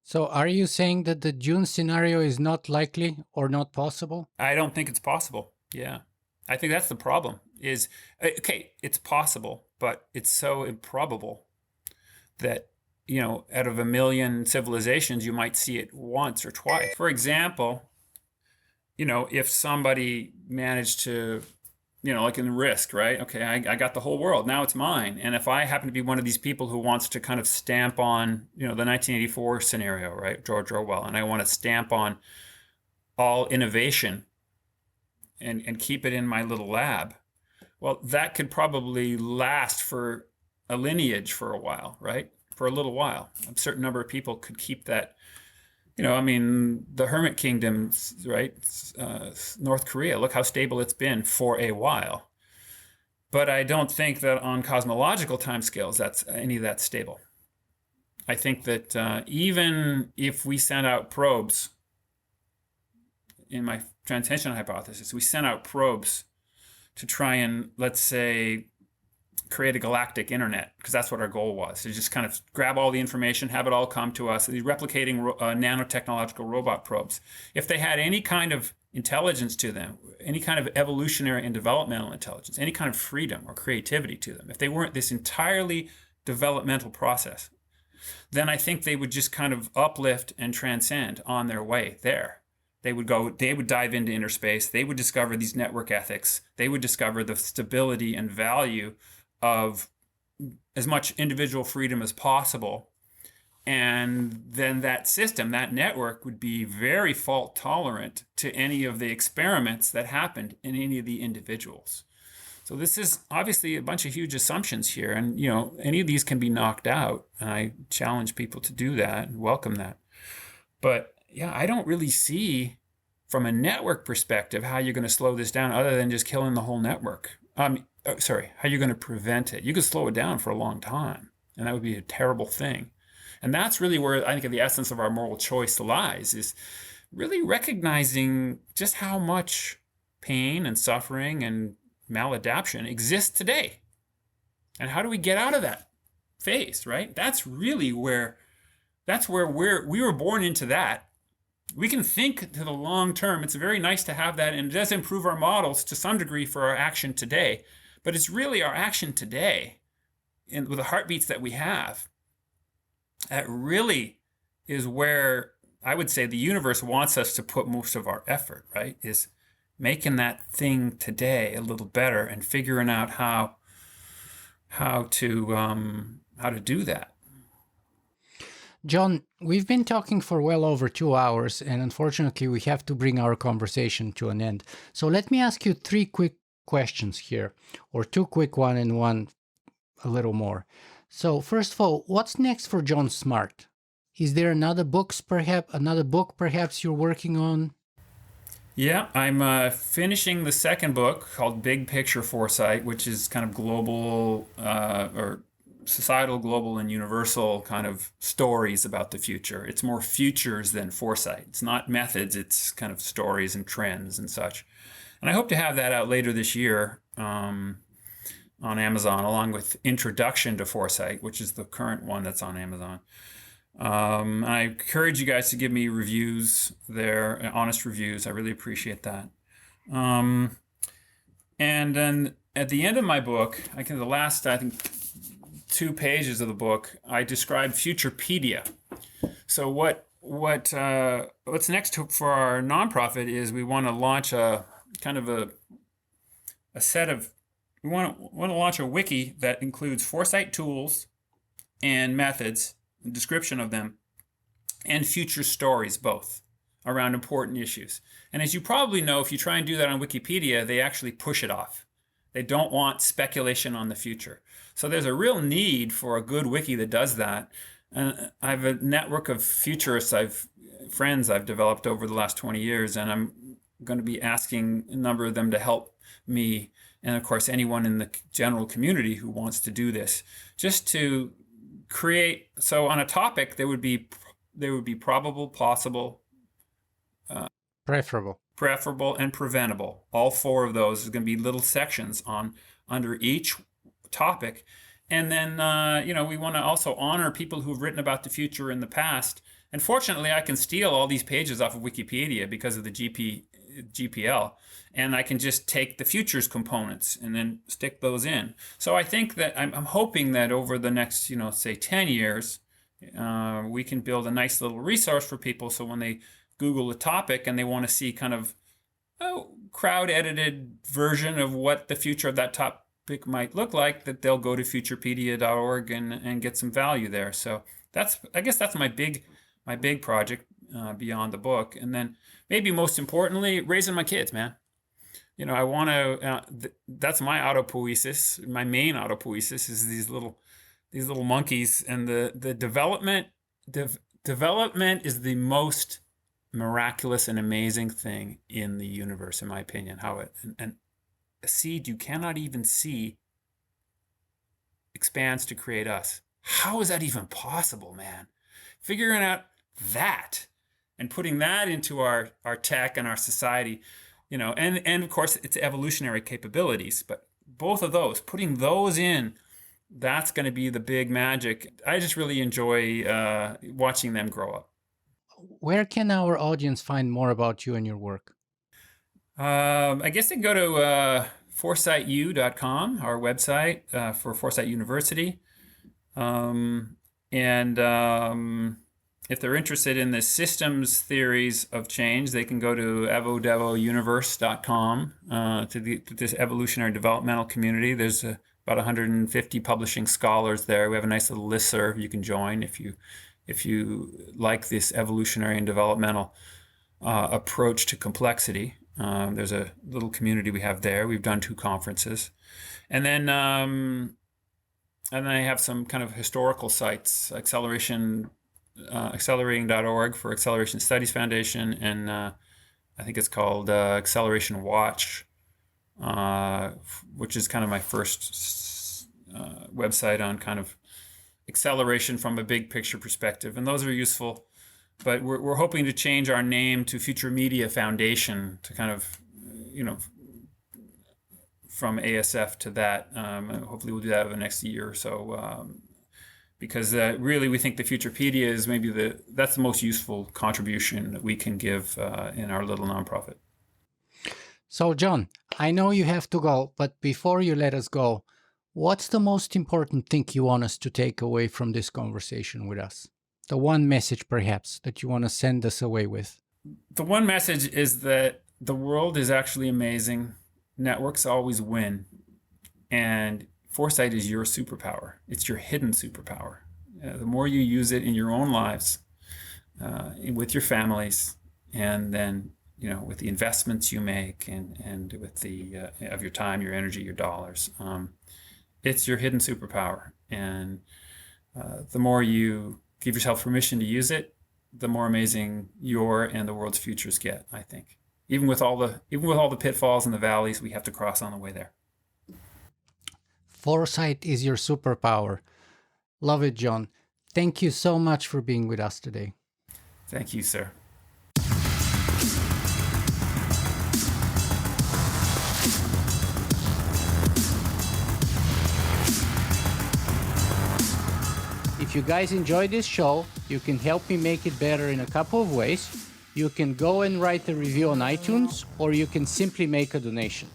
So are you saying that the Dune scenario is not likely or not possible? I don't think it's possible. Yeah. I think that's the problem is, okay, it's possible, but it's so improbable that, out of a million civilizations, you might see it once or twice. For example, if somebody managed to, like in Risk, right? Okay, I got the whole world. Now it's mine. And if I happen to be one of these people who wants to kind of stamp on, the 1984 scenario, right? George Orwell, and I want to stamp on all innovation and keep it in my little lab. Well, that could probably last for a lineage for a while, right? For a little while. A certain number of people could keep that. The Hermit Kingdoms, right? North Korea, look how stable it's been for a while. But I don't think that on cosmological timescales, that's any of that stable. I think that even if we sent out probes, in my Transcension Hypothesis, we sent out probes to try and, let's say, create a galactic internet, because that's what our goal was, to just kind of grab all the information, have it all come to us, these replicating nanotechnological robot probes. If they had any kind of intelligence to them, any kind of evolutionary and developmental intelligence, any kind of freedom or creativity to them, if they weren't this entirely developmental process, then I think they would just kind of uplift and transcend on their way there. They would dive into inner space. They would discover these network ethics. They would discover the stability and value of as much individual freedom as possible. And then that system, that network, would be very fault tolerant to any of the experiments that happened in any of the individuals. So this is obviously a bunch of huge assumptions here. And, any of these can be knocked out. And I challenge people to do that and welcome that. But yeah, I don't really see from a network perspective how you're going to slow this down other than just killing the whole network. How you're going to prevent it. You could slow it down for a long time, and that would be a terrible thing. And that's really where I think the essence of our moral choice lies, is really recognizing just how much pain and suffering and maladaptation exists today. And how do we get out of that phase, right? That's really where we were born into that. We can think to the long term. It's very nice to have that, and it does improve our models to some degree for our action today. But it's really our action today, and with the heartbeats that we have, that really is where I would say the universe wants us to put most of our effort, right? Is making that thing today a little better and figuring out how to do that. John, we've been talking for well over 2 hours, and unfortunately we have to bring our conversation to an end. So let me ask you 3 quick questions here, or 2 quick one and one a little more. So first of all, what's next for John Smart? Is there another book perhaps you're working on? Yeah, I'm finishing the second book called Big Picture Foresight, which is kind of global or societal, global, and universal kind of stories about the future. It's more futures than foresight. It's not methods, it's kind of stories and trends and such. And I hope to have that out later this year on Amazon, along with Introduction to Foresight, which is the current one that's on Amazon. I encourage you guys to give me reviews there, honest reviews. I really appreciate that. And then at the end of my book, the last, I think, 2 pages of the book, I describe Futuropedia. So what's next for our nonprofit is we want to launch a kind of a set of, we want to launch a wiki that includes foresight tools and methods, description of them, and future stories, both around important issues. And as you probably know, if you try and do that on Wikipedia, they actually push it off. They don't want speculation on the future. So there's a real need for a good wiki that does that. And I have a network of futurists, friends I've developed over the last 20 years, and I'm going to be asking a number of them to help me, and of course anyone in the general community who wants to do this, just to create. So on a topic, there would be probable, possible, preferable, and preventable. All 4 of those is going to be little sections under each topic. And then we want to also honor people who've written about the future in the past. And fortunately, I can steal all these pages off of Wikipedia because of the GPL, and I can just take the futures components and then stick those in. So I think that I'm hoping that over the next, say 10 years, we can build a nice little resource for people. So when they Google a topic and they want to see kind of a crowd-edited version of what the future of that topic might look like, that they'll go to futuropedia.org and get some value there. So I guess that's my big project beyond the book. And then maybe most importantly, raising my kids, man. I want to. That's my autopoiesis. My main autopoiesis is these little monkeys, and the development is the most miraculous and amazing thing in the universe, in my opinion. How and a seed you cannot even see expands to create us. How is that even possible, man? Figuring out that and putting that into our tech and our society, and of course it's evolutionary capabilities, but both of those, putting those in, that's going to be the big magic. I just really enjoy watching them grow up. Where can our audience find more about you and your work? I guess they can go to foresightU.com, our website for Foresight University. If they're interested in the systems theories of change, they can go to Evo-Devo to this evolutionary developmental community. There's about 150 publishing scholars there. We have a nice little listserv you can join if you like this evolutionary and developmental approach to complexity. There's a little community we have there. We've done 2 conferences. And then I have some kind of historical sites, accelerating.org for Acceleration Studies Foundation, and I think it's called Acceleration Watch, which is kind of my first website on kind of acceleration from a big picture perspective. And those are useful, but we're hoping to change our name to Future Media Foundation to kind of, from ASF to that. Hopefully we'll do that over the next year or so, because really we think the Futuropedia is maybe that's the most useful contribution that we can give in our little nonprofit. So John, I know you have to go, but before you let us go, what's the most important thing you want us to take away from this conversation with us? The one message perhaps that you want to send us away with? The one message is that the world is actually amazing. Networks always win. And foresight is your superpower. It's your hidden superpower. The more you use it in your own lives, with your families, and then with the investments you make, and with the of your time, your energy, your dollars, it's your hidden superpower. And the more you give yourself permission to use it, the more amazing your and the world's futures get, I think. Even with all the pitfalls and the valleys we have to cross on the way there. Foresight is your superpower. Love it, John. Thank you so much for being with us today. Thank you, sir. If you guys enjoyed this show, you can help me make it better in a couple of ways. You can go and write a review on iTunes, or you can simply make a donation.